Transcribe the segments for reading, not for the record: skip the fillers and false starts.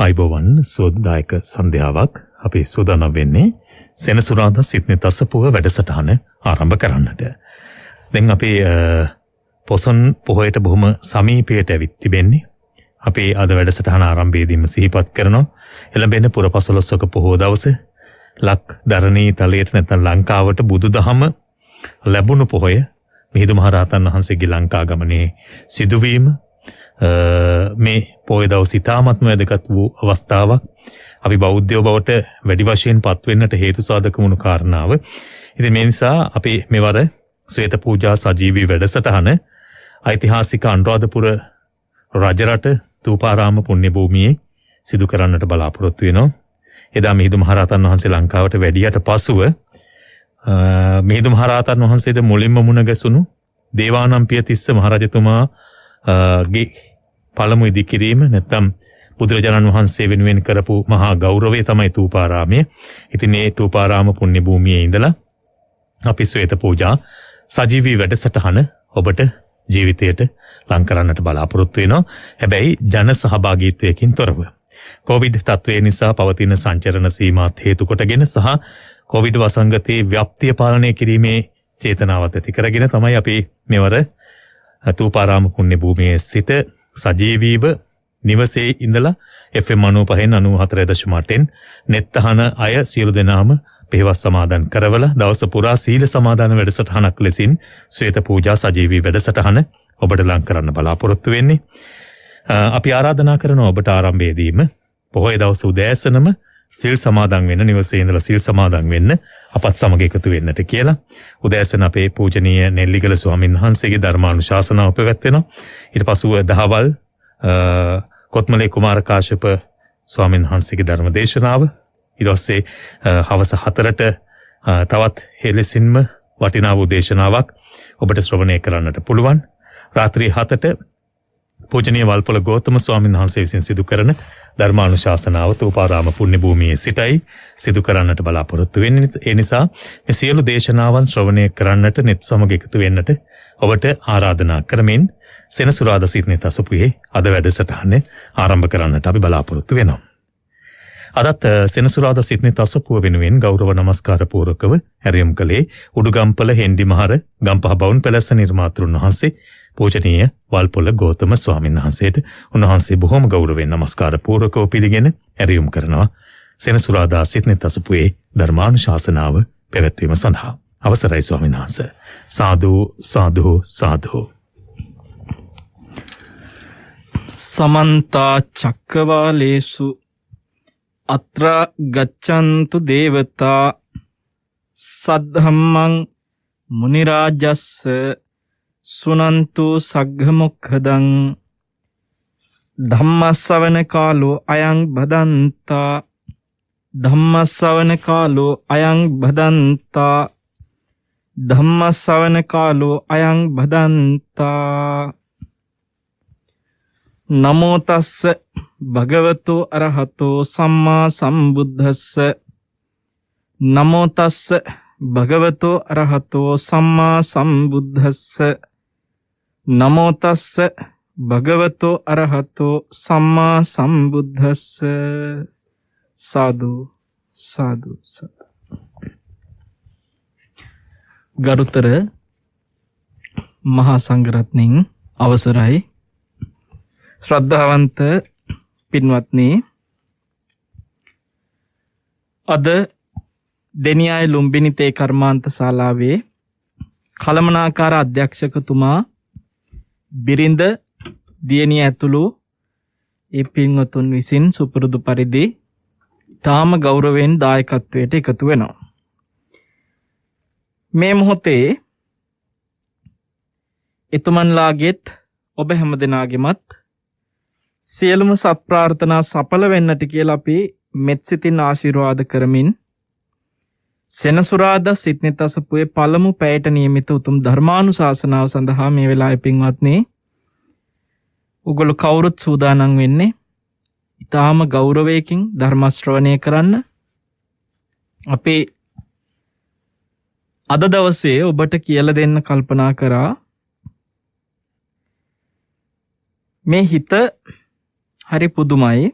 අයිබෝවන් සෝදායක සන්ධ්‍යාවක් අපි සූදානම් වෙන්නේ සෙනසුරාදා සිඩ්නි තසපුව වැඩසටහන ආරම්භ කරන්නට. දැන් අපි පොසොන් පොහොයට බොහොම සමීපයට ඇවිත් තිබෙන්නේ. අපි අද වැඩසටහන ආරම්භයේදීම සිහිපත් කරනවා එළඹෙන පුරපසළොස්වක පොහොය දවසේ ලක් ධරණී තලයට නැත්නම් ලංකාවට බුදුදහම ලැබුණු පොහොය මිහිඳු මහරහතන් වහන්සේගේ ලංකා ගමනේ සිදුවීම මේ පොය දවස් ඉතාමත්ම වැදගත් වූ අවස්ථාවක්. අපි බෞද්ධයෝ බවට වැඩි වශයෙන් පත් වෙන්නට හේතු සාධක වුණු කාරණාව. ඉතින් මේ නිසා අපි මෙවර ශ්වේත පූජා සජීවී වැඩසටහන ඓතිහාසික අනුරාධපුර රජරට තූපාරාම පුණ්‍ය භූමියේ සිදු කරන්නට බලාපොරොත්තු වෙනවා. එදා මිහිඳු මහරහතන් වහන්සේ ලංකාවට වැඩියට පසුව මිහිඳු මහරහතන් වහන්සේට මුලින්ම මුණ ගැසුණු දේවානම්පියතිස්ස මහරජතුමා ගේ පළමු ඉදිකිරීම නැත්නම් බුදුරජාණන් වහන්සේ වෙනුවෙන් කරපු මහා ගෞරවය තමයි තූපාරාමය. ඉතින් මේ තූපාරාම පුණ්‍ය භූමියේ ඉඳලා අපි ශ්වේත පූජා සජීවී වැඩසටහන ඔබට ජීවිතයට ලං කරන්නට බලාපොරොත්තු වෙනවා. හැබැයි ජන සහභාගීත්වයකින් තොරව. කොවිඩ් තත්ත්වය නිසා පවතින සංචරණ සීමාත් හේතු කොටගෙන සහ කොවිඩ් වසංගතයේ ව්‍යාප්තිය පාලනය කිරීමේ චේතනාවත් ඇති කරගෙන තමයි අපි මෙවර තූපාරාම පුණ්‍ය භූමියේ සිට සජීවීව නිවසේ ඉඳලා FM 95.94.8 නෙත් අහන අය සියලු දෙනාම පෙරවස් සමාදන් කරවලා දවස පුරා සීල සමාදන් වැඩසටහනක් ලෙසින් ශ්වේත පූජා සජීවී වැඩසටහන ඔබට ලං කරන්න බලාපොරොත්තු වෙන්නේ. අපි ආරාධනා කරනවා ඔබට ආරම්භයේදීම පොහොය දවස උදෑසනම සීල් සමාදන් වෙන්න නිවසේ ඉඳලා සීල් සමාදන් වෙන්න අපත් සමග එකතු වෙන්නට කියලා. උදෑසන අපේ පූජනීය නෙල්ලිගල ස්වාමීන් වහන්සේගේ ධර්මානුශාසනාව පැවැත්වෙනවා. ඊට පසුව දහවල් කොත්මලේ කුමාර කාශ්‍යප ස්වාමීන් වහන්සේගේ ධර්ම දේශනාව. ඊට පස්සේ හවස 4ට තවත් හෙලසින්ම වටිනා වූ දේශනාවක් ඔබට ශ්‍රවණය කරන්නට පුළුවන්. රාත්‍රී 7ට පූජනීය වල්පොළ ගෞතම ස්වාමීන් වහන්සේ විසින් සිදු කරන ධර්මානුශාසනාව තූපාරාම පුණ්‍ය භූමියේ සිටයි සිදු කරන්නට බලාපොරොත්තු වෙන්නේ. ඒ නිසා මේ සියලු දේශනාවන් ශ්‍රවණය කරන්නට නෙත් සමග එකතු වෙන්නට ඔබට ආරාධනා කරමින් සෙනසුරාදා සිඩ්නි තසපුවේ අද වැඩසටහන ආරම්භ කරන්නට අපි බලාපොරොත්තු වෙනවා. අදත් සෙනසුරාදා සිඩ්නි තසපුව වෙනුවෙන් ගෞරව නමස්කාර පූර්වකව හැරයුම් කළේ උඩුගම්පල හෙන්ඩි මහර ගම්පහ බවුන් පැලැස්ස නිර්මාතෘන් වහන්සේ පූජනීය වල්පොළ ගෞතම ස්වාමීන් වහන්සේට උන්වහන්සේ බොහොම ගෞරවයෙන් නමස්කාර පූර්වකව පිළිගෙන ඇරයුම් කරනවා සෙනසුරාදා සිඩ්නි තසපුවේ ධර්මානුශාසනාව පැවැත්වීම සඳහා. අවසරයි ස්වාමීන් වහන්සේ. සාදු සාදු සාදු. සමන්ත චක්කවාලේසු අත්‍ර ගච්ඡන්තු දේවතා සද්ධම්මං මුනි රාජස්ස සුනන්තු සග්ග මොක්ඛදං ධම්මස්සවන කාලෝ අයං බදන්තා ධම්මස්සවන කාලෝ අයං බදන්තා ධම්මස්සවන කාලෝ අයං බදන්තා. නමෝ තස්ස භගවතෝ අරහතෝ සම්මා සම්බුද්දස්ස නමෝ තස්ස භගවතෝ අරහතෝ සම්මා සම්බුද්දස්ස නමෝ තස්ස භගවතෝ අරහතෝ සම්මා සම්බුද්දස්ස. සාදු සාදු සාදු. ගරුතර මහා සංඝරත්නයන් අවසරයි. ශ්‍රද්ධාවන්ත පින්වත්නි, අද දෙනියාය ලුම්බිනි තේ කර්මාන්ත ශාලාවේ කළමනාකාර අධ්‍යක්ෂකතුමා බිරිඳ දියණිය ඇතුළු ඒ පින්වතුන් විසින් සුපුරුදු පරිදි තාම ගෞරවයෙන් දායකත්වයට එකතු වෙනවා. මේ මොහොතේ එතුමන්ලාගෙත් ඔබ හැමදෙනාගෙමත් සියලුම සත් ප්‍රාර්ථනා සඵල වෙන්නට කියලා අපි මෙත් සිතින් ආශිර්වාද කරමින් සෙනසුරාදා සිත්නෙත් අසපුවේ පළමු පැයට නියමිත උතුම් ධර්මානුශාසනාව සඳහා මේ වෙලාවේ පින්වත්නි ඔගොල්ලෝ කවුරුත් සූදානම් වෙන්නේ ඊටාම ගෞරවයෙන් ධර්ම ශ්‍රවණය කරන්න. අපේ අද දවසේ ඔබට කියලා දෙන්න කල්පනා කරා මේ හිත හරි පුදුමයි.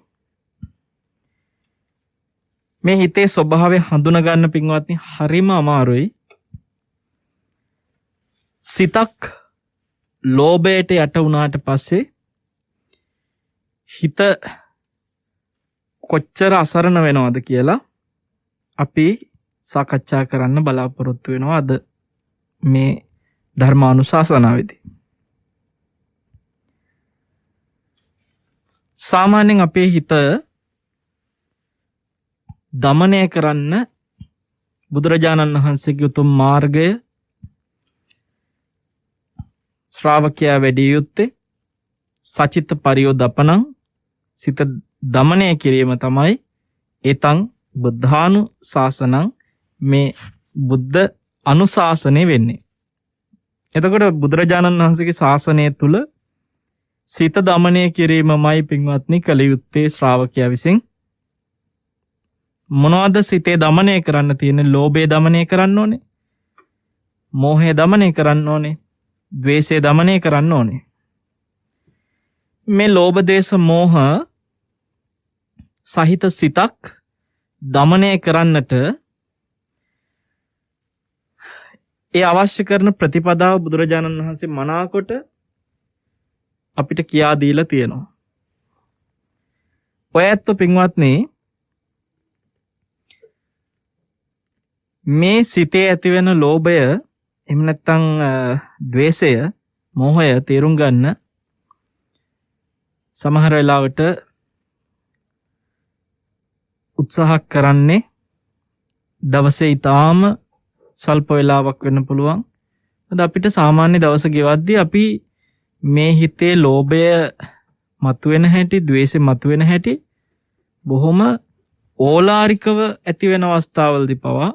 මේ හිතේ ස්වභාවය හඳුනා ගන්න පින්වත්නි හරිම අමාරුයි. සිතක් ලෝභයට යට වුණාට පස්සේ හිත කොච්චර අසරණ වෙනවද කියලා අපි සාකච්ඡා කරන්න බලාපොරොත්තු වෙනවා අද මේ ධර්මානුශාසනාවේදී. සාමාන්‍යයෙන් අපේ හිත දමනය කරන්න බුදුරජාණන් වහන්සේගේ උතුම් මාර්ගය ශ්‍රාවකයා වැඩි යුත්තේ සචිත්ත පරියෝදපණං සිත දමනය කිරීම තමයි ඒතං බුද්ධානු ශාසනං මේ බුද්ධ අනුශාසනය වෙන්නේ. එතකොට බුදුරජාණන් වහන්සේගේ ශාසනය තුල සිත දමනය කිරීමමයි පින්වත්නි කළ යුත්තේ ශ්‍රාවකයා විසින්. මොනවද සිතේ දමනය කරන්න තියෙන්නේ? ලෝභය දමනය කරන්න ඕනේ. මෝහය දමනය කරන්න ඕනේ. ද්වේෂය දමනය කරන්න ඕනේ. මේ ලෝභ දේශ මෝහ සහිත සිතක් දමනය කරන්නට ඒ අවශ්‍ය කරන ප්‍රතිපදාව බුදුරජාණන් වහන්සේ මනාකොට අපිට කියා දීලා තියෙනවා. ඔය ඇත්ත පින්වත්නි මේ සිතේ ඇතිවෙන ලෝභය එහෙම නැත්නම් ද්වේෂය මෝහය තේරුම් ගන්න සමහර වෙලාවට උත්සාහ කරන්නේ දවසේ ඊටාම සල්ප වෙලාවක් වෙන්න පුළුවන්. අද අපිට සාමාන්‍ය දවස ගෙවද්දී අපි මේ හිතේ ලෝභය මතුවෙන හැටි, ද්වේෂය මතුවෙන හැටි බොහොම ඕලාරිකව ඇති වෙන අවස්ථාවලදී පවා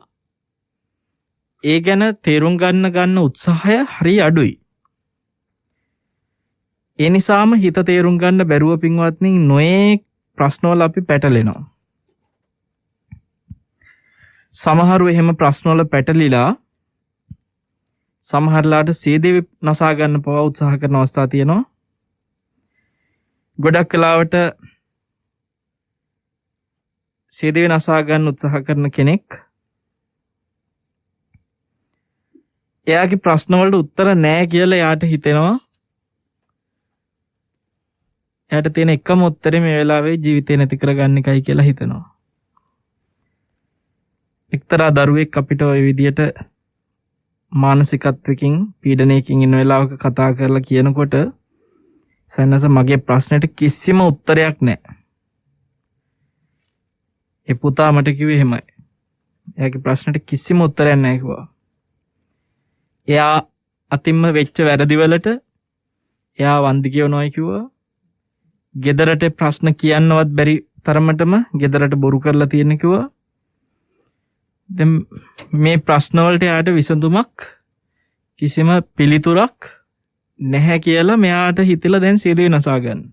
ඒ ගැන තේරුම් ගන්න උත්සාහය හරි අඩුයි. ඒ නිසාම හිත තේරුම් ගන්න බැරුව පින්වත්නි නොයේ ප්‍රශ්නවල අපි පැටලෙනවා. සමහරව එහෙම ප්‍රශ්නවල පැටලිලා සමහරලාට සීදෙවි නසා ගන්න පවා උත්සාහ කරන අවස්ථා තියෙනවා. ගොඩක් වෙලාවට සීදෙවි නසා ගන්න උත්සාහ කරන කෙනෙක් එයාගේ ප්‍රශ්න වලට උත්තර නැහැ කියලා එයාට හිතෙනවා. එයාට තියෙන එකම උත්තරේ මේ වෙලාවේ ජීවිතේ නැති කරගන්න එකයි කියලා හිතනවා. එක්තරා දරුවෙක් අපිට ওই විදියට මානසිකත්වකින් පීඩනයකින් ඉන්න වෙලාවක කතා කරලා කියනකොට සන්නස මගේ ප්‍රශ්නෙට කිසිම උත්තරයක් නැහැ. ඒ පුතා මට කිව්වේ එහෙමයි. එයාගේ ප්‍රශ්නෙට කිසිම උත්තරයක් නැහැ කිව්වා. එයා අතින්ම වෙච්ච වැරදි වලට එයා වන්දි කියනවායි කිව්වා. ගෙදරට ප්‍රශ්න කියන්නවත් බැරි තරමටම ගෙදරට බොරු කරලා තියෙන කිව්වා. දැන් මේ ප්‍රශ්න වලට යාට විසඳුමක් කිසිම පිළිතුරක් නැහැ කියලා මෙයාට හිතලා දැන් සීදේ වෙනසා ගන්න.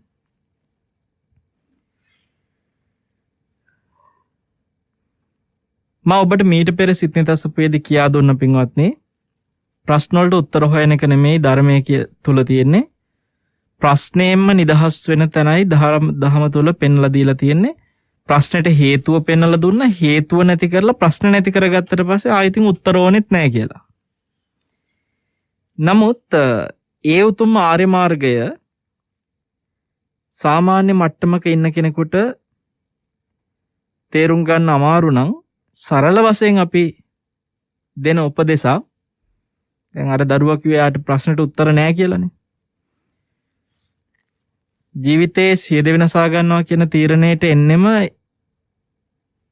මම ඔබට මීට පෙර සිත්නේ තසපුවේදී කියා දුන්න පින්වත්නි ප්‍රශ්න වලට උත්තර හොයන එක නෙමෙයි ධර්මයේ තුල තියෙන්නේ. ප්‍රශ්නයෙන්ම නිදහස් වෙන තැනයි දහම තුල පෙන්ලා දීලා තියෙන්නේ. ප්‍රශ්නෙට හේතුව පෙන්වලා දුන්නා. හේතුව නැති කරලා ප්‍රශ්න නැති කරගත්තට පස්සේ ආයෙත් උත්තර ඕනෙත් නැහැ කියලා. නමුත් ඒ උතුම් ආර්ය මාර්ගය සාමාන්‍ය මට්ටමක ඉන්න කෙනෙකුට තේරුම් ගන්න අමාරු නම් සරල වශයෙන් අපි දෙන උපදේශා දැන් අර දරුවා කිව්වේ යාට ප්‍රශ්නට උත්තර නැහැ කියලානේ. ජීවිතේ සියද වෙනසා ගන්නවා කියන තීරණයට එන්නෙම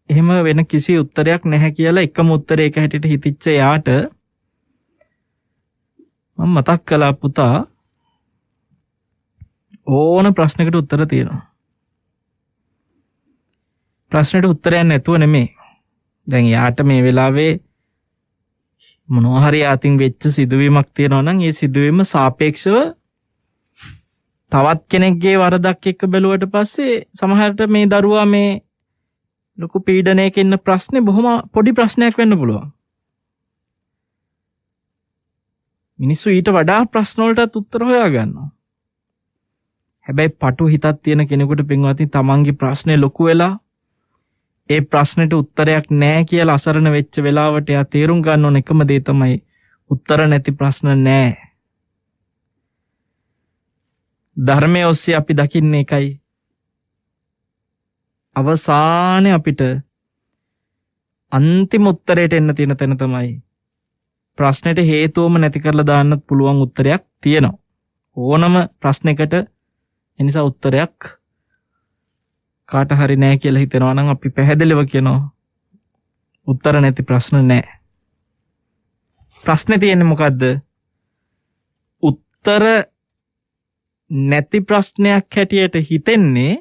එහෙම වෙන කිසි උත්තරයක් නැහැ කියලා එකම උත්තරයක හැටියට හිතිච්ච යාට මම මතක් කළා පුතා ඕන ප්‍රශ්නකට උත්තර තියෙනවා. ප්‍රශ්නෙට උත්තරයක් නැතුව නෙමෙයි. දැන් යාට මේ වෙලාවේ මොනවා හරි අතින් වෙච්ච සිදුවීමක් තියෙනවා නම් ඒ සිදුවීම සාපේක්ෂව තවත් කෙනෙක්ගේ වරදක් එක්ක බැලුවට පස්සේ සමහරට මේ දරුවා මේ ලොකු පීඩනයක ඉන්න ප්‍රශ්නේ බොහොම පොඩි ප්‍රශ්නයක් වෙන්න පුළුවන්. මිනිස්සු ඊට වඩා ප්‍රශ්න වලටත් උත්තර හොයා ගන්නවා. හැබැයි පටු හිතක් තියෙන කෙනෙකුට පින්වත්නි තමන්ගේ ප්‍රශ්නේ ලොකු වෙලා ඒ ප්‍රශ්නෙට උත්තරයක් නැහැ කියලා අසරණ වෙච්ච වෙලාවට එයා තේරුම් ගන්න ඕන එකම දේ තමයි උත්තර නැති ප්‍රශ්න නැහැ. ධර්මයේ ඔස්සේ අපි දකින්නේ එකයි. අවසානයේ අපිට අන්තිම උත්තරයට එන්න තියෙන තැන තමයි ප්‍රශ්නෙට හේතුවම නැති කරලා දාන්නත් පුළුවන් උත්තරයක් තියෙනවා. ඕනම ප්‍රශ්නයකට එනිසා උත්තරයක් කාට හරි නැහැ කියලා හිතනවා නම් අපි පැහැදිලිව කියනවා උත්තර නැති ප්‍රශ්න නැහැ. ප්‍රශ්නේ තියෙන්නේ මොකද්ද? උත්තර නැති ප්‍රශ්නයක් හැටියට හිතෙන්නේ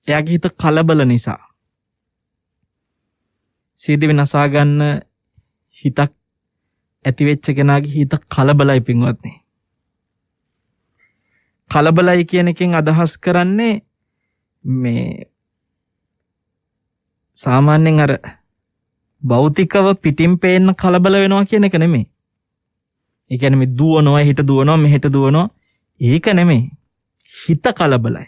එයාගේ හිත කලබල නිසා. සීදී විනාසා ගන්න හිතක් ඇති වෙච්ච කෙනාගේ හිත කලබලයි පින්වත්නි. කලබලයි කියන එකෙන් අදහස් කරන්නේ මේ සාමාන්‍යයෙන් අර භෞතිකව පිටින් පේන්න කලබල වෙනවා කියන එක නෙමෙයි. ඒ කියන්නේ මේ දුවනවා හිට දුවනවා මෙහෙට දුවනවා ඒක නෙමෙයි. හිත කලබලයි.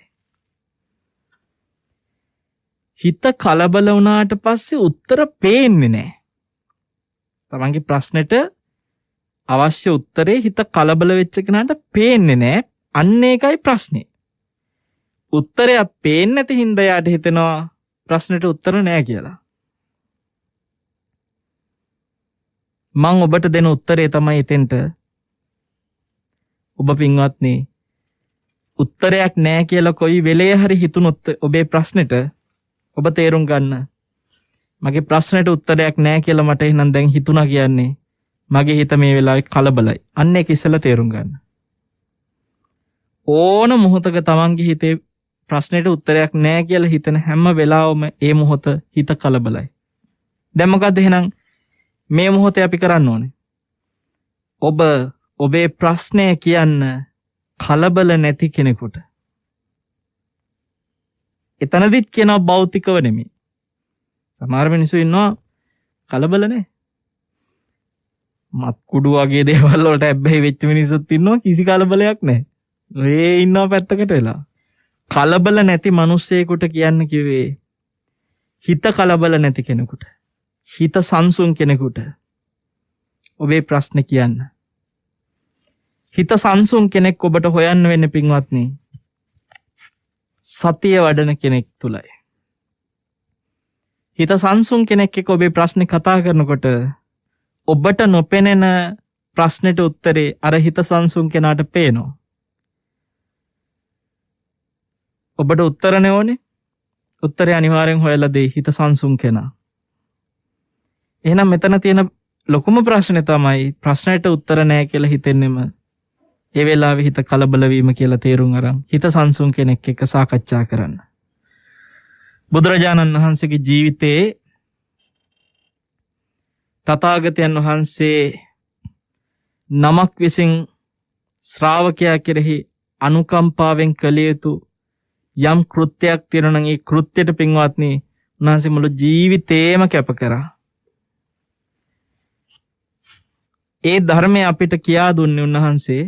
හිත කලබල වුණාට පස්සේ උත්තර පේන්නේ නැහැ. තමන්ගේ ප්‍රශ්නෙට අවශ්‍ය උත්තරේ හිත කලබල වෙච්ච කෙනාට පේන්නේ නැහැ. අන්න ඒකයි ප්‍රශ්නේ. උත්තරයක් පේන්නේ නැති හින්දා යාට හිතෙනවා ප්‍රශ්නෙට උත්තර නැහැ කියලා. මම ඔබට දෙන උත්තරේ තමයි එතෙන්ට ඔබ පින්වත්නි උත්තරයක් නැහැ කියලා කොයි වෙලේ හරි හිතුනොත් ඔබේ ප්‍රශ්නෙට ඔබ තේරුම් ගන්න මගේ ප්‍රශ්නෙට උත්තරයක් නැහැ කියලා මට එහෙනම් දැන් හිතුණා කියන්නේ මගේ හිත මේ වෙලාවේ කලබලයි. අන්න ඒක ඉස්සෙල්ලා තේරුම් ගන්න. ඕන මොහොතක තමන්ගේ හිතේ ප්‍රශ්නෙට උත්තරයක් නැහැ කියලා හිතන හැම වෙලාවම ඒ මොහොත හිත කලබලයි. දැන් මොකද්ද එහෙනම් මේ මොහොතේ අපි කරන්න ඕනේ? ඔබ ඔබේ ප්‍රශ්නය කියන්න කලබල නැති කෙනෙකුට. එතනදිත් කියනවා භෞතිකව නෙමෙයි. සමහර මිනිස්සු ඉන්නවා කලබල නැහැ. මත් කුඩු වගේ දේවල් වලට ඇබ්බැහි වෙච්ච මිනිස්සුත් ඉන්නවා කිසි කලබලයක් නැහැ. ඒ ඉන්නවා පැත්තකට වෙලා. කලබල නැති මිනිස්සෙකුට කියන්න කිව්වේ හිත කලබල නැති කෙනෙකුට. හිත සංසුන් කෙනෙකුට ඔබේ ප්‍රශ්නේ කියන්න. හිත සංසුන් කෙනෙක් ඔබට හොයන්න වෙන්නේ පින්වත්නි සතිය වඩන කෙනෙක් තුලයි. හිත සංසුන් කෙනෙක් එක්ක ඔබේ ප්‍රශ්නේ කතා කරනකොට ඔබට නොපෙනෙන ප්‍රශ්නෙට උත්තරේ අර හිත සංසුන් කෙනාට පේනවා. ඔබට උත්තරනේ ඕනේ. උත්තරේ අනිවාර්යෙන් හොයලා දෙයි හිත සංසුන් කෙනා. එහෙනම් මෙතන තියෙන ලොකුම ප්‍රශ්නේ තමයි ප්‍රශ්නයට උත්තර නැහැ කියලා හිතෙන්නෙම ඒ වෙලාවේ හිත කලබල වීම කියලා තේරුම් අරන් හිත සංසුන් කෙනෙක් එක්ක සාකච්ඡා කරන්න. බුදුරජාණන් වහන්සේගේ ජීවිතයේ තථාගතයන් වහන්සේ නමක් විසින් ශ්‍රාවකයා කෙරෙහි අනුකම්පාවෙන් කළ යුතු යම් කෘත්‍යයක් තියෙනවා නම් ඒ කෘත්‍යයට පින්වත්නි උන්වහන්සේ මුළු ජීවිතේම කැප කරා. ඒ ධර්මය අපිට කියා දුන්නේ උන්වහන්සේ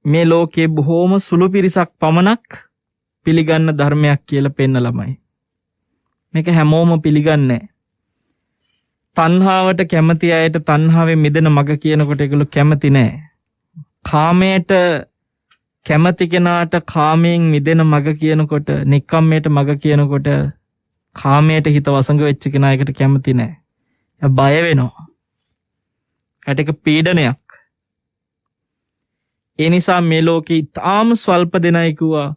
මේ ලෝකේ බොහෝම සුළු පිරිසක් පමණක් පිළිගන්න ධර්මයක් කියලා පෙන්නලමයි. මේක හැමෝම පිළිගන්නේ නැහැ. තණ්හාවට කැමති අයට තණ්හාවෙන් මිදෙන මඟ කියනකොට ඒගොල්ලෝ කැමති නැහැ. කාමයට කැමති කෙනාට කාමයෙන් මිදෙන මඟ කියනකොට, නික්කම්මයට මඟ කියනකොට කාමයට හිත වසඟ වෙච්ච කෙනා ඒකට කැමති නැහැ. බය වෙනවා. ඒක පීඩනයක්. ඒ නිසා මේ ලෝකේ තාම ස්වල්ප දෙනයි කිව්වා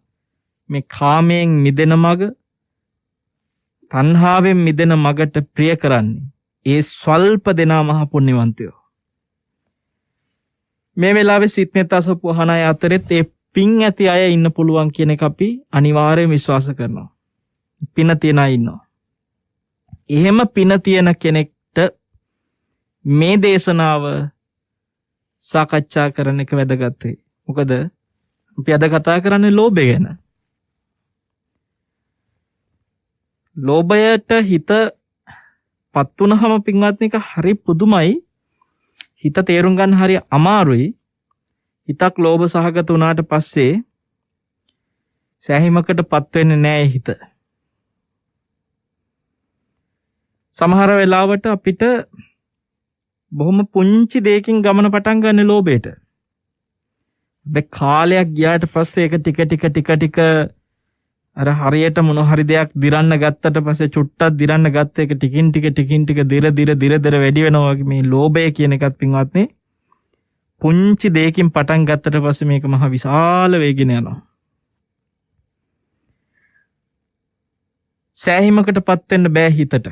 මේ කාමයෙන් මිදෙන මඟ, තණ්හාවෙන් මිදෙන මඟට ප්‍රිය කරන්නේ. ඒ ස්වල්ප දෙනා මහ පුණ්‍යවන්තයෝ. මේ වෙලාවේ සිත්නෙත් අසපු අහන අය අතරෙත් ඒ පින් ඇති අය ඉන්න පුළුවන් කියන එක අපි අනිවාර්යයෙන් විශ්වාස කරනවා. පින තියන අය ඉන්නවා. එහෙම පින තියෙන කෙනෙක්ට මේ දේශනාව සාකච්ඡා කරන එක වැදගත් වෙයි. මොකද අපි අද කතා කරන්නේ ලෝභය ගැන. ලෝභයට හිත පත් වුණාම පින්වත්නි එක හරි පුදුමයි. හිත තේරුම් ගන්න හරි අමාරුයි. හිතක් ලෝභ සහගත වුණාට පස්සේ සෑහීමකට පත් වෙන්නේ නැහැ හිත. සමහර වෙලාවට අපිට බොහොම පුංචි දෙයකින් ගමන පටන් ගන්න ලෝභයට. හැබැයි කාලයක් ගියාට පස්සේ ඒක ටික අර හරියට මොන හරි දෙයක් දිරන්න ගත්තට පස්සේ චුට්ටක් දිරන්න ගත්ත එක ටිකින් ටික දිර වැඩි වෙනවා වගේ මේ ලෝභය කියන එකත් පින්වත්නි පුංචි දෙයකින් පටන් ගත්තට පස්සේ මේක මහ විශාල වේගින යනවා. සෑහීමකටපත් වෙන්න බෑ හිතට.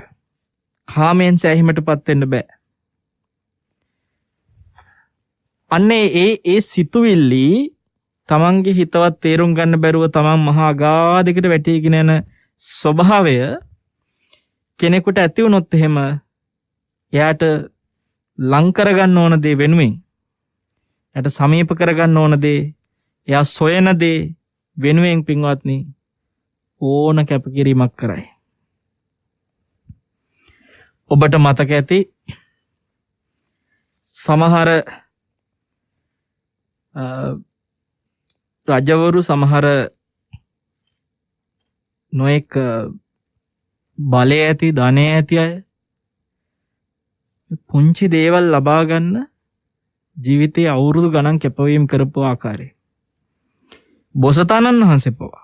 කාමයෙන් සෑහීමටපත් වෙන්න බෑ. අන්නේ ඒ සිතුවිල්ලි තමන්ගේ හිතවත් තේරුම් ගන්න බැරුව තමන් මහා අගාධයකට වැටීගෙන යන ස්වභාවය කෙනෙකුට ඇති වුණොත් එහෙම එයාට ලං කරගන්න ඕන දේ වෙනුවෙන් එයාට සමීප කරගන්න ඕන දේ එයා සොයන දේ වෙනුවෙන් පින්වත්නි ඕන කැපකිරීමක් කරයි. ඔබට මතක ඇති සමහර රජවරු සමහර නොඑක බලය ඇති ධනය ඇති අය පුංචි දේවල් ලබා ගන්න ජීවිතයේ අවුරුදු ගණන් කැපවීම කරපු ආකාරය. බෝසතාණන් වහන්සේ පවා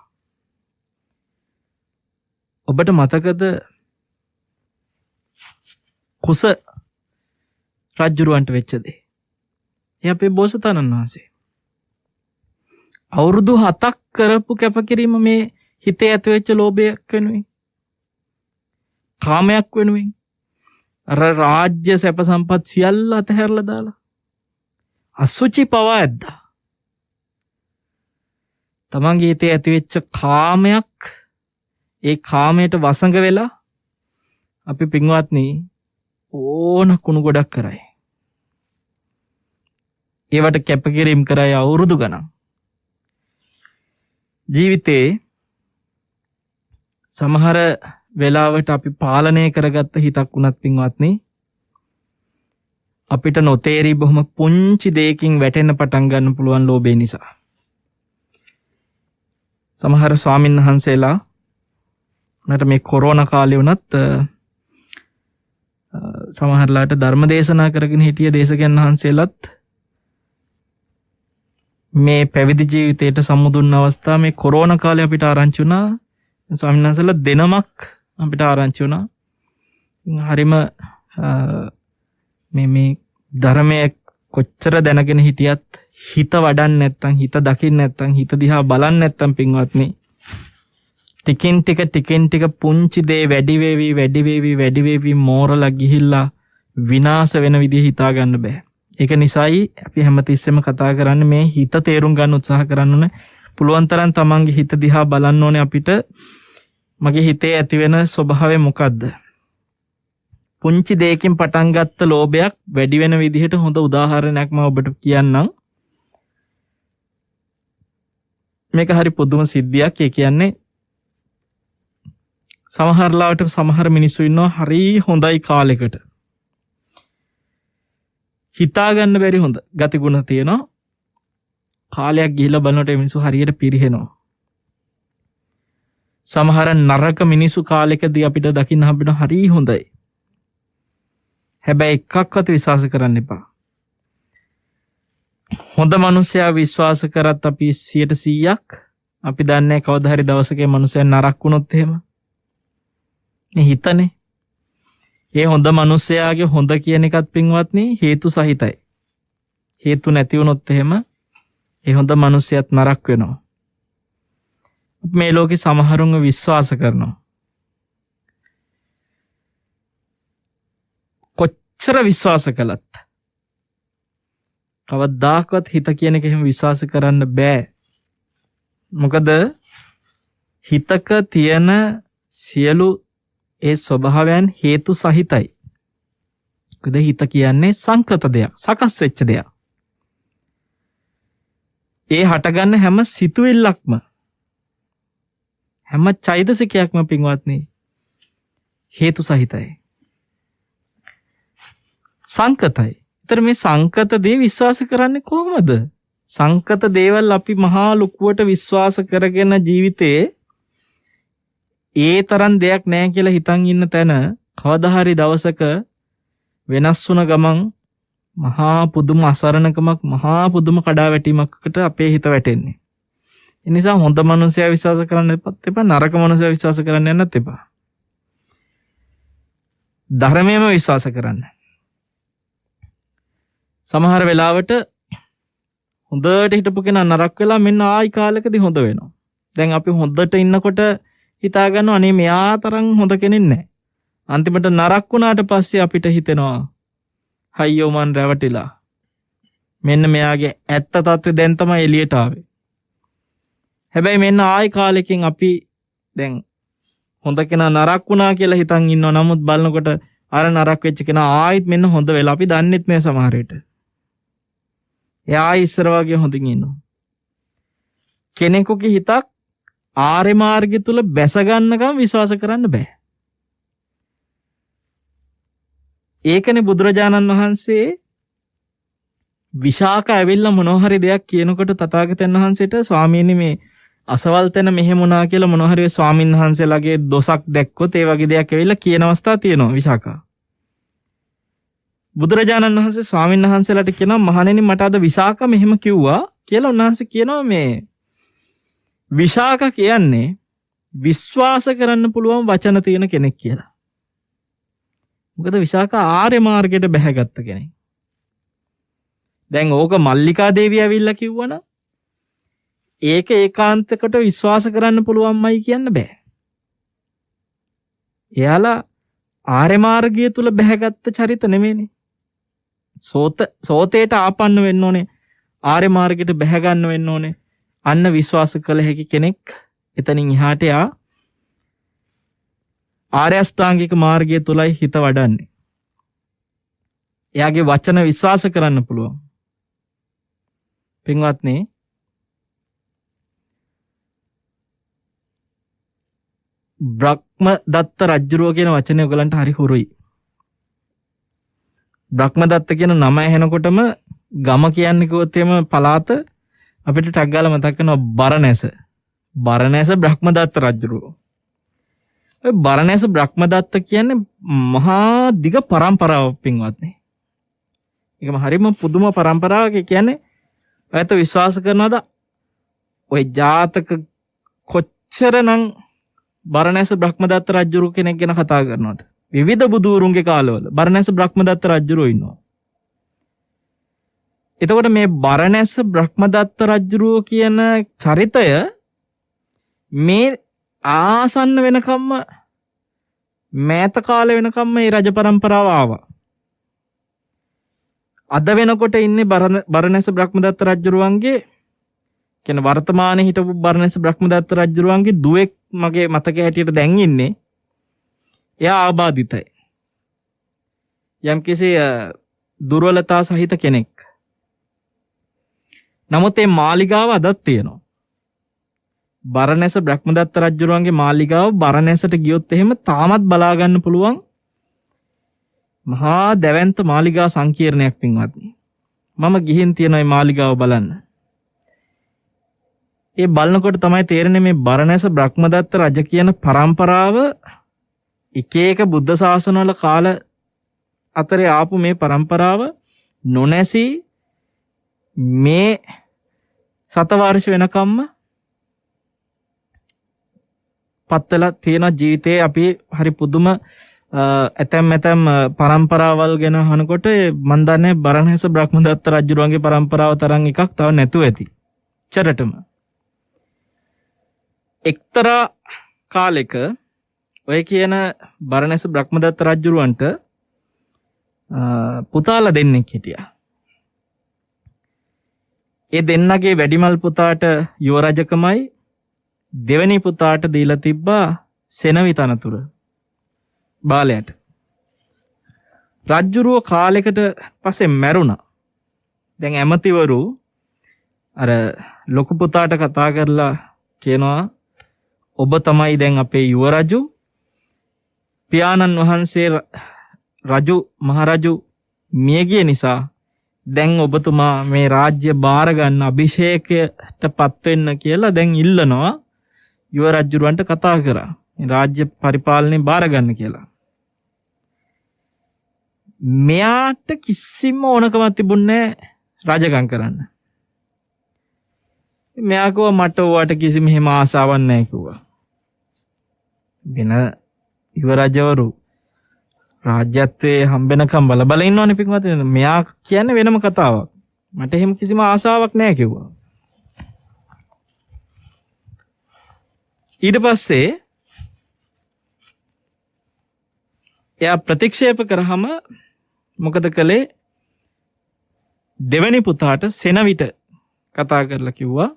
ඔබට මතකද කුස රජුරවන්ට වෙච්ච දේ? ඒ අපේ බෝසතාණන් වහන්සේ අවුරුදු 7ක් කරපු කැපකිරීම මේ හිතේ ඇතිවෙච්ච ලෝභයක් වෙනුවෙන්, කාමයක් වෙනුවෙන්, අර රාජ්‍ය සැප සම්පත් සියල්ල අතහැරලා දාලා අසුචි පවා ඇද්දා. තමන්ගේ හිතේ ඇතිවෙච්ච කාමයක්, ඒ කාමයට වසඟ වෙලා අපි පින්වත්නි ඕන කුණු ගොඩක් කරයි. ඒවට කැපකිරීම කරයි අවුරුදු ගණන්. ජීවිතේ සමහර වෙලාවට අපි පාලනය කරගත්ත හිතක් වුණත් පින්වත්නි අපිට නොතේරි බොහොම පුංචි දෙයකින් වැටෙන්න පටන් ගන්න පුළුවන් ලෝභය නිසා. සමහර ස්වාමීන් වහන්සේලා මට මේ කොරෝනා කාලේ වුණත් සමහරලාට ධර්ම දේශනා කරගෙන හිටිය දේශකයන් වහන්සේලාත් මේ පැවිදි ජීවිතයට සමුදුන්න අවස්ථාව මේ කොරෝනා කාලේ අපිට ආරංචි වුණා. ස්වාමීන් වහන්සේලා දෙනමක් අපිට ආරංචි වුණා. හරිම මේ ධර්මයේ කොච්චර දැනගෙන හිටියත් හිත වඩන්න නැත්නම්, හිත දකින්න නැත්නම්, හිත දිහා බලන්න නැත්නම් පින්වත්නි ටිකින් ටික පුංචි දේ වැඩි වේවි මෝරලා ගිහිල්ලා විනාශ වෙන විදිහ හිතා ගන්න බෑ. ඒක නිසායි අපි හැමතිස්සෙම කතා කරන්නේ මේ හිත තේරුම් ගන්න උත්සාහ කරන්න ඕනේ. පුළුවන් තරම් තමන්ගේ හිත දිහා බලන්න ඕනේ අපිට. මගේ හිතේ ඇති වෙන ස්වභාවය මොකද්ද? පුංචි දෙයකින් පටන් ගත්ත ලෝභයක් වැඩි වෙන විදිහට හොඳ උදාහරණයක් මම ඔබට කියන්නම්. මේක හරි පුදුම සිද්ධියක්. ඒ කියන්නේ සමහරලාවට සමහර මිනිස්සු ඉන්නවා හරි හොඳයි කාලෙකට. හිතා ගන්න බැරි හොඳ ගතිගුණ තියෙනවා. කාලයක් ගිහිල්ලා බලනකොට මේ මිනිස්සු හරියට පිරිහෙනවා. සමහර නරක මිනිස්සු කාලෙකදී අපිට දකින්න හම්බෙන හරි හොඳයි. හැබැයි එකක්වත් විශ්වාස කරන්න එපා. හොඳ මිනිසයා විශ්වාස කරත් අපි 100%ක් අපි දන්නේ කවදා හරි දවසක මේ මිනිසයා නරක වුණොත් එහෙම. මේ හිතනේ. ඒ හොඳ මිනිසයාගේ හොඳ කියන එකත් පින්වත්නි හේතු සහිතයි. හේතු නැති වුණොත් එහෙම ඒ හොඳ මිනිසයාත් නරක වෙනවා. මේ ලෝකේ සමහරුන්ව විශ්වාස කරනවා. කොච්චර විශ්වාස කළත් කවදාකවත් හිත කියන එක එහෙම විශ්වාස කරන්න බෑ. මොකද හිතක තියෙන සියලු ඒ ස්වභාවයන් හේතු සහිතයි. මොකද හිත කියන්නේ සංකත දෙයක්, සකස් වෙච්ච දෙයක්. ඒ හටගන්න හැම සිතුවිල්ලක්ම, හැම චෛතසිකයක්ම පින්වත්නි හේතු සහිතයි, සංකතයි. ඒතර මේ සංකත දේ විශ්වාස කරන්නේ කොහොමද? සංකත දේවල් අපි මහා ලොකුවට විශ්වාස කරගෙන ජීවිතේ ඒ තරම් දෙයක් නැහැ කියලා හිතන් ඉන්න තැන කවදා හරි දවසක වෙනස් වුණ ගමන් මහා පුදුම අසරණකමක්, මහා පුදුම කඩාවැටීමකට අපේ හිත වැටෙන්නේ. ඒ නිසා හොඳ මනුස්සයා විශ්වාස කරන්න එපා, නරක මනුස්සයා විශ්වාස කරන්න යන්නත් එපා. ධර්මයේම විශ්වාස කරන්න. සමහර වෙලාවට හොඳට හිටපු කෙනා නරක වෙලා මෙන්න ආයි කාලෙකදී හොඳ වෙනවා. දැන් අපි හොඳට ඉන්නකොට හිතා ගන්නවා අනේ මෙයා තරම් හොඳ කෙනෙක් නැහැ. අන්තිමට නරක වුණාට පස්සේ අපිට හිතෙනවා හයියෝ මන් රැවටිලා. මෙන්න මෙයාගේ ඇත්ත තත්ත්වය දැන් තමයි එළියට ආවේ. හැබැයි මෙන්න ආයි කාලෙකින් අපි දැන් හොඳ කෙනා නරක වුණා කියලා හිතන් ඉන්නවා. නමුත් බලනකොට අර නරක වෙච්ච කෙනා ආයිත් මෙන්න හොඳ වෙලා අපි දන්නෙත් නෑ සමහර විට. එයා ඉස්සර වගේ හොඳින් ඉන්නවා. කෙනෙකුගේ හිතක් ආර්ය මාර්ගය තුල බැස ගන්නකම් විශ්වාස කරන්න බෑ. ඒකනේ බුදුරජාණන් වහන්සේ විශාක ඇවිල්ලා මොනවා හරි දෙයක් කියනකොට තථාගතයන් වහන්සේට ස්වාමීනි මේ අසවල් තැන මෙහෙම වුණා කියලා මොනවා හරි ස්වාමින් වහන්සේලාගේ දොසක් දැක්කොත් ඒ වගේ දෙයක් ඇවිල්ලා කියන අවස්ථා තියෙනවා විශාකා. බුදුරජාණන් වහන්සේ ස්වාමීන් වහන්සේලාට කියනවා මහණෙනි මට අද විශාක මෙහෙම කිව්වා කියලා. උන්වහන්සේ කියනවා මේ විශාක කියන්නේ විශ්වාස කරන්න පුළුවන් වචන තියෙන කෙනෙක් කියලා. මොකද විශාක ආර්ය මාර්ගයට බැහැගත්ත කෙනෙක්. දැන් ඕක මල්ලිකා දේවිය ඇවිල්ලා කිව්වනම් ඒක ඒකාන්තකට විශ්වාස කරන්න පුළුවන්මයි කියන්න බෑ. එයාලා ආර්ය මාර්ගය තුල බැහැගත්ත චරිත නෙමෙයිනේ. සෝතේට ආපන්න වෙන්න ඕනේ. ආර්ය මාර්ගයට බැහැ ගන්න වෙන්න ඕනේ. අන්න විශ්වාස කළ හැකි කෙනෙක් එතනින් එහාට යා ආර්ය අෂ්ටාංගික මාර්ගය තුලයි හිත වඩන්නේ. එයාගේ වචන විශ්වාස කරන්න පුළුවන්. පින්වත්නි, බ්‍රහ්මදත්ත රජුරෝ කියන වචනේ ඔයගලන්ට හරි හුරුයි. බ්‍රහ්මදත්ත කියන නම ඇහෙනකොටම ගම කියන්නේ කිව්වොත් එහෙම පළාත අපිට ටක් ගාලා මතක් වෙනවා බරණැස. බරණැස බ්‍රහ්මදත්ත රජුරෝ. ඔය බරණැස බ්‍රහ්මදත්ත කියන්නේ මහා දිග පරම්පරාවක් පින්වත්නි. ඒකම හරිම පුදුම පරම්පරාවක්. කියන්නේ ඔයත් විශ්වාස කරනවද ඔය ජාතක කොච්චරනම් බරණැස බ්‍රහ්මදත්ත රජුරු කෙනෙක් ගැන කතා කරනවද? විවිධ බුදුරුන්ගේ කාලවල බරණැස බ්‍රහ්මදත්ත රජුරු ඉන්නවා. එතකොට මේ බරණැස බ්‍රහ්මදත්ත රජුරු කියන චරිතය මේ ආසන්න වෙනකම්ම මෑත කාලේ වෙනකම්ම මේ රජ පරම්පරාව ආවා. අද වෙනකොට ඉන්නේ බරණැස බ්‍රහ්මදත්ත රජුරුවන්ගේ කියන වර්තමානයේ හිටපු බරණැස බ්‍රහ්මදත්ත රජුරුවන්ගේ දුවෙක් මගේ මතකයේ හැටියට දැන් ඉන්නේ. එයා ආබාධිතයි. යම්කිසි දුර්වලතා සහිත කෙනෙක්. නමුත් මේ මාලිගාව අදත් තියෙනවා. බරණැස බ්‍රහ්මදත්ත රජුරුවන්ගේ මාලිගාව බරණැසට ගියොත් එහෙම තාමත් බලා ගන්න පුළුවන් මහා දැවැන්ත මාලිගා සංකීර්ණයක් පින්වත්නි. මම ගිහින් තියෙන මේ මාලිගාව බලන්න. ඒ බලනකොට තමයි තේරෙන්නේ මේ බරණැස බ්‍රහ්මදත්ත රජ කියන පරම්පරාව එක එක බුද්ධ ශාසනවල කාල අතරේ ආපු මේ පරම්පරාව නොනැසී මේ සතවර්ෂ වෙනකම්ම පත්තලා තියෙන ජීවිතේ අපි හරි පුදුම ඇතැම් පරම්පරාවල් ගැන අහනකොට මන් දන්නේ බරණැස බ්‍රහ්මදත්ත රජුරුවන්ගේ පරම්පරාව තරම් එකක් තව නැතුව ඇති. චරටම එක්තරා කාලෙක ඔය කියන බරණැස බ්‍රහ්මදත්ත රජුරුවන්ට පුතාලා දෙන්නෙක් හිටියා. ඒ දෙන්නගේ වැඩිමල් පුතාට යුවරජකමයි දෙවෙනි පුතාට දීලා තිබ්බා සෙනවි තනතුර. බාලයට. රජ්ජුරුව කාලෙකට පස්සේ මැරුණා. දැන් ඇමතිවරු අර ලොකු පුතාට කතා කරලා කියනවා ඔබ තමයි දැන් අපේ යුව රජු. පියාණන් වහන්සේ රජු මහරජු මියගිය නිසා දැන් ඔබතුමා මේ රාජ්‍ය බාර ගන්න අභිෂේකයට පත් වෙන්න කියලා දැන් ඉල්ලනවා යුව රජුරවන්ට කතා කරා. මේ රාජ්‍ය පරිපාලනය බාර ගන්න කියලා. මෙයාට කිසිම ඕනකමක් තිබුණේ රජකම් කරන්න. මෙයා කිව්වා මට ඔයාට කිසිම එහෙම ආසාවක් නැහැ කිව්වා. වෙන යුව රජවරු රාජ්‍යත්වයේ හම්බෙනකම් බල බල ඉන්නවනේ පිටුමත. මෙයා කියන්නේ වෙනම කතාවක්. මට එහෙම කිසිම ආසාවක් නැහැ කිව්වා. ඊට පස්සේ එයා ප්‍රතික්ෂේප කරාම මොකද කළේ? දෙවැනි පුතාට සෙනවිට කතා කරලා කිව්වා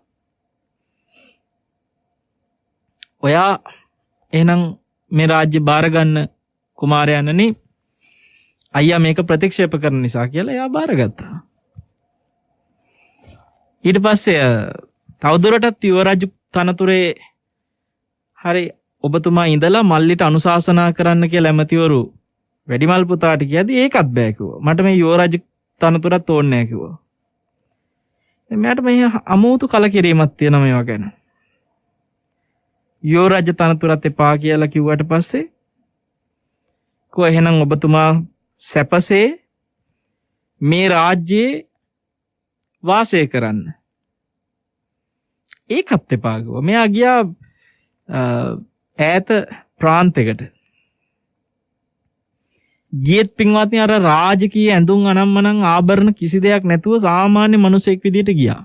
ඔයා එහෙනම් මේ රාජ්‍ය බාර ගන්න කුමාරයන්නනේ අයියා මේක ප්‍රතික්ෂේප කරන නිසා කියලා එයා බාරගත්තා. ඊට පස්සේ තවදුරටත් යුව රජු තනතුරේ හරි ඔබතුමා ඉඳලා මල්ලිට අනුශාසනා කරන්න කියලා ඇමතිවරු වැඩිමල් පුතාට කියද්දි ඒකත් බෑ කිව්වා. මට මේ යුව රජු තනතුරත් ඕනේ නැහැ කිව්වා. මෙයාට මේ අමෝතු කලකිරීමක් තියෙනවා මේවා ගැන. යුව රජ තනතුරත් එපා කියලා කිව්වට පස්සේ කො එහෙනම් ඔබතුමා සැපසේ මේ රාජ්‍යයේ වාසය කරන්න. ඒකත් එපා කිව්වා. මෙයා ගියා ඈත ප්‍රාන්තයකට. ගියත් පින්වත්නි අර රාජකීය ඇඳුම් අනම්මනම් ආභරණ කිසි දෙයක් නැතුව සාමාන්‍ය මිනිසෙක් විදියට ගියා.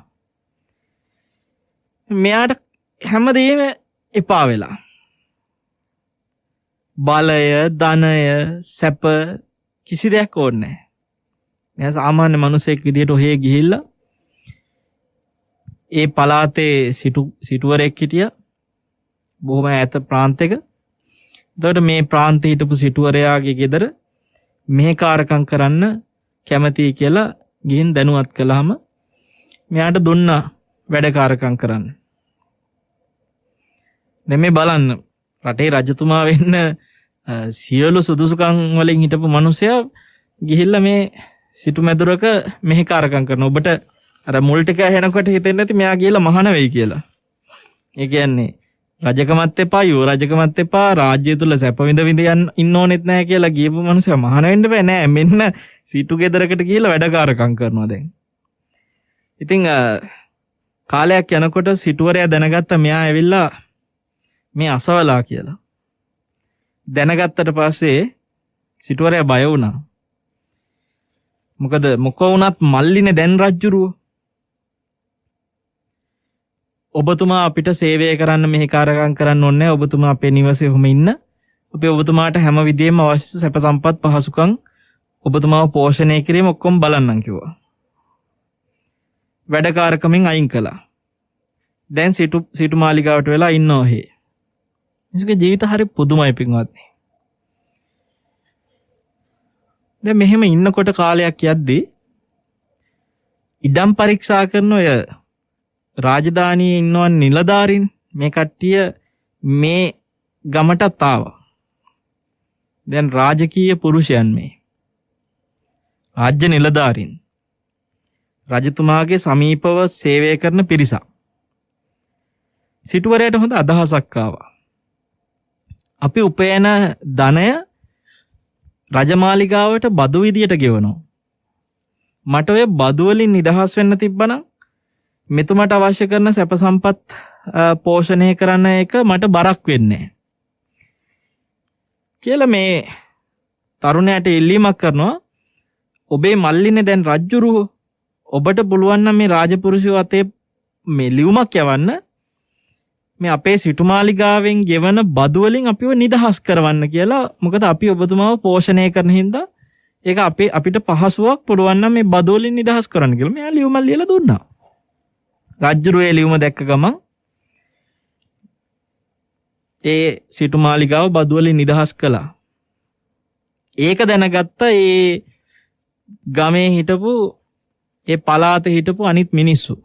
මෙයාට හැමදේම එපා වෙලා. බලය, ධනය, සැප කිසි දෙයක් ඕනේ නැහැ. මෙයා සාමාන්‍ය මිනිසෙක් විදියට ඔහේ ගිහිල්ලා ඒ පළාතේ සිටුවරෙක් හිටියා. බොහොම ඈත ප්‍රාන්තයක. එතකොට මේ ප්‍රාන්තේ හිටපු සිටුවරයාගේ ගෙදර මෙහෙකාරකම් කරන්න කැමතියි කියලා ගිහින් දැනුවත් කළාම මෙයාට දුන්නා වැඩකාරකම් කරන්න. දැන් මේ බලන්න රටේ රජතුමා වෙන්න සියලු සුදුසුකම් වලින් හිටපු මිනිසයා ගිහිල්ලා මේ සිටු මැදුරක මෙහෙකාරකම් කරන. ඔබට අර මුල් ටික ඇහෙනකොට හිතෙන්නේ නැති මෙයා ගිහිල්ලා මහාන වෙයි කියලා. ඒ කියන්නේ රජකමත් එපා, යුව රජකමත් එපා, රාජ්‍යය තුල සැප විඳ විඳ ඉන්න ඕනෙත් නැහැ කියලා ගියපු මිනිස්සු මහාන වෙන්න බෑ නෑ. මෙන්න සීටු ගෙදරකට ගිහිල්ලා වැඩකාරකම් කරනවා දැන්. ඉතින් කාලයක් යනකොට සිටුවරයා දැනගත්ත මෙයා ඇවිල්ලා මේ අසවලා කියලා. දැනගත්තට පස්සේ සිටුවරයා බය වුණා. මොකද මොකෝ වුණත් මල්ලිනේ දැන් රජ්ජුරුව. ඔබතුමා අපිට සේවය කරන්න මෙහෙකාරකම් කරන්න ඕනේ නැහැ. ඔබතුමා අපේ නිවසේ ඔහම ඉන්න. අපි ඔබතුමාට හැම විදියෙම අවශ්‍ය සැප සම්පත් පහසුකම් ඔබතුමාව පෝෂණය කිරීම ඔක්කොම බලන්නම් කිව්වා. වැඩකාරකමින් අයින් කළා. දැන් සිටු මාලිගාවට වෙලා ඉන්නෝ හේ. මිනිස්සුගේ ජීවිත හරි පුදුමයි පින්වත්නි. දැන් මෙහෙම ඉන්නකොට කාලයක් යද්දී ඉඩම් පරීක්ෂා කරන ඔය රාජධානියේ ඉන්නවන් නිලධාරීන් මේ කට්ටිය මේ ගමටත් ආවා. දැන් රාජකීය පුරුෂයන් මේ රාජ්‍ය නිලධාරීන් රජතුමාගේ සමීපව සේවය කරන පිරිසක්. සිටුවරයට හොඳ අදහසක් ආවා. අපි උපයන ධනය රජමාලිගාවට බදු විදියට ගෙවනවා. මට ඔය බදු වලින් නිදහස් වෙන්න තිබ්බනම් මෙතුමට අවශ්‍ය කරන සැප සම්පත් පෝෂණය කරන්න එක මට බරක් වෙන්නේ කියලා මේ තරුණයාට ඉල්ලීමක් කරනවා. ඔබේ මල්ලිනේ දැන් රජ්ජුරුව. ඔබට පුළුවන් නම් මේ රාජපුරුෂයෝ අතේ මේ ලියුමක් යවන්න. මේ අපේ සිටුමාලිගාවෙන් ගෙවන බදු වලින් අපිව නිදහස් කරවන්න කියලා. මොකද අපි ඔබතුමාව පෝෂණය කරන හින්දා ඒක අපිට පහසුවක් පුළුවන් නම් මේ බදු වලින් නිදහස් කරන්න කියලා මෙයා ලියුමක් ලියලා දුන්නා. රජ්ජුරුවේ ලියුම දැක්ක ගමන් ඒ සිටුමාලිගාව බදු වලින් නිදහස් කළා. ඒක දැනගත්ත ඒ ගමේ හිටපු ඒ පළාතේ හිටපු අනිත් මිනිස්සු.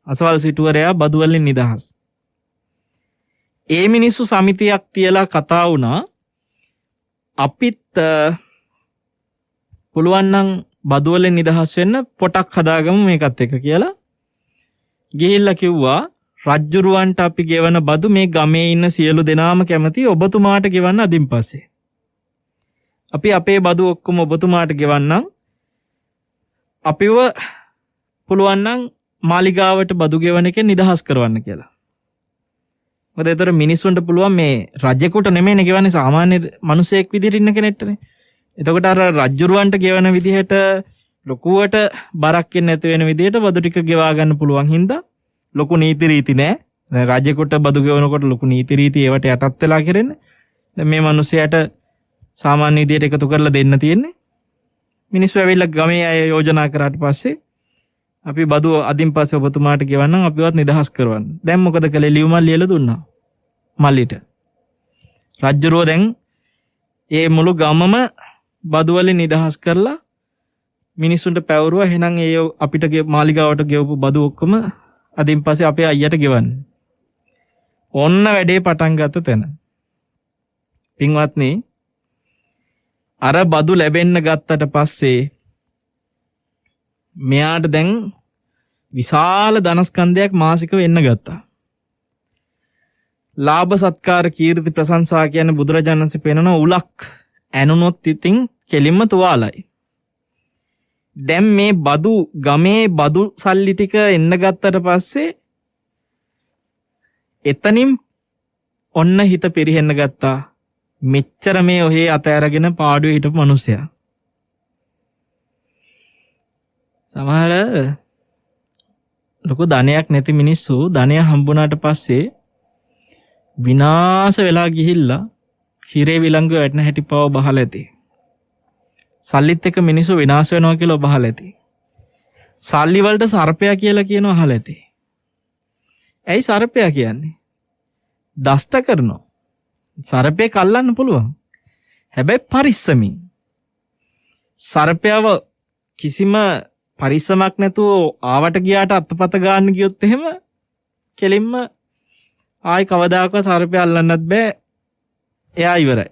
අසවල් සිටුවරයා බදු වලින් නිදහස්. ඒ මිනිස්සු සමිතියක් තියලා කතා වුණා අපිත් පුළුවන් නම් බදු වලින් නිදහස් වෙන්න පොටක් හදාගමු මේකත් එක්ක කියලා. ගිහිල්ලා කිව්වා රජ්ජුරුවන්ට අපි ගෙවන බදු මේ ගමේ ඉන්න සියලු දෙනාම කැමති ඔබතුමාට ගෙවන්න අදින් පස්සේ. අපි අපේ බදු ඔක්කොම ඔබතුමාට ගෙවන්නම්. අපිව පුළුවන් නම් මාලිගාවට බදු ගෙවන එකෙන් නිදහස් කරවන්න කියලා. මොකද ඒතර මිනිස්සුන්ට පුළුවන් මේ රජෙකුට නෙමෙයිනේ ගෙවන්නේ සාමාන්‍ය මිනිසෙක් විදිහට ඉන්න කෙනෙක්ටනේ. එතකොට අර රජ්ජුරුවන්ට ගෙවන විදිහට ලොකුවට බරක් නැති වෙන විදිහට බදු ටික ගෙවා ගන්න පුළුවන් හින්දා ලොකු නීති රීති නෑ. දැන් රජෙකුට බදු ගෙවනකොට ලොකු නීති රීති ඒවට යටත් වෙලා කරන්නේ. දැන් මේ මිනිසයාට සාමාන්‍ය විදිහට එකතු කරලා දෙන්න තියෙන්නේ. මිනිස්සු ඇවිල්ලා ගමේ අය යෝජනා කරාට පස්සේ අපි බදු අදින් පස්සේ ඔබතුමාට ගෙවන්නම් අපිවත් නිදහස් කරවන්න. දැන් මොකද කළේ? ලියුමක් ලියලා දුන්නා මල්ලිට. රජ්ජුරුව දැන් ඒ මුළු ගමම බදු වලින් නිදහස් කරලා මිනිස්සුන්ට පැවරුවා. එහෙනම් ඒ අපිට මාලිගාවට ගෙවපු බදු ඔක්කොම අදින් පස්සේ අපේ අයියට ගෙවන්න. ඔන්න වැඩේ පටන් ගත්ත තැන. පින්වත්නි, අර බදු ලැබෙන්න ගත්තට පස්සේ මෙයාට දැන් විශාල ධනස්කන්ධයක් මාසිකව එන්න ගත්තා. ලාභ සත්කාර කීර්ති ප්‍රශංසා කියන්නේ බුදුරජාණන් වහන්සේ පෙන්නන උලක් ඇනුනොත් ඉතින් කෙලින්ම තුවාලයි. දැන් මේ බදු ගමේ බදු සල්ලි ටික එන්න ගත්තට පස්සේ එතනින් ඔන්න හිත පිරිහෙන්න ගත්තා. මෙච්චර මේ ඔහේ අතෑරගෙන පාඩුවේ හිටපු මිනිසයා. සමහර ලොකු ධනයක් නැති මිනිස්සු ධනය හම්බුණාට පස්සේ විනාශ වෙලා ගිහිල්ලා හිරේ විලංගු වැටෙන හැටි පව බහලා ඇති. සල්ලිත් එක්ක මිනිස්සු විනාශ වෙනවා කියලා බහලා ඇති. සල්ලි වලට සර්පයා කියලා කියනවා අහලා ඇති. ඇයි සර්පයා කියන්නේ? දෂ්ට කරනවා. සර්පේ කල්ලන්න පුළුවන්. හැබැයි පරිස්සමින්. සර්පයාව කිසිම පරිස්සමක් නැතුව ආවට ගියාට අත්පත ගන්න ගියොත් එහෙම කෙලින්ම ආයි කවදාකවත් සර්පයා අල්ලන්නත් බෑ. එයා ඉවරයි.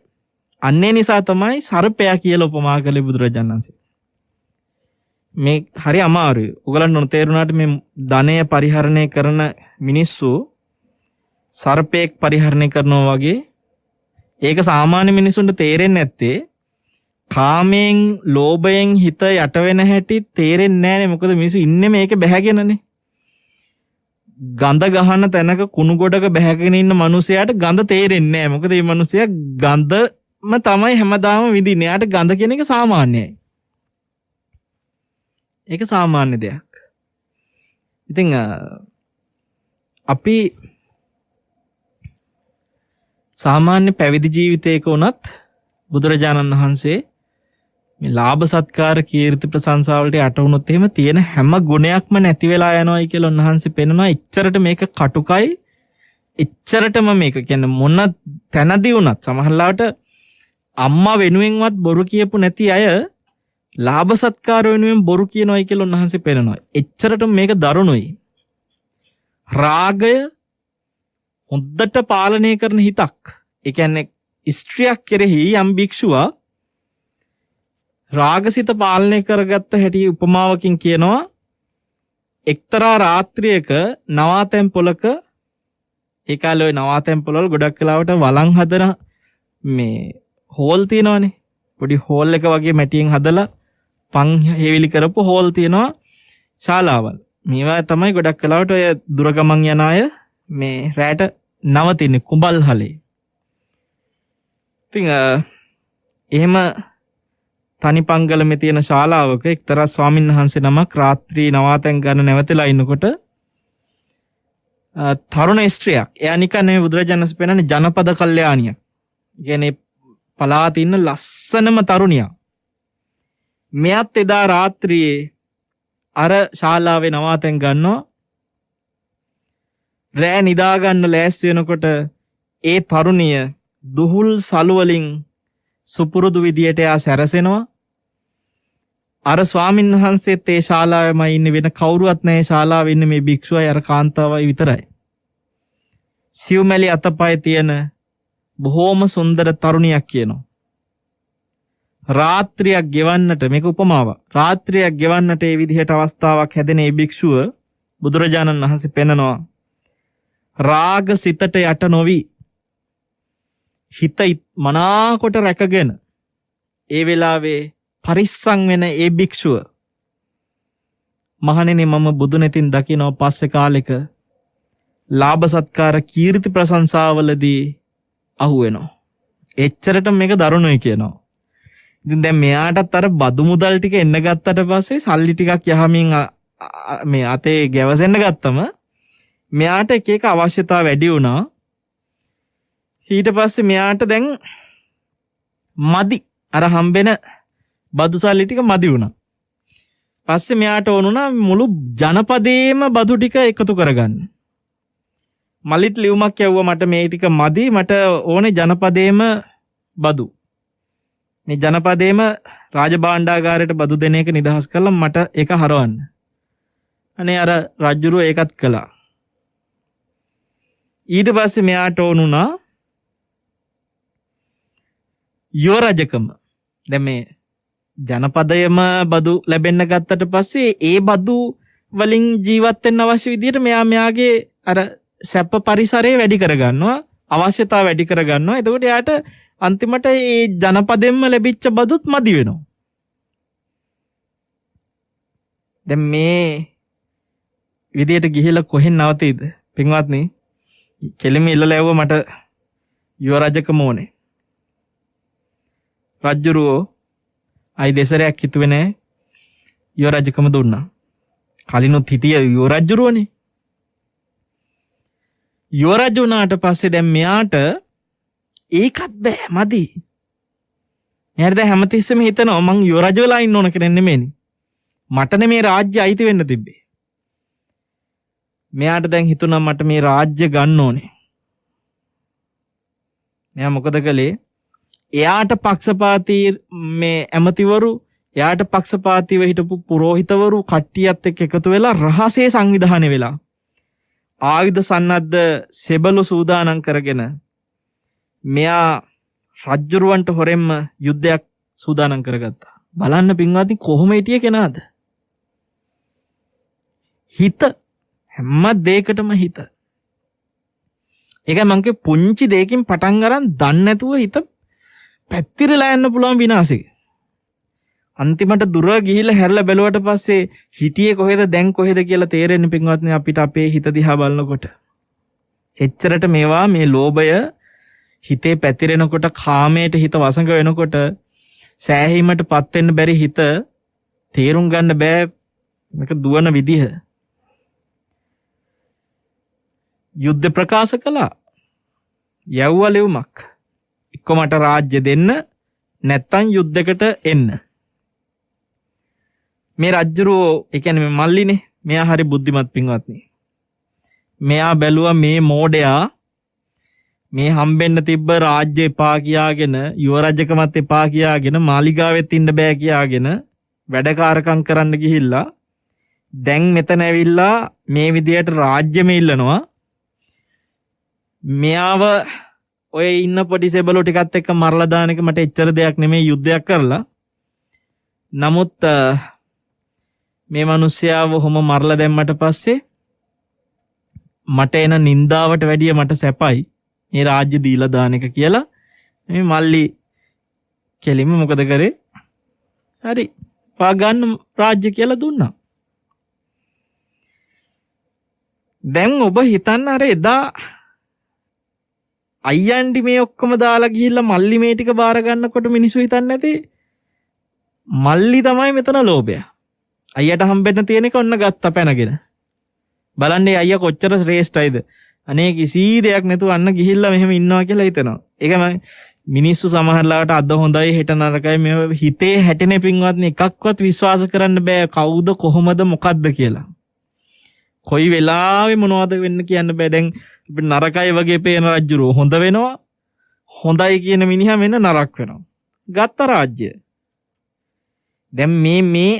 අන්නේ නිසා තමයි සර්පයා කියලා උපමා කළේ බුදුරජාණන් වහන්සේ. මේ හරි අමාරුයි. ඔයගලන්ට තේරුණාට මේ ධනය පරිහරණය කරන මිනිස්සු සර්පෙක් පරිහරණය කරනවා වගේ. ඒක සාමාන්‍ය මිනිසුන්ට තේරෙන්නේ නැත්තේ කාමයෙන් ලෝභයෙන් හිත යට වෙන හැටි තේරෙන්නේ නැහනේ. මොකද මිනිස්සු ඉන්නේ මේක බැහැගෙනනේ. ගඳ ගහන තැනක කුණු ගොඩක බැහැගෙන ඉන්න මිනිසයාට ගඳ තේරෙන්නේ නැහැ. මොකද මේ මිනිසයා ගඳම තමයි හැමදාම විඳින්නේ. යාට ගඳ කියන එක සාමාන්‍යයි. ඒක සාමාන්‍ය දෙයක්. ඉතින් අපි සාමාන්‍ය පැවිදි ජීවිතයක වුණත් බුදුරජාණන් වහන්සේ මේ ලාභ සත්කාර කීර්ති ප්‍රශංසා වලට යට වුණොත් එහෙම තියෙන හැම ගුණයක්ම නැති වෙලා යනවායි කියලා උන්වහන්සේ පෙන්නනවා. එච්චරට මේක කටුකයි. එච්චරටම මේක කියන්නේ මොන තැනදී වුණත් සමහරවිට අම්මා වෙනුවෙන්වත් බොරු කියපු නැති අය ලාභ සත්කාර වෙනුවෙන් බොරු කියනවායි කියලා උන්වහන්සේ පෙන්නනවා. එච්චරටම මේක දරුණුයි. රාගය හොද්දට පාලනය කරන හිතක්. ඒ කියන්නේ ස්ත්‍රියක් කෙරෙහි යම් භික්ෂුවා රාගසිත පාලනය කරගත්ත හැටි උපමාවකින් කියනවා. එක්තරා රාත්‍රියක නවාතැන් පොලක, ඒ කාලේ ওই නවාතැන් පොළවල් ගොඩක් වෙලාවට වළං හදන මේ හෝල් තියෙනවනේ. පොඩි හෝල් එක වගේ මැටියෙන් හදලා පන් හේවිලි කරපු හෝල් තියෙනවා ශාලාවල්. මේවා තමයි ගොඩක් වෙලාවට ඔය දුර ගමන් යන අය මේ රැට නවතින්නේ කුඹල්හලේ. ඉතින් එහෙම තනි පංගලමේ තියෙන ශාලාවක එක්තරා ස්වාමීන් වහන්සේ නමක් රාත්‍රී නවාතැන් ගන්න නැවතලා ඉන්නකොට තරුණ ස්ත්‍රියක්, එයා නිකන් නෙමෙයි බුදුරජාණන් වහන්සේ පෙන්නන්නේ ජනපද කල්යාණියක්. කියන්නේ පලාතේ ඉන්න ලස්සනම තරුණියක්. මෙයත් එදා රාත්‍රියේ අර ශාලාවේ නවාතැන් ගන්නවා. රෑ නිදා ගන්න ලෑස්ති වෙනකොට ඒ තරුණිය දුහුල් සළු වලින් සුපුරුදු විදියට එයා සැරසෙනවා. අර ස්වාමීන් වහන්සේත් ඒ ශාලාවෙම ඉන්නේ, වෙන කවුරුවත් නැහැ ශාලාවේ ඉන්නේ, මේ භික්ෂුවයි අර කාන්තාවයි විතරයි. සිව්මැලි අතපය තියෙන බොහෝම සුන්දර තරුණියක් කියනවා. රාත්‍රියක් ගෙවන්නට, මේක උපමාවක්, රාත්‍රියක් ගෙවන්නට ඒ විදිහට අවස්ථාවක් හැදෙන ඒ භික්ෂුව බුදුරජාණන් වහන්සේ පෙන්නනවා රාග සිතට යට නොවි හිත මනාකොට රැකගෙන ඒ වෙලාවේ පරිස්සම් වෙන ඒ භික්ෂුව, මහණෙනි මම බුදුනෙතින් දකිනවා පස්සේ කාලෙක ලාභ සත්කාර කීර්ති ප්‍රශංසාවලදී අහු වෙනවා. එච්චරට මේක දරුණුයි කියනවා. ඉතින් දැන් මෙයාටත් අර බදු මුදල් ටික එන්න ගත්තට පස්සේ සල්ලි ටිකක් යහමින් මේ අතේ ගැවසෙන්න ගත්තම මෙයාට එක එක අවශ්‍යතා වැඩි වුණා. ඊට පස්සේ මෙයාට දැන් මදි, අර හම්බෙන බදු සල්ලි ටික මදි වුණා. පස්සේ මෙයාට ඕනුණා මුළු ජනපදේම බදු ටික එකතු කරගන්න. මලිත් ලියුමක් යවුවා, මට මේ ටික මදි, මට ඕනේ ජනපදේම බදු. මේ ජනපදේම රාජභාණ්ඩාගාරයට බදු දෙන එක නිදහස් කරලා මට ඒක හරවන්න. අනේ අර රජුරෝ ඒකත් කළා. ඊට පස්සේ මෙයාට ඕනුණා යුවරජකම. දැන් මේ ජනපදයේම බදු ලැබෙන්න ගත්තට පස්සේ ඒ බදු වලින් ජීවත් වෙන්න අවශ්‍ය විදිහට මෙයාගේ අර සැප පරිසරය වැඩි කරගන්නවා, අවශ්‍යතාව වැඩි කරගන්නවා. එතකොට එයාට අන්තිමට ඒ ජනපදෙන්ම ලැබිච්ච බදුත් මදි වෙනවා. දැන් මේ විදියට ගිහිලා කොහෙන් නවතීද පින්වත්නි? කෙලිම ඉල්ලලා ඇව්ව මට යුවරජකම ඕනේ. රජුරෝ අයි දෙසරයක් හිතුවේ නෑ, යුවරජකම දුන්නා. කලිනුත් හිටිය යුවරජුරෝනේ. යුවරජ වුණාට පස්සේ දැන් මෙයාට ඒකත් බෑ, මදි. එයාට දැන් හැමතිස්සෙම හිතනවා මං යුවරජ වෙලා ඉන්න ඕන කෙනෙක් නෙමෙයිනේ. මටනේ මේ රාජ්‍ය අයිති වෙන්න තිබ්බේ. මෙයාට දැන් හිතුණා මට මේ රාජ්‍ය ගන්න ඕනේ. මෙයා මොකද කළේ? එයාට පක්ෂපාතී මේ ඇමතිවරු, එයාට පක්ෂපාතීව හිටපු පුරෝහිතවරු කට්ටියත් එක්ක එකතු වෙලා රහසේ සංවිධානය වෙලා ආයුධ සන්නද්ධ සෙබළු සූදානම් කරගෙන මෙයා රජ්ජුරුවන්ට හොරෙන්ම යුද්ධයක් සූදානම් කරගත්තා. බලන්න පින්වත්නි කොහොම හිටිය කෙනාද? හිත හැම දෙයකටම හිත. ඒකයි මං කිය පුංචි දෙයකින් පටන් අරන් දන්නේ නැතුව හිත පැතිරලා යන්න පුළුවන් විනාශෙක. අන්තිමට දුර ගිහිල්ලා හැරලා බැලුවට පස්සේ හිටියේ කොහෙද දැන් කොහෙද කියලා තේරෙන්නේ පින්වත්නි අපිට අපේ හිත දිහා බලනකොට. එච්චරට මේවා මේ ලෝභය හිතේ පැතිරෙනකොට, කාමයට හිත වසඟ වෙනකොට, සෑහීමටපත් වෙන්න බැරි හිත තේරුම් ගන්න බෑ මේක දුවන විදිහ. යුද්ධ ප්‍රකාශ කළා. යව්වා ලියුමක්. එක්ක මට රාජ්‍ය දෙන්න, නැත්තම් යුද්ධයකට එන්න. මේ රජුරෝ, ඒ කියන්නේ මේ මල්ලිනේ, මෙයා හරි බුද්ධිමත් පින්වත්නි. මෙයා බැලුවා මේ මෝඩයා මේ හම්බෙන්න තිබ්බ රාජ්‍ය එපා කියාගෙන, යුවරජකමත් එපා කියාගෙන, මාලිගාවෙත් ඉන්න බෑ කියාගෙන වැඩකාරකම් කරන්න ගිහිල්ලා දැන් මෙතන ඇවිල්ලා මේ විදියට රාජ්‍යෙම ඉල්ලනවා. මෙයාව ඔය ඉන්න පොඩි සෙබළු ටිකත් එක්ක මරලා දාන එක මට එච්චර දෙයක් නෙමෙයි, යුද්ධයක් කරලා. නමුත් මේ මිනිස්යාව ඔහොම මරලා දැම්මට පස්සේ මට එන නින්දාවට වැඩිය මට සැපයි මේ රාජ්‍ය දීලා දාන එක කියලා මේ මල්ලි කෙලින්ම මොකද කරේ? හරි පා ගන්න රාජ්‍ය කියලා දුන්නා. දැන් ඔබ හිතන්න අර එදා අයියන්ඩි මේ ඔක්කොම දාලා ගිහිල්ලා මල්ලි මේ ටික බාර ගන්නකොට මිනිස්සු හිතන්නේ නැති මල්ලි තමයි මෙතන ලෝභය. අයියට හම්බෙන්න තියෙන එක ඔන්න ගත්තා පැනගෙන. බලන්නේ අයියා කොච්චර ශ්‍රේෂ්ඨයිද. අනේ කිසි දෙයක් නැතුව අන්න ගිහිල්ලා මෙහෙම ඉන්නවා කියලා හිතනවා. ඒක මම මිනිස්සු සමහරලාට අද හොඳයි හෙට නරකයි මේ හිතේ හැටෙන පින්වත්නි එකක්වත් විශ්වාස කරන්න බෑ කවුද කොහොමද මොකද්ද කියලා. කොයි වෙලාවෙ මොනවද වෙන්න කියන්න බෑ. දැන් අපිට නරකයි වගේ පේන රජුරෝ හොඳ වෙනවා. හොඳයි කියන මිනිහා මෙන්න නරක වෙනවා. ගත්ත රාජ්‍ය. දැන් මේ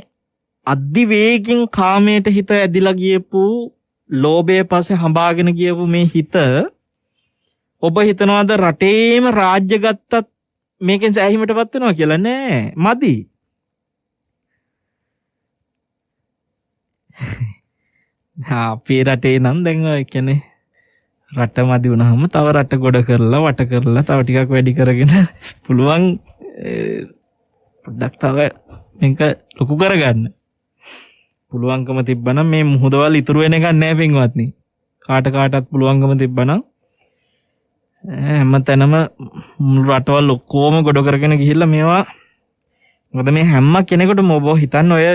අධිවේගින් කාමයට හිත ඇදිලා ගියපු ලෝභය පස්සේ හඹාගෙන ගියපු මේ හිත ඔබ හිතනවාද රටේම රාජ්‍ය ගත්තත් මේකෙන් සෑහීමටපත් වෙනවා කියලා? නෑ, මදි. අපේ රටේ නම් දැන් ඔය කියන්නේ රට මදි වුණාම තව රට ගොඩ කරලා වට කරලා තව ටිකක් වැඩි කරගෙන පුළුවන් පොඩ්ඩක් තව මේක ලොකු කරගන්න පුළුවන්කම තිබ්බනම් මේ මුහුදවල් ඉතුරු වෙන එකක් නෑ පින්වත්නි. කාටත් පුළුවන්කම තිබ්බනම් හැමතැනම මුළු රටවල් ඔක්කොම ගොඩ කරගෙන ගිහිල්ලා මේවා, මොකද මේ හැම කෙනෙකුටම ඔබ හිතන්න ඔය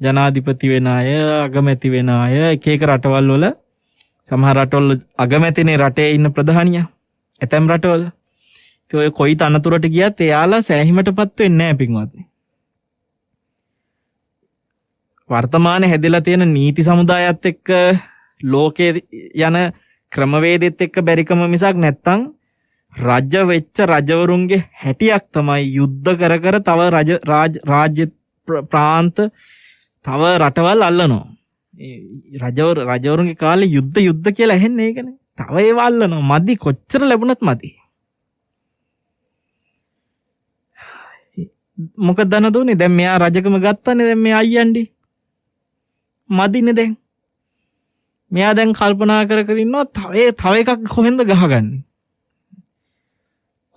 ජනාධිපති වෙන අය, අගමැති වෙන අය, එක එක රටවල් වල සමහර රටවල අගමැතිනේ රටේ ඉන්න ප්‍රධානියා. ඇතැම් රටවල ඉතින් ඔය කොයි තනතුරට ගියත් එයාලා සෑහීමටපත් වෙන්නේ නැහැ පින්වත්නි. වර්තමානයේ හැදලා තියෙන නීති සමුදායත් එක්ක ලෝකයේ යන ක්‍රමවේදෙත් එක්ක බැරිකම මිසක් නැත්තම් රජ වෙච්ච රජවරුන්ගේ හැටියක් තමයි යුද්ධ කර කර තව රාජ්‍ය ප්‍රාන්ත තව රටවල් අල්ලනවා. රජවරුන්ගේ කාලේ යුද්ධ කියලා ඇහෙන්නේ ඒකනේ. තව ඒවා අල්ලනවා. මදි, කොච්චර ලැබුණත් මදි. මොකද දනදුනේ දැන් මෙයා රජකම ගත්තානේ. දැන් මේ අයියන්ඩි මදිනේ දැන්. මෙයා දැන් කල්පනා කර ඉන්නවා තව එකක් කොහෙන්ද ගහගන්නේ.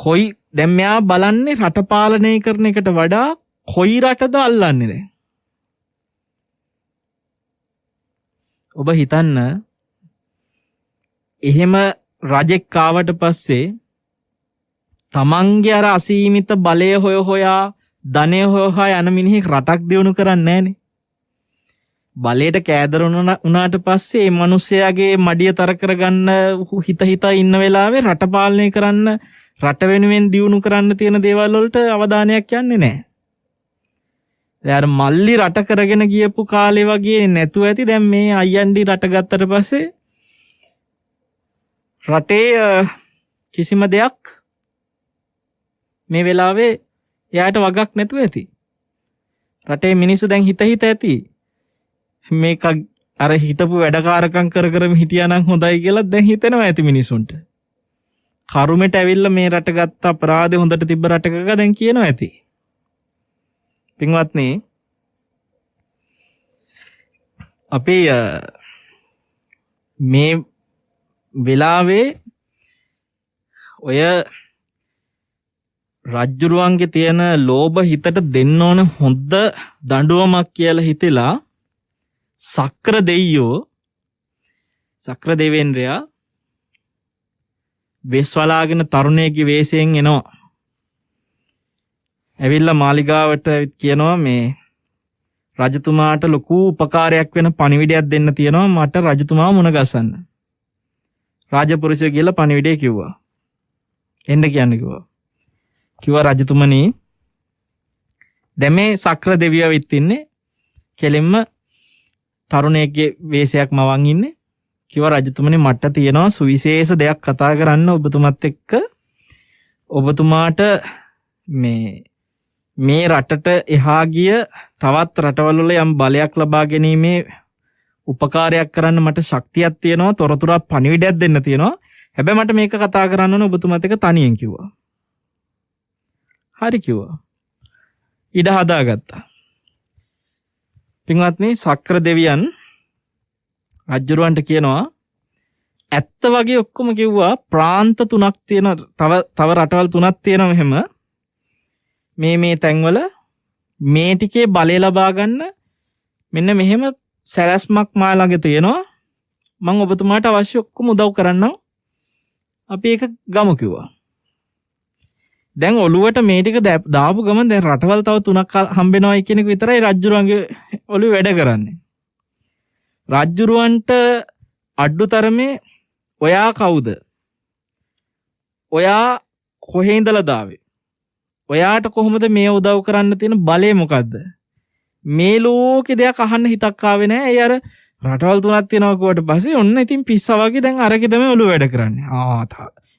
කොයි දැන් මෙයා බලන්නේ රට පාලනය කරන එකට වඩා කොයි රටද අල්ලන්නේ දැන්. ඔබ හිතන්න එහෙම රජෙක් ආවට පස්සේ තමන්ගේ අර අසීමිත බලය හොයා ධනය හොයා යන මිනිහෙක් රටක් දියුණු කරන්නේ නැහනේ. බලයට කෑදර වුණාට පස්සේ මේ මිනිස්යාගේ මඩිය තර කරගන්න හිත ඉන්න වෙලාවේ රට පාලනය කරන්න, රට වෙනුවෙන් දියුණු කරන්න තියෙන දේවල් වලට අවධානයක් යන්නේ නැහැ. දැන් මල්ලි රට කරගෙන ගියපු කාලේ වගේ නැතුව ඇති. දැන් මේ අයියන්ඩි රට ගත්තට පස්සේ රටේ කිසිම දෙයක් මේ වෙලාවේ එයාට වගක් නැතුව ඇති. රටේ මිනිස්සු දැන් හිත ඇති. මේක අර හිටපු වැඩකාරකම් කර හිටියානම් හොඳයි කියලා දැන් හිතෙනවා ඇති මිනිසුන්ට. කරුමෙට ඇවිල්ලා මේ රට ගත්ත අපරාධේ හොඳට තිබ්බ රටක දැන් කියනවා ඇති. පින්වත්නි, අපි මේ වෙලාවේ ඔය රජ්ජුරුවන්ගේ තියෙන ලෝභ හිතට දෙන්න ඕන හොඳ දඬුවමක් කියලා හිතලා සක්‍ර දෙවේන්ද්‍රයා වෙස්වලාගෙන තරුණයෙක්ගේ වේශයෙන් එනවා. ඇවිල්ලා මාලිගාවට කියනවා මේ රජතුමාට ලොකු උපකාරයක් වෙන පණිවිඩයක් දෙන්න තියෙනවා, මට රජතුමා මුණ ගැසන්න. රාජපුරුෂය කියලා පණිවිඩය කිව්වා. එන්න කියන්න කිව්වා රජතුමනි, දැන් මේ සක්‍ර දෙවියව ඉන්නේ කෙලින්ම තරුණයෙක්ගේ වේශයක් මවන් ඉන්නේ. කිව්වා රජතුමනි, මට තියෙනවා සුවිශේෂ දෙයක් කතා කරන්න ඔබතුමත් එක්ක. ඔබතුමාට මේ රටට එහා ගිය තවත් රටවල් වල යම් බලයක් ලබා ගැනීමේ උපකාරයක් කරන්න මට ශක්තියක් තියෙනවා, තොරතුරක් පණිවිඩයක් දෙන්න තියෙනවා. හැබැයි මට මේක කතා කරන්න ඕන ඔබතුමත් එක්ක තනියෙන් කිව්වා. හරි කිව්වා. ඉඩ හදාගත්තා. පින්වත්නි, සක්‍ර දෙවියන් රජුරවන්ට කියනවා ඇත්ත වගේ ඔක්කොම කිව්වා. ප්‍රාන්ත 3ක් තියෙන, තව රටවල් 3ක් තියෙනවා මෙහෙම. මේ තැන්වල මේ ටිකේ බලය ලබා ගන්න මෙන්න මෙහෙම සැලැස්මක් මා ළඟ තියෙනවා. මම ඔබතුමාට අවශ්‍ය ඔක්කොම උදව් කරන්නම්. අපි ඒක ගමු කිව්වා. දැන් ඔළුවට මේ ටික දාපු ගමන් දැන් රටවල් තව 3ක් හම්බෙනවා කියන එක විතරයි රජුරුවන්ගේ ඔළුවේ වැඩ කරන්නේ. රජුරුවන්ට අඩුතරමේ ඔයා කවුද? ඔයා කොහේ ඉඳලා දාවේ? ඔයාට කොහොමද මේ උදව් කරන්න තියෙන බලය මොකද්ද? මේ ලෝකේ දෙයක් අහන්න හිතක් ආවේ නැහැ. ඒ අර රටවල් 3ක් තියෙනවා කිව්වට පස්සේ ඔන්න ඉතින් පිස්සා වගේ දැන් අරකෙ තමයි ඔළුව වැඩ කරන්නේ.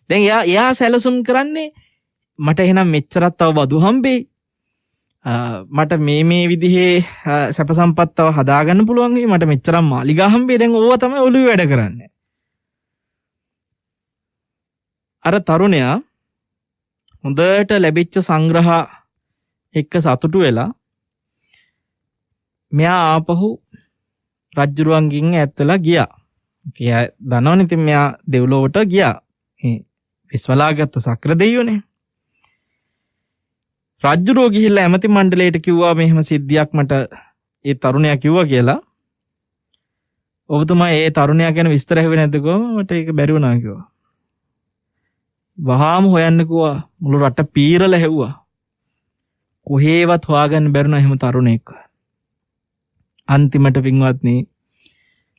දැන් එයා සැලසුම් කරන්නේ මට එහෙනම් මෙච්චරක් තව බදු හම්බෙයි. මට මේ විදිහේ සැප සම්පත් තව හදාගන්න පුළුවන් වෙයි. මට මෙච්චරක් මාලිගා හම්බෙයි. දැන් ඕවා තමයි ඔළුවේ වැඩ කරන්නේ. අර තරුණයා හොඳට ලැබිච්ච සංග්‍රහ එක්ක සතුටු වෙලා මෙයා ආපහු රජ්ජුරුවන්ගෙන් ඈත්ලා ගියා. එයා දන්නවනේ ඉතින් මෙයා දෙව්ලොවට ගියා. මේ විශ්වලාගත්ත සක්‍ර දෙයියෝනේ. රජ්ජුරුවෝ ගිහිල්ලා ඇමති මණ්ඩලයට කිව්වා මෙහෙම සිද්ධියක් මට ඒ තරුණයා කිව්වා කියලා. ඔබතුමා ඒ තරුණයා ගැන විස්තර ඇහුවේ නැද්ද කොහොම? මට ඒක බැරි වුණා කිව්වා. වහාම හොයන්න කිව්වා. මුළු රට පීරලා හැව්වා. කොහේවත් හොයාගන්න බැරුණා එහෙම තරුණෙක්. අන්තිමට පින්වත්නි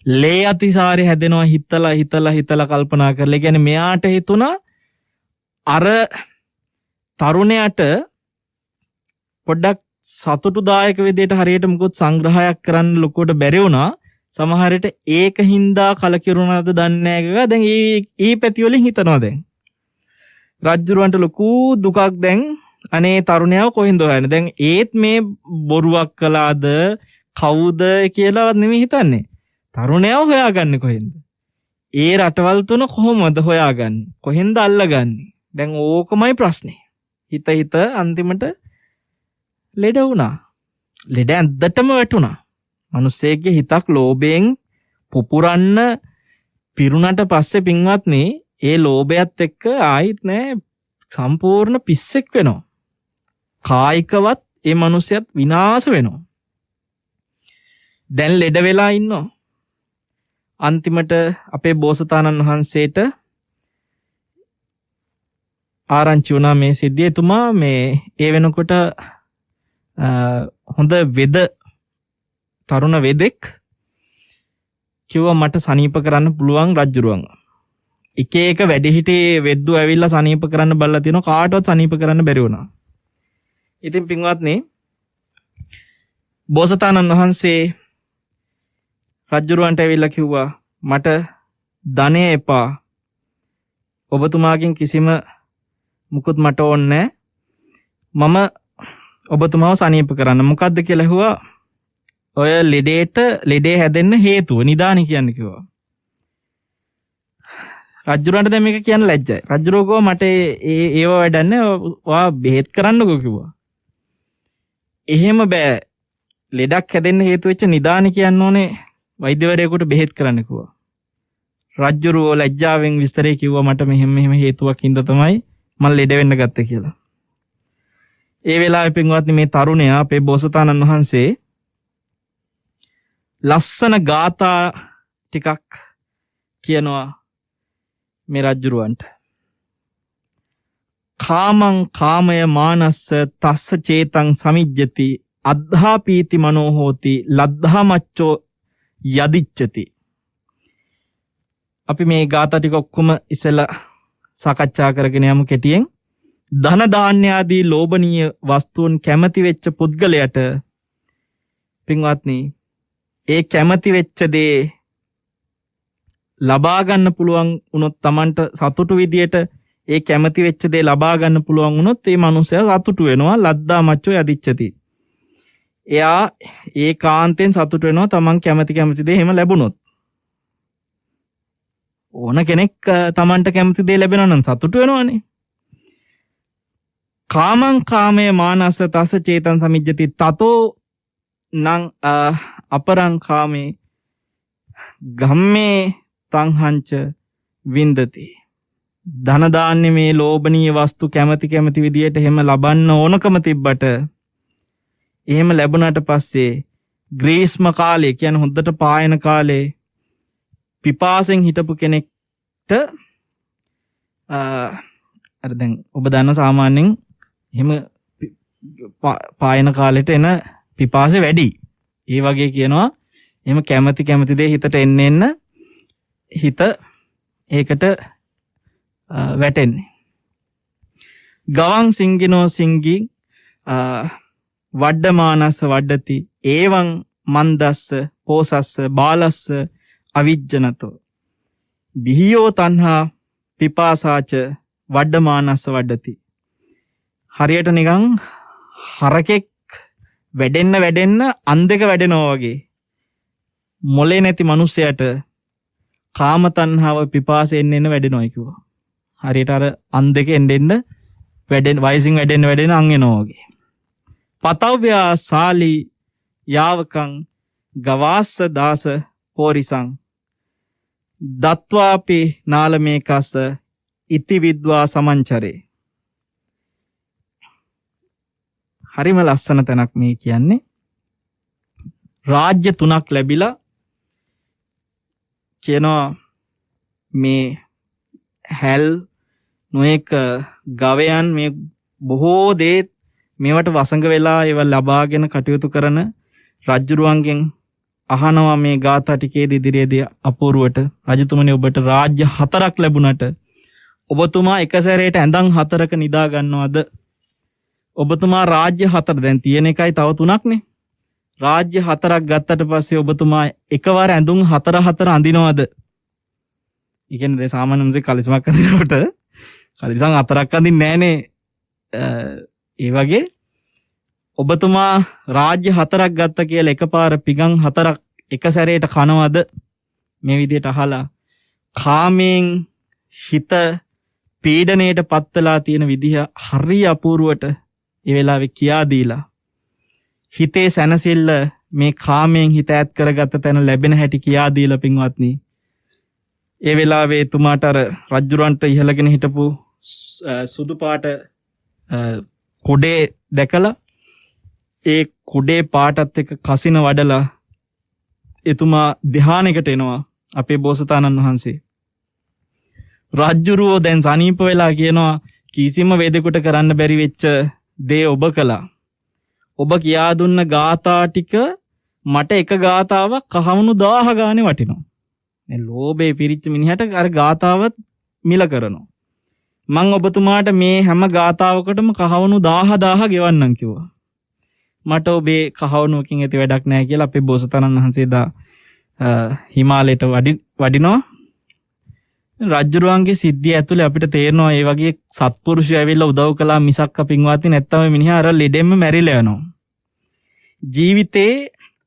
ලේ අතිසාරේ හැදෙනවා හිතලා කල්පනා කරලා. ඒ කියන්නේ මෙයාට හිතුණා අර තරුණයාට පොඩ්ඩක් සතුටුදායක විදියට හරියට මුකුත් සංග්‍රහයක් කරන්න ලොකුවට බැරි වුණා. සමහරට ඒක හින්දා කලකිරුණාද දන්නේ නැහැ. දැන් ඊ පැති වලින් හිතනවා දැන්. රජ්ජුරුවන්ට ලොකු දුකක් දැන්. අනේ තරුණයාව කොහෙන්ද හොයන්නේ? දැන් ඒත් මේ බොරුවක් කළාද කවුද කියලාවත් නෙමෙයි හිතන්නේ. තරුණයාව හොයාගන්නේ කොහෙන්ද? ඒ රටවල් තුන කොහොමද හොයාගන්නේ? කොහෙන්ද අල්ලගන්නේ? දැන් ඕකමයි ප්‍රශ්නේ. හිත අන්තිමට ලෙඩ වුණා. ලෙඩ ඇද්දටම වැටුණා. මිනිස්සෙක්ගේ හිතක් ලෝභයෙන් පුපුරන්න පිරුණට පස්සේ පින්වත්නි ඒ ලෝභයත් එක්ක ආයිත් නෑ සම්පූර්ණ පිස්සෙක් වෙනවා. කායිකවත් ඒ මිනිස්සයත් විනාශ වෙනවා. දැන් ලෙඩ වෙලා ඉන්නවා. අන්තිමට අපේ බෝසතාණන් වහන්සේට ආරංචි වුණා මේ සිද්ධිය. එතුමා මේ ඒ වෙනකොට හොඳ තරුණ වෙදෙක් කිව්වා මට සනීප කරන්න පුළුවන් රජ්ජුරුවන්. එක වැඩිහිටියේ වෙද්දු ඇවිල්ලා සනීප කරන්න බලලා තිනවා කාටවත් සනීප කරන්න බැරි වුණා. ඉතින් පින්වත්නි බෝසතාණන් වහන්සේ රජ්ජුරුවන්ට ඇවිල්ලා කිව්වා මට ධනය එපා. ඔබතුමාගෙන් කිසිම මුකුත් මට ඕනේ නැහැ. මම ඔබතුමාව සනීප කරන්න. මොකද්ද කියලා ඇහුවා. ඔය ලෙඩේ හැදෙන්න හේතුව නිදානි කියන්නේ කිව්වා. රජ්ජුරුවන්ට දැන් මේක කියන්න ලැජ්ජයි. රජ්ජුරුවෝ මට ඒව වැඩන්නේ ඔයා බෙහෙත් කරන්නකෝ කිව්වා. එහෙම බෑ. ලෙඩක් හැදෙන්න හේතු වෙච්ච නිදානි කියන්න ඕනේ වෛද්‍යවරයෙකුට බෙහෙත් කරන්න කිව්වා. රජ්ජුරුවෝ ලැජ්ජාවෙන් විස්තරේ කිව්වා මට මෙහෙම හේතුවක් හින්දා තමයි මම ලෙඩ වෙන්න ගත්තේ කියලා. ඒ වෙලාවේ පින්වත්නි මේ තරුණයා අපේ බෝසතාණන් වහන්සේ ලස්සන ගාථා ටිකක් කියනවා මේ රජ්ජුරුවන්ට. කාමං කාමය මානස්ස තස්ස චේතං සමිජ්ජති අද්ධා පීති මනෝ හෝති ලද්ධා මච්චෝ යදිච්චති. අපි මේ ගාථා ටික ඔක්කොම ඉස්සෙල්ලා සාකච්ඡා කරගෙන යමු කෙටියෙන්. ධන දාන්‍ය ආදී ලෝභනීය වස්තුන් කැමති වෙච්ච පුද්ගලයාට පින්වත්නි ඒ කැමති වෙච්ච දේ ලබා ගන්න පුළුවන් වුණොත් Tamanට සතුටු විදියට ඒ කැමති වෙච්ච දේ ලබා ගන්න පුළුවන් වුණොත් ඒ මනුස්සයා සතුටු වෙනවා. ලද්දා මච්චෝ යදිච්චති. එයා ඒකාන්තයෙන් සතුටු වෙනවා Taman කැමති දේ එහෙම ලැබුණොත්. ඕන කෙනෙක් Tamanට කැමති දේ ලැබෙනවා නම් සතුටු වෙනවනේ. කාමං කාමයේ මානස තස චේතං සමිජ්ජති තතෝ නං අපරං කාමේ ගම්මේ තංහංච වින්දති. ධන දාන්නේ මේ ලෝභනීය වස්තු කැමති විදියට එහෙම ලබන්න ඕනකම තිබ්බට එහෙම ලැබුණාට පස්සේ ග්‍රීස්ම කාලේ කියන්නේ හොඳට පායන කාලේ පිපාසෙන් හිටපු කෙනෙක්ට අර දැන් ඔබ දන්න සාමාන්‍යයෙන් එහෙම පායන කාලෙට එන පිපාසෙ වැඩි. ඒ වගේ කියනවා එහෙම කැමති දේ හිතට එන්න හිත ඒකට වැටෙන්නේ. ගවං සිංගිනෝ සිංගි වඩ්ඩමානස්ස වඩ්ඩති ඒවං මන්දස්ස පෝසස්ස බාලස්ස අවිජ්ජනතෝ බිහියෝ තණ්හා පිපාසාච වඩ්ඩමානස්ස වඩ්ඩති. හරියට නිකන් හරකෙක් වැඩෙන්න අන් දෙක වැඩෙනවා වගේ මොලේ නැති මිනිස්සයාට කාම තණ්හාව පිපාසයෙන් එන්න වැඩෙනවා කිව්වා. හරියට අර අන් දෙක එන්න වැඩෙන වයසින් වැඩෙන්න අන් එනවා වගේ. පතව්‍යා සාලි යාවකං ගවාස්ස දාස පෝරිසං දත්වාපි නාලමේකස්ස ඉති විද්වා සමංචරේ. හරිම ලස්සන තැනක් මේ කියන්නේ. රාජ්‍ය 3ක් ලැබිලා කියනවා මේ හැල් නොඑක ගවයන් මේ බොහෝ දේ මේවට වසඟ වෙලා ඒව ලබාගෙන කටයුතු කරන රජුරුවන්ගෙන් අහනවා මේ ගාථා ටිකේදී ඉදිරියේදී අපූර්වට රජතුමනි ඔබට රාජ්‍ය 4ක් ලැබුණට ඔබතුමා එක සැරේට ඇඳන් 4ක නිදා ගන්නවද? ඔබතුමා රාජ්‍ය 4 දැන් තියෙන එකයි තව 3ක්නේ. රාජ්‍ය 4ක් ගත්තට පස්සේ ඔබතුමා එකවර ඇඳුම් 4 අඳිනවද? ඒ කියන්නේ දැන් සාමාන්‍ය මිනිස්සු කලිසමක් අඳිනකොට කලිසම් 4ක් අඳින්නේ නැහනේ. ඒ වගේ ඔබතුමා රාජ්‍ය 4ක් ගත්ත කියලා එකපාර පිගම් 4ක් එක සැරේට කනවද? මේ විදිහට අහලා කාමයෙන් හිත පීඩණයට පත් වෙලා තියෙන විදිහ හරිය අපූර්වට ඒ වෙලාවේ කියා දීලා හිතේ සැනසෙල්ල මේ කාමයෙන් හිත ඈත් කරගත්ත තැන ලැබෙන හැටි කියා දීලා පින්වත්නි ඒ වෙලාවේ එතුමාට අර රජුරන්ට ඉහළගෙන හිටපු සුදු පාට කුඩේ දැකලා ඒ කුඩේ පාටත් එක්ක කසින වඩලා එතුමා ධ්‍යානයකට එනවා අපේ බෝසතාණන් වහන්සේ. රජ්ජුරුවෝ දැන් සනීප වෙලා කියනවා කිසිම වේදෙකුට කරන්න බැරි වෙච්ච දේ ඔබ කළා. ඔබ කියා දුන්න ගාථා ටික මට එක ගාථාවක් කහවණු 1000 ගානේ වටිනවා. මේ ලෝභේ පිරිච්ච මිනිහට අර ගාථාවත් මිල කරනවා. මං ඔබතුමාට මේ හැම ගාථාවකටම කහවණු 10000 ගෙවන්නම් කිව්වා. මට ඔබේ කහවණුවකින් ඇති වැඩක් නැහැ කියලා අපේ බෝසතාණන් වහන්සේ දා හිමාලයට වඩිනවා. රජුරුවන්ගේ සිද්ධිය ඇතුලේ අපිට තේරෙනවා මේ වගේ සත්පුරුෂය ඇවිල්ලා උදව් කළා මිසක් අපින්වත් නැත්තම් මිනිහා අර ලෙඩෙම්ම මැරිලා යනවා. ජීවිතේ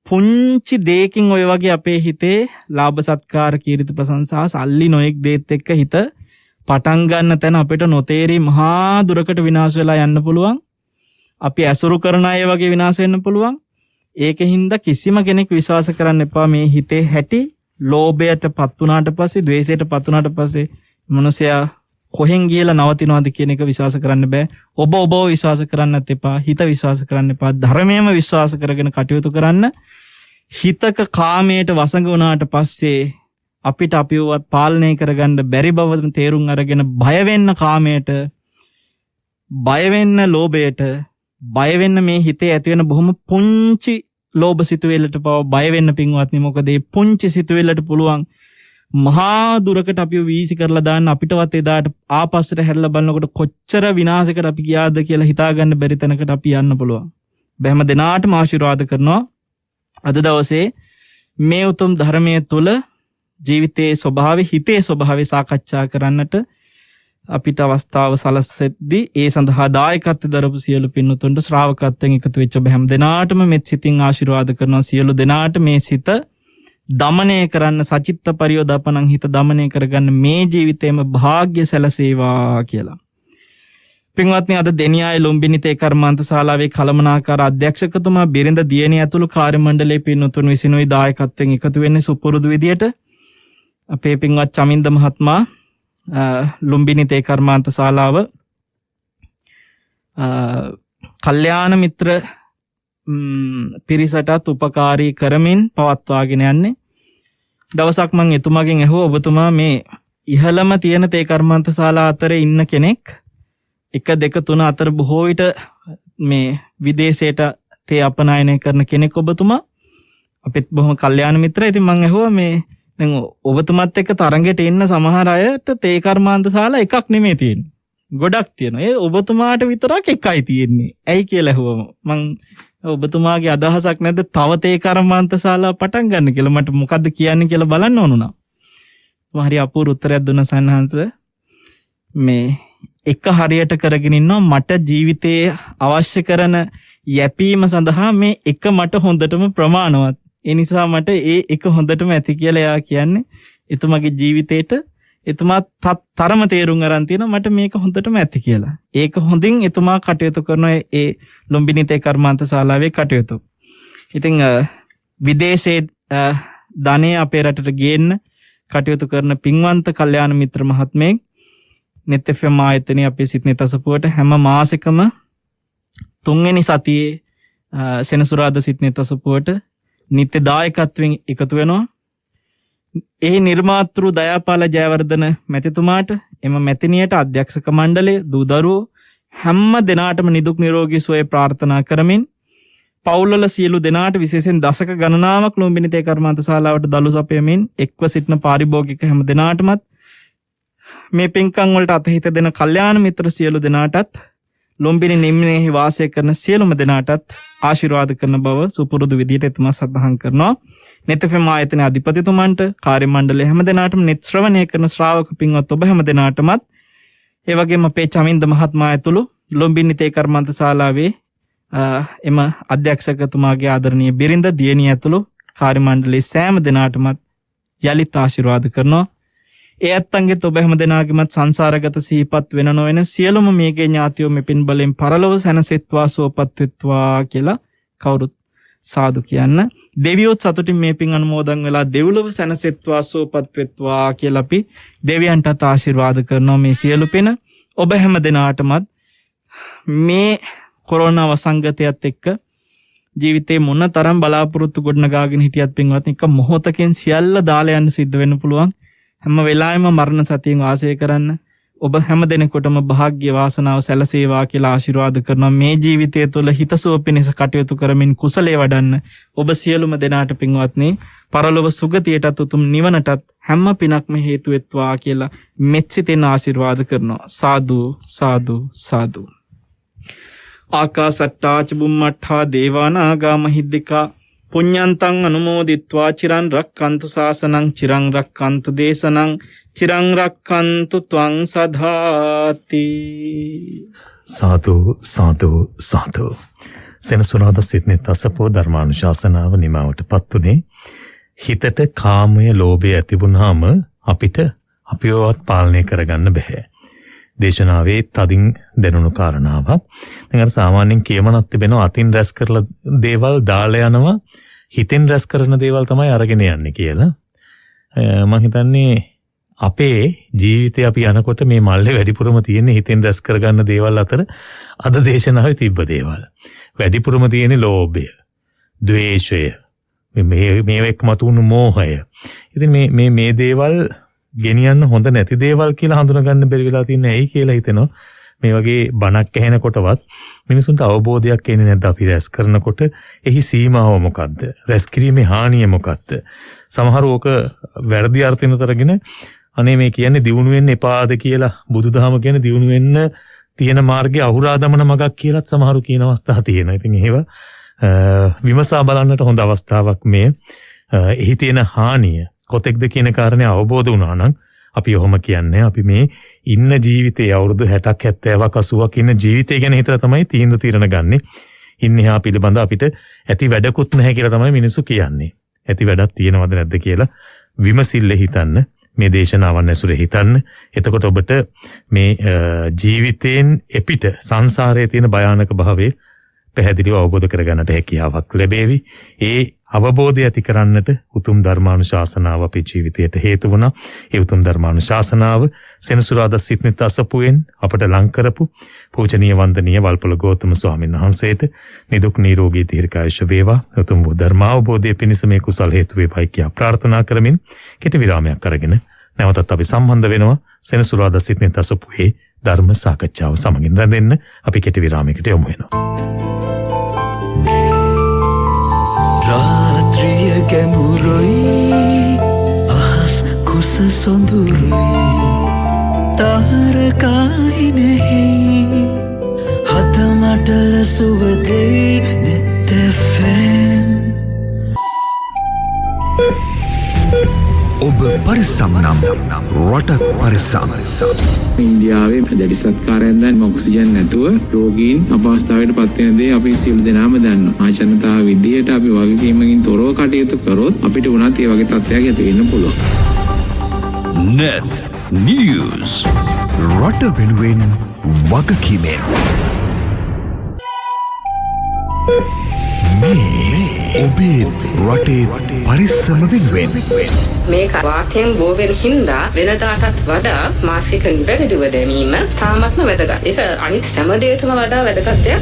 පුංචි දෙයකින් ඔය වගේ අපේ හිතේ ලාභ සත්කාර කීර්ති ප්‍රශංසා සල්ලි නොඑක් දේත් එක්ක හිත පටන් ගන්න තැන අපිට නොතේරි මහා දුරකට විනාශ වෙලා යන්න පුළුවන්. අපි ඇසුරු කරන අය වගේ විනාශ වෙන්න පුළුවන්. ඒකින්ද කිසිම කෙනෙක් විශ්වාස කරන්න එපා මේ හිතේ හැටි. ලෝභයට පත් වුණාට පස්සේ ද්වේෂයට පත් වුණාට පස්සේ මනුස්සයා කොහෙන් ගියලා නවතිනවද කියන එක විශ්වාස කරන්න බෑ. ඔබ විශ්වාස කරන්නත් එපා. හිත විශ්වාස කරන්න එපා. ධර්මයේම විශ්වාස කරගෙන කටයුතු කරන්න. හිතක කාමයට වසඟ වුණාට පස්සේ අපිට අපිවවත් පාලනය කරගන්න බැරි බව තේරුම් අරගෙන බය වෙන්න කාමයට, බය වෙන්න ලෝභයට, බය වෙන්න මේ හිතේ ඇති වෙන බොහොම පුංචි ලෝභ සිතුවිල්ලට පව බය වෙන්න පින්වත්නි. මොකද මේ පුංචි සිතුවිල්ලට පුළුවන් මහා දුරකට අපිව වීසි කරලා දාන්න. අපිටවත් එදාට ආපස්සට හැරිලා බලනකොට කොච්චර විනාශයකට අපි ගියාද කියලා හිතාගන්න බැරි තැනකට අපි යන්න පුළුවන්. බැහැම දෙනාටම ආශිර්වාද කරනවා. අද දවසේ මේ උතුම් ධර්මයේ තුල ජීවිතයේ ස්වභාවය, හිතේ ස්වභාවය සාකච්ඡා කරන්නට අපිට අවස්ථාව සලස්සෙද්දී ඒ සඳහා දායකත්ව දරපු සියලු පින්වතුන්ට ශ්‍රාවකත්වයෙන් එකතු වෙච්ච ඔබ හැම දෙනාටම මෙත් සිතින් ආශිර්වාද කරනවා. සියලු දෙනාට මේ සිත දමනය කරන්න, සචිත්ත පරියෝදාපනං හිත දමනය කරගන්න මේ ජීවිතේම වාග්ය සැලසේවා කියලා. පින්වත්නි, අද දෙනියාය ලුම්බිනි තේ කර්මාන්ත ශාලාවේ කළමනාකාර අධ්‍යක්ෂකතුමා බිරිඳ දියණිය ඇතුළු කාර්ය මණ්ඩලයේ පින්වතුන් විසිනුයි දායකත්වයෙන් එකතු වෙන්නේ සුපුරුදු විදියට. අපේ පින්වත් චමින්ද මහත්මයා ලුම්බිනි තේ කර්මාන්ත ශාලාව කල්යාණ මිත්‍ර පිරිසටත් උපකාරී කරමින් පවත්වාගෙන යන්නේ. දවසක් මම එතුමාගෙන් ඇහුවා ඔබතුමා මේ ඉහළම තියෙන තේ කර්මාන්ත ශාලා අතරේ ඉන්න කෙනෙක් 1 2 3 අතර බොහෝ විට මේ විදේශයට තේ අපනයනය කරන කෙනෙක් ඔබතුමා. අපිත් බොහොම කල්යාණ මිත්‍රයි. ඉතින් මම ඇහුවා මේ දැන් ඔබතුමත් එක්ක තරඟයට එන්න සමහර අයට තේ කර්මාන්ත ශාලා එකක් නෙමෙයි තියෙන්නේ. ගොඩක් තියෙනවා. ඒ ඔබතුමාට විතරක් එකයි තියෙන්නේ. ඇයි කියලා ඇහුවම මං ඔබතුමාගේ අදහසක් නැද්ද තව තේ කර්මාන්ත ශාලා පටන් ගන්න කියලා? මට මොකද්ද කියන්නේ කියලා බලන්න ඕන උනා. මම හරි අපූර්ව උත්තරයක් දුන්න සන්හන්ස. මේ එක හරියට කරගෙන ඉන්නවා මට ජීවිතයේ අවශ්‍ය කරන යැපීම සඳහා මේ එක මට හොඳටම ප්‍රමාණවත්. ඒ නිසා මට ඒ එක හොඳටම ඇති කියලා එයා කියන්නේ. එතුමාගේ ජීවිතේට එතුමා තරම තේරුම් අරන් තියෙනවා මට මේක හොඳටම ඇති කියලා. ඒක හොඳින් එතුමා කටයුතු කරන ඒ ලුම්බිනි තේ කර්මාන්ත ශාලාවේ කටයුතු. ඉතින් විදේශයේ ධනෙ අපේ රටට ගේන්න කටයුතු කරන පින්වන්ත කල්යාණ මිත්‍ර මහත්මයෙක් net FM ආයතනයේ අපේ සිත්නේ තසපුවට හැම මාසෙකම 3 වෙනි සතියේ සෙනසුරාදා සිත්නේ තසපුවට නිත්‍ය දායකත්වයෙන් එකතු වෙනවා. ඒ නිර්මාතෘ දයාපාල ජයවර්ධන මැතිතුමාට එම මැතිණියට අධ්‍යක්ෂක මණ්ඩලය දූ දරුවෝ හැම දෙනාටම නිදුක් නිරෝගී සුවය ප්‍රාර්ථනා කරමින් පවුල්වල සියලු දෙනාට විශේෂයෙන් දශක ගණනාවක් ලුම්බිනි තේ කර්මාන්ත ශාලාවට දළු සපයමින් එක්ව සිටින පාරිභෝගික හැම දෙනාටමත් මේ පින්කම් වලට අතහිත දෙන කල්යාණ මිත්‍ර සියලු දෙනාටත් ලුම්බිනි නිම්නයේහි වාසය කරන සියලුම දෙනාටත් ආශිර්වාද කරන බව සුපුරුදු විදියට එතුමා සඳහන් කරනවා. net FM ආයතනයේ අධිපතිතුමන්ට කාර්ය මණ්ඩලය හැම දෙනාටම net ශ්‍රවණය කරන ශ්‍රාවක පින්වත් ඔබ හැම දෙනාටමත් ඒ වගේම අපේ චමින්ද මහත්මයා ඇතුළු ලුම්බිනි තේ කර්මාන්ත ශාලාවේ එම අධ්‍යක්ෂකතුමාගේ ආදරණීය බිරිඳ දියණිය ඇතුළු කාර්ය මණ්ඩලයේ සෑම දෙනාටමත් යලිත් ආශිර්වාද කරනවා. ඒ අත්ංගෙත් ඔබ හැම දෙනාගේමත් සංසාරගත සිහිපත් වෙන නොවන සියලුම මේගේ ඥාතියෝ මෙපින් බලෙන් පරලොව සැනසෙත්වා සුවපත් වෙත්වා කියලා කවුරුත් සාදු කියන්න. දෙවියොත් සතුටින් මේ පින් අනුමෝදන් වෙලා දෙව්ලොව සැනසෙත්වා සුවපත් වෙත්වා කියලා අපි දෙවියන්ටත් ආශිර්වාද කරනවා. මේ සියලු පින ඔබ හැම දෙනාටමත් මේ කොරෝනා වසංගතයත් එක්ක ජීවිතේ මොන තරම් බලාපොරොත්තු ගොඩනගාගෙන හිටියත් පින්වත් එක මොහොතකින් සියල්ල දාලා යන්න සිද්ධ වෙන්න පුළුවන්. හැම වෙලාවෙම මරණ සතියෙන් වාසය කරන්න ඔබ හැම දෙනෙකුටම වාසනාව වාසනාව සැලසේවා කියලා ආශිර්වාද කරනවා. මේ ජීවිතය තුළ හිතසුව පිණිස කටයුතු කරමින් කුසලයේ වඩන්න ඔබ සියලුම දෙනාට පින්වත්නි පරලොව සුගතියටත් උතුම් නිවනටත් හැම පිනක්ම හේතු වෙත්වා කියලා මෙත්සිතෙන් ආශිර්වාද කරනවා. සාදු සාදු සාදු. ආකාසට්ටා ච බුම්මට්ටා දේවානාගා මහිද්దికා පුඤ්ඤන්තං අනුමෝදිත්වා චිරන් රක්칸තු ශාසනං චිරන් රක්칸තු දේශනං චිරන් රක්칸තු ත්වං සදාති. සාදු සාදු සාදු. සෙනසුරාදා සිත්නේ තසපෝ ධර්මානුශාසනාව නිමවටපත් උනේ. හිතට කාමය ලෝභය ඇති වුනහම අපිට අපිවවත් පාලනය කරගන්න බෑ. දේශනාවේ තදින් දැනුණු කාරණාවක්. දැන් අර සාමාන්‍යයෙන් කියමනක් තිබෙනවා අතින් රැස් කරලා දේවල් දාලා යනවා හිතෙන් රැස් කරන දේවල් තමයි අරගෙන යන්නේ කියලා. මම හිතන්නේ අපේ ජීවිතේ අපි යනකොට මේ මල්ලේ වැඩිපුරම තියෙන්නේ හිතෙන් රැස් කරගන්න දේවල් අතර අද දේශනාවේ තිබ්බ දේවල්. වැඩිපුරම තියෙන්නේ ලෝභය, ද්වේෂය, මේ එක්මතුණු මෝහය. ඉතින් මේ දේවල් ගෙනියන්න හොඳ නැති දේවල් කියලා හඳුනගන්න බැරි වෙලා තින්නේ ඇයි කියලා හිතෙනවා. මේ වගේ බණක් ඇහෙනකොටවත් මිනිසුන්ට අවබෝධයක් එන්නේ නැද්ද අපි රැස් කරනකොට එහි සීමාව මොකද්ද? රැස් කිරීමේ හානිය මොකද්ද? සමහර ඕක වැරදි අර්ථයෙන් තරගෙන අනේ මේ කියන්නේ දියුණු වෙන්න එපාද කියලා බුදුදහම කියන්නේ දියුණු වෙන්න තියෙන මාර්ගය අහුරා දමන මගක් කියලාත් සමහරු කියන අවස්ථා තියෙනවා. ඉතින් ඒව විමසා බලන්නට හොඳ අවස්ථාවක් මේ. එහි තියෙන හානිය කොතෙක්ද කියන කාරණේ අවබෝධ වුණා නම් අපි ඔහොම කියන්නේ අපි මේ ඉන්න ජීවිතේ අවුරුදු 60ක් 70ක් 80ක් ඉන්න ජීවිතය ගැන හිතලා තමයි තීන්දුව తీරන ගන්නෙ. ඉන්නේ හා පිළිබඳ අපිට ඇති වැඩකුත් නැහැ කියලා තමයි මිනිස්සු කියන්නේ. ඇති වැඩක් තියෙනවද නැද්ද කියලා විමසිල්ල හිතන්න, මේ දේශනාවන් ඇසුරේ හිතන්න. එතකොට ඔබට මේ ජීවිතයෙන් එපිට සංසාරයේ තියෙන භයානක භාවය පැහැදිලිව අවබෝධ කරගන්නට හැකියාවක් ලැබේවි. ඒ අවබෝධය ඇති කරන්නට උතුම් ධර්මානුශාසනාව අපේ ජීවිතයට හේතු වුණා. ඒ උතුම් ධර්මානුශාසනාව සෙනසුරාදා සිත්නේ තසපුවෙන් අපට ලං කරපු පූජනීය වන්දනීය වල්පොළ ගෞතම ස්වාමීන් වහන්සේට නිදුක් නිරෝගී දීර්ඝායුෂ වේවා. උතුම් වූ ධර්මාවබෝධය පිණිස මේ කුසල් හේතු වේවායි කියා ප්‍රාර්ථනා කරමින් කෙටි විරාමයක් අරගෙන නැවතත් අපි සම්බන්ධ වෙනවා සෙනසුරාදා සිත්නේ තසපුවේ ධර්ම සාකච්ඡාව සමගින් රැඳෙන්න. අපි කෙටි විරාමයකට යමු වෙනවා. රාත්‍රිය ගැඹුරුයි අහස් කුස සොඳුරුයි තාරකායි නැහි හතමටල සුවදෙයි net FM ඔබ පරිස්සම් නම් රටත් පරිස්සම්. ඉන්දියාවේ දැඩි සත්කාරයෙන් දැන් ඔක්සිජන් නැතුව රෝගීන් අපහසුතාවයට පත් වෙන දේ අපි සියලු දෙනාම දන්නවා. ආචාර්යතාව විදියට අපි වගකීමකින් තොරව කටයුතු කරොත් අපිට උනත් ඒ වගේ තත්ත්වයක් ඇති වෙන්න පුළුවන්. net news රට වෙනුවෙන් වගකීමෙන් මේ ඔබේ රටේ පරිස්සම වෙනුවෙන් මේක වාතයෙන් බෝ වෙන හින්දා වෙනදාටත් වඩා මාස්ක් එක නිවැරදිව දැමීම තාමත්ම වැදගත්. ඒක අනිත් හැම දෙයකටම වඩා වැදගත් දෙයක්.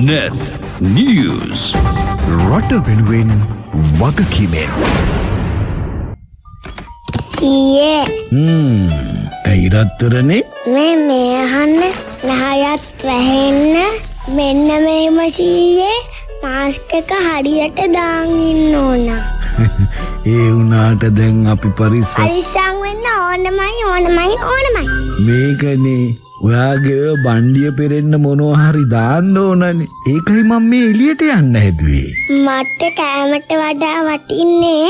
net news රට වෙනුවෙන් වගකීමෙන්. සීයේ ඇයිරත්තරනේ මේ අහන්න නහයත් වැහෙන්න මෙන්න මේම සීයේ මාස්ක් එක හරියට දාන් ඉන්න ඕන. ඒ වුණාට දැන් අපි පරිස්සම් වෙන්න ඕනමයි. මේකනේ ඔයාගේ බණ්ඩිය පෙරෙන්න මොනවා හරි දාන්න ඕනනේ. ඒකයි මම මේ එළියට යන්න හැදුවේ. මට කෑමට වඩා වටින්නේ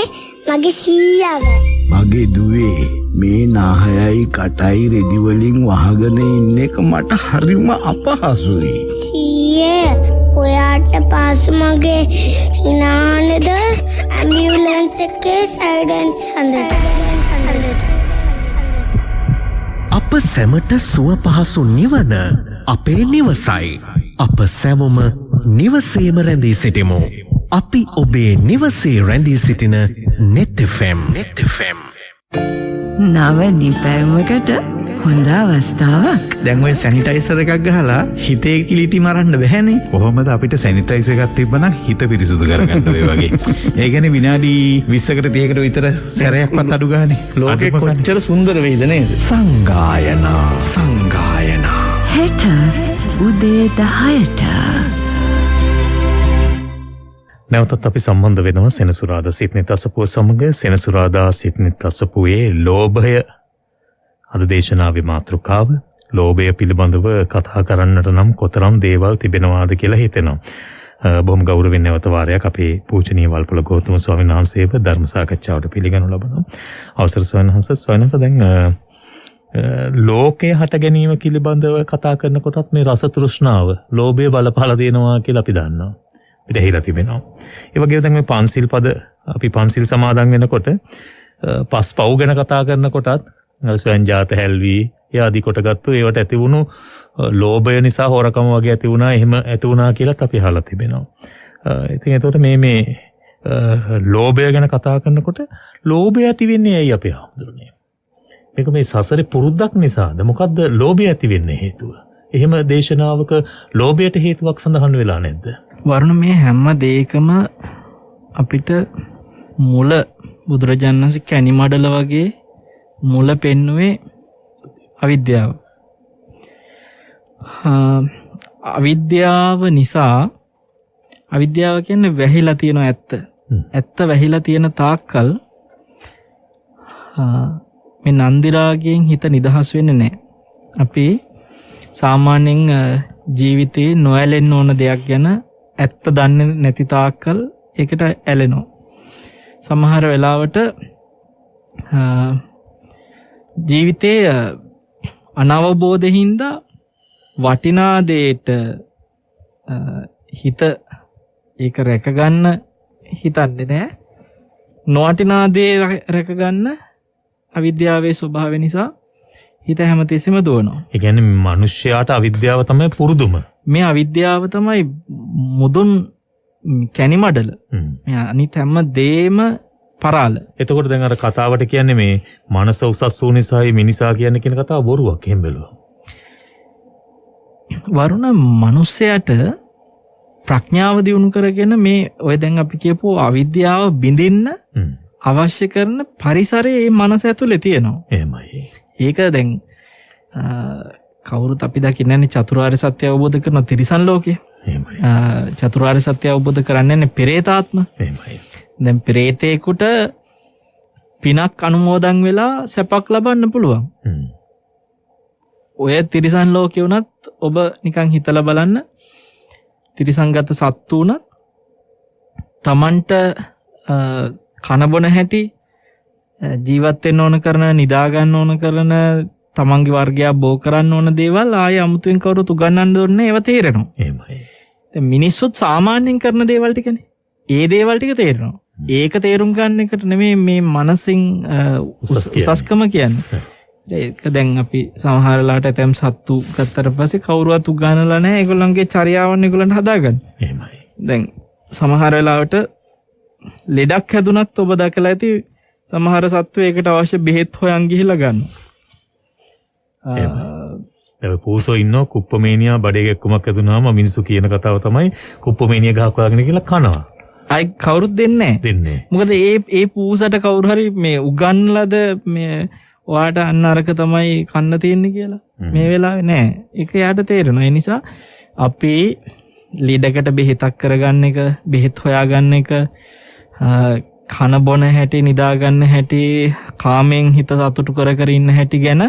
මගේ සීයාව. මගේ දුවේ මේ නාහයයි කටයි රෙදි වලින් වහගෙන ඉන්න එක මට හරිම අපහසුයි. සීයේ ඔයාට පාසු මගේ හිනානද ඇම්බියුලන්ස් එකේ සයිඩන්ස් හඬ. අප සැමට සුව පහසු නිවන අපේ නිවසයි. අප සැවොම නිවසේම රැඳී සිටිමු. අපි ඔබේ නිවසේ රැඳී සිටින net FM. නව නිපැවමකට හොඳ අවස්ථාවක්. දැන් ඔය සැනිටයිසර් එකක් ගහලා හිතේ කිලිටි මරන්න බැහැනේ. කොහොමද අපිට සැනිටයිසර් එකක් තිබ්බනම් හිත පිරිසුදු කරගන්න ඔය වගේ. ඒ කියන්නේ විනාඩි 20කට 30කට විතර සැරයක්වත් අඩු ගානේ. ලෝකෙ කොච්චර සුන්දර වේද නේද? සංගායනා හෙට උදේ 10ට. නැවතත් අපි සම්බන්ධ වෙනවා සෙනසුරාදා සිත්නි තසපුව සමග. සෙනසුරාදා සිත්නි තසපුවේ ලෝභය අද දේශනාවේ මාතෘකාව. ලෝභය පිළිබඳව කතා කරන්නට නම් කොතරම් දේවල් තිබෙනවාද කියලා හිතෙනවා. බොහොම ගෞරවයෙන් නැවත වාරයක් අපේ පූජනීය වල්පොල ගෞතම ස්වාමීන් වහන්සේව ධර්ම සාකච්ඡාවට පිළිගනු ලබනවා. අවසර ස්වාමීන් වහන්සේ දැන් ලෝකයේ හට ගැනීම පිළිබඳව කතා කරනකොටත් මේ රස තෘෂ්ණාව ලෝභය බලපාලා දෙනවා කියලා අපි දන්නවා. අපිට හිලා තිබෙනවා. ඒ වගේම දැන් මේ පන්සිල් පද අපි පන්සිල් සමාදන් වෙනකොට පස් පව් ගැන කතා කරනකොටත් ස්වයංජාත හැල්වි යාදී කොටගත්තු ඒවට ඇති වුණු ලෝභය නිසා හොරකම වගේ ඇති වුණා. එහෙම ඇති වුණා කියලාත් අපි අහලා තිබෙනවා. ඉතින් එතකොට මේ ලෝභය ගැන කතා කරනකොට ලෝභය ඇති වෙන්නේ ඇයි අපේ ආමුදුරනේ? මේක මේ සසරේ පුරුද්දක් නිසාද? මොකද්ද ලෝභය ඇති වෙන්නේ හේතුව? එහෙම දේශනාවක ලෝභයට හේතුවක් සඳහන් වෙලා නැද්ද? වරුණ මේ හැම දෙයකම අපිට මුල බුදුරජාණන් වහන්සේ කැණි මඩල වගේ මුල පෙන්නුවේ අවිද්‍යාව. අවිද්‍යාව නිසා අවිද්‍යාව කියන්නේ වැහිලා තියෙන ඇත්ත. ඇත්ත වැහිලා තියෙන තාක්කල් මේ නන්දි රාගයෙන් හිත නිදහස් වෙන්නේ නැහැ. අපි සාමාන්‍යයෙන් ජීවිතේ නොඇලෙන්න ඕන දෙයක් ගැන ඇත්ත දන්නේ නැති තාක්කල් ඒකට ඇලෙනවා. සමහර වෙලාවට ජීවිතයේ අනවබෝධින්ද වටිනා දෙයට හිත ඒක රැකගන්න හිතන්නේ නැහැ. නොවටිනා දේ රැකගන්න අවිද්‍යාවේ ස්වභාවය නිසා හිත හැමතිස්සෙම දුවනවා. ඒ කියන්නේ මිනිස්යාට අවිද්‍යාව තමයි පුරුදුම. මේ අවිද්‍යාව තමයි මුදුන් කැණි මඩල. අනිත් හැම දෙයක්ම පරාල. එතකොට දැන් අර කතාවට කියන්නේ මේ මනස උසස් වූ නිසායි මිනිසා කියන්නේ කියන කතාව බොරුවක් එහෙම බැලුවා. වරුණ මිනිසයාට ප්‍රඥාව දියුණු කරගෙන මේ ඔය දැන් අපි කියපු අවිද්‍යාව බිඳින්න අවශ්‍ය කරන පරිසරය මේ මනස ඇතුලේ තියෙනවා. එහෙමයි. ඒක දැන් කවුරුත් අපි දකින්නේ නැහැ චතුරාර්ය සත්‍ය අවබෝධ කරන තිරිසන් ලෝකේ. එහෙමයි. චතුරාර්ය සත්‍ය අවබෝධ කරන්නේ නැහැ පෙරේතාත්ම. එහෙමයි. දැන් පෙරේතේකට පිනක් අනුමෝදන් වෙලා සැපක් ලබන්න පුළුවන්. ඔය තිරිසන් ලෝකේ වුණත් ඔබ නිකන් හිතලා බලන්න තිරිසන්ගත සත්තු උනත් තමන්ට කන බොන හැටි ජීවත් වෙන්න ඕන කරන, නිදා ගන්න ඕන කරන, තමන්ගේ වර්ගය බෝ කරන්න ඕන දේවල් ආයේ අමුතුවෙන් කවුරුත් උගන්වන්න ඕනේ ඒවා තේරෙනවා. එහෙමයි. දැන් මිනිස්සුත් සාමාන්‍යයෙන් කරන දේවල් ටිකනේ. ඒ දේවල් ටික තේරෙනවා. ඒක තේරුම් ගන්න එකට නෙමෙයි මේ මනසින් උසස්කම කියන්නේ. ඒක දැන් අපි සමහර වෙලාවට ඇතම් සත්තු ගත්තට පස්සේ කවුරුවත් උගන්වලා නැහැ. ඒගොල්ලන්ගේ චර්යාවන් ඒගොල්ලන්ට හදාගන්න. එහෙමයි. දැන් සමහර වෙලාවට ලෙඩක් හැදුනත් ඔබ දැකලා ඇති සමහර සත්තු ඒකට අවශ්‍ය බෙහෙත් හොයන් ගිහිල්ලා ගන්නවා. ඒ පූසෝ ඉන්නෝ කුප්පමේනියා බඩේ එක්කමක් ඇදුනාම මිනිස්සු කියන කතාව තමයි කුප්පමේනියා ගහක් වගගෙන කියලා කනවා. අයි කවුරුත් දෙන්නේ දෙන්නේ. මොකද ඒ පූසට කවුරු හරි මේ උගන්ලද මේ ඔයාට අන්න අරක තමයි කන්න තියෙන්නේ කියලා. මේ වෙලාවේ නෑ. ඒක යාට තේරෙනවා. ඒ නිසා අපි ලීඩකට බෙහෙතක් කරගන්න එක, බෙහෙත් හොයාගන්න එක, කන බොන හැටි, නිදා ගන්න හැටි, කාමෙන් හිත සතුටු කර කර ඉන්න හැටි ගැන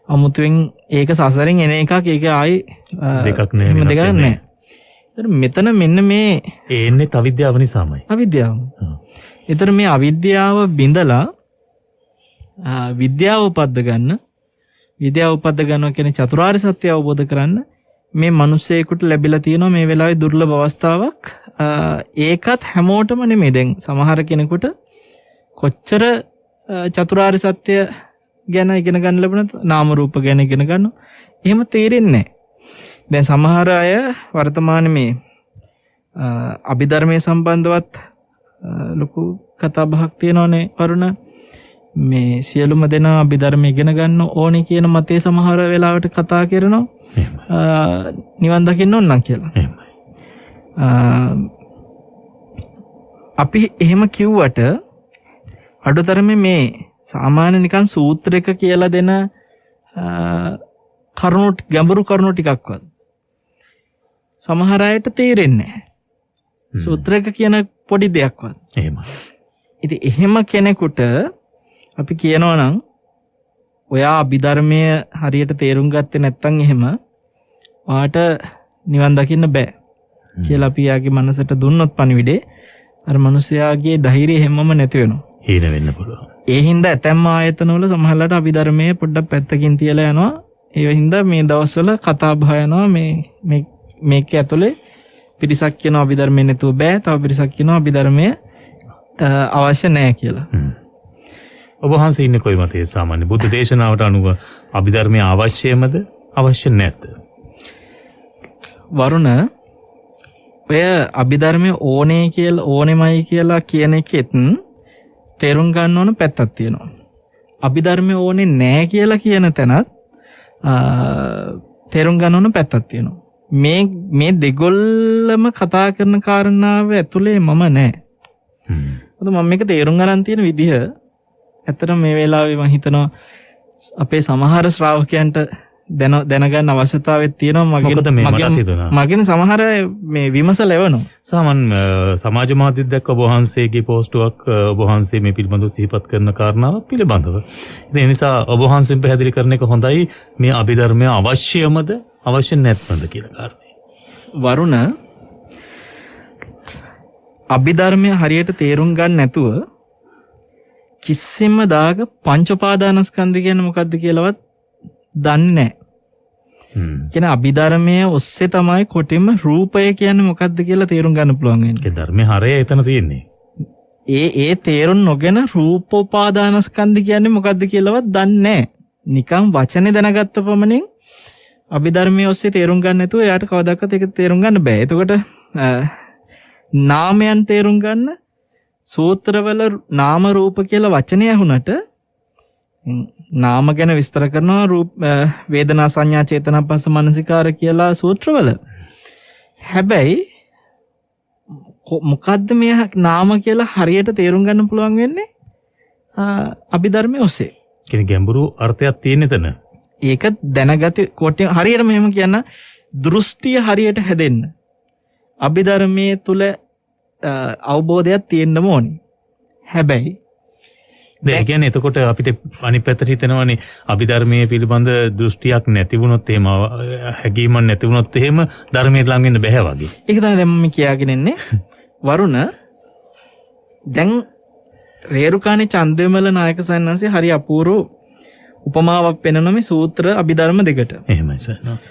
අමුතුවෙන් ඒක සසරෙන් එන එකක්. ඒක ආයි දෙකක් නෑ. මෙතන මෙන්න මේ එන්නේ අවිද්‍යාව නිසාමයි. අවිද්‍යාව. ඒතර මේ අවිද්‍යාව බිඳලා විද්‍යාව උපද්ද ගන්න. විද්‍යාව උපද්ද ගන්නවා කියන්නේ චතුරාර්ය සත්‍ය අවබෝධ කරන්න මේ මිනිස්සෙකුට ලැබිලා තියෙනවා මේ වෙලාවේ දුර්ලභ අවස්ථාවක්. ඒකත් හැමෝටම නෙමෙයි. දැන් සමහර කෙනෙකුට කොච්චර චතුරාර්ය සත්‍ය ගැන ඉගෙන ගන්න ලැබුණත් නාම රූප ගැන ඉගෙන ගන්නවා. එහෙම තේරෙන්නේ නැහැ. දැන් සමහර අය වර්තමානයේ මේ අභිධර්මයේ සම්බන්ධවත් ලොකු කතා බහක් තියෙනවානේ වරුණ. මේ සියලුම දෙනා අභිධර්මයේ ඉගෙන ගන්න ඕනේ කියන මතේ සමහර වෙලාවට කතා කරනවා. නිවන් දකින්න ඕන නම් කියලා. අපි එහෙම කිව්වට අඩුතරමේ මේ සාමාන්‍ය නිකන් සූත්‍රයක කියලා දෙන කරුණු ගැඹුරු කරුණු ටිකක්වත් සමහර අයට තේරෙන්නේ නැහැ. සූත්‍රයක කියන පොඩි දෙයක්වත්. එහෙමයි. ඉතින් එහෙම කෙනෙකුට අපි කියනවා නම් ඔයා අභිධර්මය හරියට තේරුම් ගත්තේ නැත්නම් එහෙම ඔයාට නිවන් දකින්න බෑ කියලා අපි යාගේ මනසට දුන්නොත් පණිවිඩේ අර මිනිස්යාගේ ධෛර්යය හැමම නැති වෙනවා. හීන වෙන්න පුළුවන්. ඒ හින්දා ඇතැම් ආයතනවල සමහරවිට අභිධර්මයේ පොඩ්ඩක් පැත්තකින් තියලා යනවා. ඒ හින්දා මේ දවස්වල කතා බහ යනවා මේක ඇතුලේ පිරිසක් කියනවා අභිධර්මයේ නැතුව බෑ. තව පිරිසක් කියනවා අභිධර්මයේ අවශ්‍ය නැහැ කියලා. ඔබ වහන්සේ ඉන්නේ කොයි මතයේ සාමාන්‍ය බුද්ධ දේශනාවට අනුව අභිධර්මයේ අවශ්‍යමද අවශ්‍ය නැද්ද? වරුණ ඔය අභිධර්මයේ ඕනේ කියලා ඕනෙමයි කියලා කියන එකෙත් තේරුම් ගන්න ඕන පැත්තක් තියෙනවා. අභිධර්මයේ ඕනේ නැහැ කියලා කියන තැනත් තේරුම් ගන්න ඕන පැත්තක් තියෙනවා. මේ දෙගොල්ලම කතා කරන කාරණාව ඇතුලේ මම නැහැ. මොකද මම මේක තේරුම් ගන්න තියෙන විදිහ ඇත්තටම මේ වෙලාවේ මම හිතනවා අපේ සමහර ශ්‍රාවකයන්ට දැනගන්න අවශ්‍යතාවයක් තියෙනවා. මගෙන් සමහර මේ විමසල එවනවා. සාමාන්‍ය සමාජ මාධ්‍යෙත් දැක්ක ඔබ වහන්සේගේ පෝස්ටුවක් ඔබ වහන්සේ මේ පිළිබඳව සිහිපත් කරන කාරණාවක් පිළිබඳව. ඒ නිසා ඔබ වහන්සේන් පැහැදිලි කරන එක හොඳයි මේ අභිධර්මය අවශ්‍යමද අවශ්‍ය නැත්නම්ද කියලා කාරණේ. වරුණ අභිධර්මය හරියට තේරුම් ගන්න නැතුව කිසිම දායක පංච උපාදානස්කන්ධ කියන්නේ මොකක්ද කියලාවත් දන්නේ නැහැ. කියන අභිධර්මයේ ඔස්සේ තමයි කොටින්ම රූපය කියන්නේ මොකක්ද කියලා තේරුම් ගන්න පුළුවන් වෙන්නේ. ඒ ධර්මයේ හරය එතන තියෙන්නේ. ඒ තේරුම් නොගෙන රූපෝපාදානස්කන්ධ කියන්නේ මොකක්ද කියලාවත් දන්නේ නැහැ. නිකන් වචනේ දැනගත්ත පමණින් අභිධර්මයේ ඔස්සේ තේරුම් ගන්න නැතුව එයාට කවදාකවත් ඒක තේරුම් ගන්න බෑ. එතකොට නාමයන් තේරුම් ගන්න සූත්‍රවල නාම රූප කියලා වචනය ඇහුනට නාම ගැන විස්තර කරනවා රූප වේදනා සංඥා චේතනා පස්ස මනසිකාර කියලා සූත්‍රවල. හැබැයි මොකද්ද මේ නාම කියලා හරියට තේරුම් ගන්න පුළුවන් වෙන්නේ අභිධර්මයේ ඔස්සේ. කියන්නේ ගැඹුරු අර්ථයක් තියෙන එතන. ඒක දැනගත කොටින් හරියට මෙහෙම කියන්න දෘෂ්ටිය හරියට හැදෙන්න අභිධර්මයේ තුල අවබෝධයක් තියෙන්න ඕනේ. හැබැයි ඒ කියන්නේ එතකොට අපිට අනිත් පැත්තට හිතෙනවානේ අභිධර්මයේ පිළිබඳ දෘෂ්ටියක් නැති වුණොත් එහෙම හැඟීමක් නැති වුණොත් එහෙම ධර්මයට ලඟ වෙන්න බෑ වගේ. ඒක තමයි දැන් මම කියාගෙන ඉන්නේ. වරුණ දැන් රේරුකාණේ චන්දවිමල නායක සයන්නාංශේ හරි අපූර්ව උපමාවක් පෙන්වන මේ සූත්‍ර අභිධර්ම දෙකට. එහෙමයි සයන්නාංශ.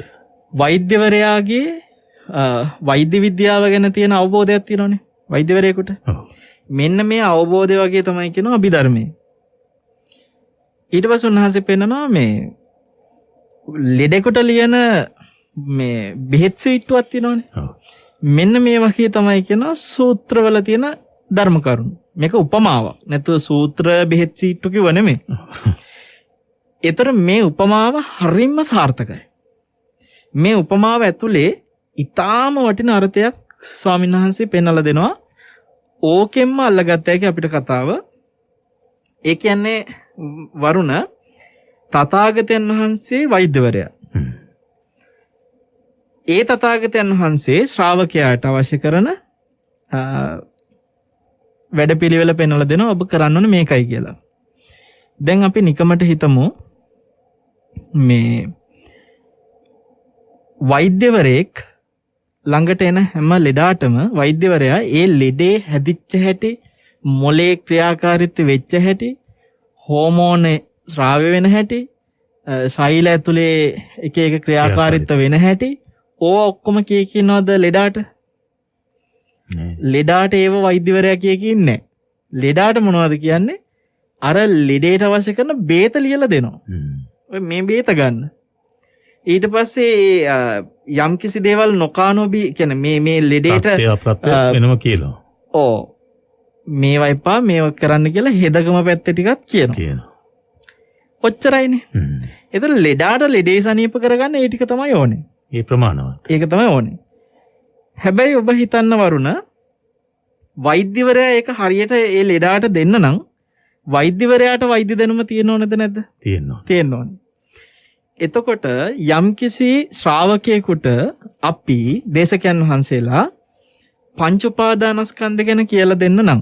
වෛද්‍යවරයාගේ වෛද්‍ය විද්‍යාව ගැන තියෙන අවබෝධයක් තියෙනවනේ වෛද්‍යවරයෙකුට. මෙන්න මේ අවබෝධය වගේ තමයි කියනවා අභිධර්මයේ. ඊට පස්සේ උන්වහන්සේ පෙන්නනවා මේ ලෙඩෙකුට ලියන මේ බෙහෙත් සීට්ටුවක් තියෙනවනේ. මෙන්න මේ වගේ තමයි කියනවා සූත්‍රවල තියෙන ධර්ම කරුණු. මේක උපමාවක්. නැත්නම් සූත්‍ර බෙහෙත් සීට්ටු කිව්ව නෙමෙයි. ඒතර මේ උපමාව හරියම සාර්ථකයි. මේ උපමාව ඇතුලේ ඊටාම වටින අර්ථයක් ස්වාමීන් වහන්සේ පෙන්වලා දෙනවා. ඕකෙන්ම අල්ලගත්ත හැකි අපිට කතාව. ඒ කියන්නේ වරුණ තථාගතයන් වහන්සේ වෛද්‍යවරයා. ඒ තථාගතයන් වහන්සේ ශ්‍රාවකයාට අවශ්‍ය කරන වැඩපිළිවෙල පෙන්වලා දෙනවා. ඔබ කරන්න ඕනේ මේකයි කියලා. දැන් අපි නිකමට හිතමු මේ වෛද්‍යවරයෙක් ළඟට එන හැම ලෙඩාටම වෛද්‍යවරයා ඒ ලෙඩේ හැදිච්ච හැටි, මොලේ ක්‍රියාකාරීත්වය වෙච්ච හැටි, හෝමෝන ස්‍රාවය වෙන හැටි, ශෛල ඇතුලේ එක එක ක්‍රියාකාරීත්ව වෙන හැටි ඕවා ඔක්කොම කියනවාද ලෙඩාට? ලෙඩාට ඒව වෛද්‍යවරයා කියන්නේ නැහැ. ලෙඩාට මොනවද කියන්නේ? අර ලෙඩේට අවශ්‍ය කරන බේත ලියලා දෙනවා. ඔය මේ බේත ගන්න. ඊට පස්සේ යම් කිසි දේවල් නොකානෝබි කියන්නේ මේ ලෙඩේට වෙනම කියලා. ඕ මේවා එපා මේවා කරන්න කියලා හෙදගම පැත්තේ ටිකක් කියනවා. ඔච්චරයිනේ. ඒතර ලෙඩාට ලෙඩේ සනීප කරගන්න ඒ ටික තමයි ඕනේ. ඒ ප්‍රමාණවත්. ඒක තමයි ඕනේ. හැබැයි ඔබ හිතන්න වරුණ වෛද්‍යවරයා ඒක හරියට ඒ ලෙඩාට දෙන්න නම් වෛද්‍යවරයාට වෛද්‍ය දැනුම තියෙන්න ඕනද නැද්ද? තියෙන්න ඕනේ. එතකොට යම්කිසි ශ්‍රාවකයෙකුට අපි දේශකයන් වහන්සේලා පංච උපාදානස්කන්ධ ගැන කියලා දෙන්න නම්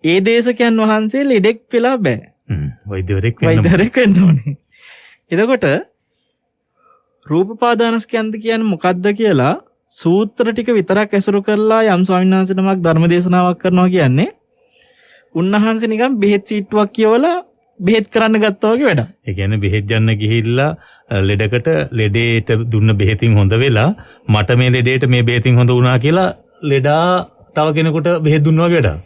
ඒ දේශකයන් වහන්සේ ලෙඩෙක් වෙලා බෑ. වෛද්‍යවරයෙක් වෙන්න ඕනේ. එතකොට රූපපාදානස්කන්ධ කියන්නේ මොකද්ද කියලා සූත්‍ර ටික විතරක් ඇසුරු කරලා යම් ස්වාමීන් වහන්සේ නමක් ධර්ම දේශනාවක් කරනවා කියන්නේ උන්වහන්සේ නිකන් බෙහෙත් සීට්ටුවක් කියවලා බෙහෙත් කරන්න ගත්තා වගේ වැඩක්. ඒ කියන්නේ බෙහෙත් ගන්න ගිහිල්ලා ලෙඩකට ලෙඩේට දුන්න බෙහෙතින් හොඳ වෙලා මට මේ ලෙඩේට මේ බෙහෙතින් හොඳ වුණා කියලා ලෙඩා තව කෙනෙකුට බෙහෙත් දුන්නා වගේ වැඩක්.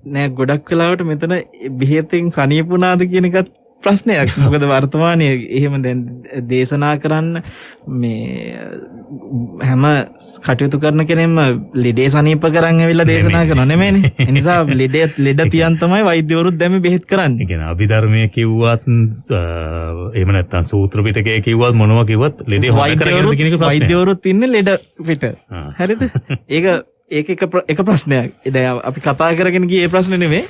නෑ ගොඩක් වෙලාවට මෙතන බෙහෙතින් සනීප වුණාද කියන එකත් ප්‍රශ්නයක්. මොකද වර්තමානයේ එහෙම දැන් දේශනා කරන්න මේ හැම කටයුතු කරන කෙනෙක්ම ලෙඩේ සනීප කරන් ඇවිල්ලා දේශනා කරනව නෙමෙයිනේ. ඒ නිසා ලෙඩ තියන් තමයි වෛද්‍යවරුත් දැන් මේ බෙහෙත් කරන්නේ. ඒ කියන්නේ අභිධර්මයේ කිව්වත් එහෙම නැත්නම් සූත්‍ර පිටකයේ කිව්වත් මොනවා කිව්වත් ලෙඩේ හොය කරගෙන කියන එක ප්‍රශ්නයක්. වෛද්‍යවරුත් ඉන්නේ ලෙඩ පිට. හරිද? ඒක එක ප්‍රශ්නයක්. දැන් අපි කතා කරගෙන ගියේ ඒ ප්‍රශ්නේ නෙමෙයි.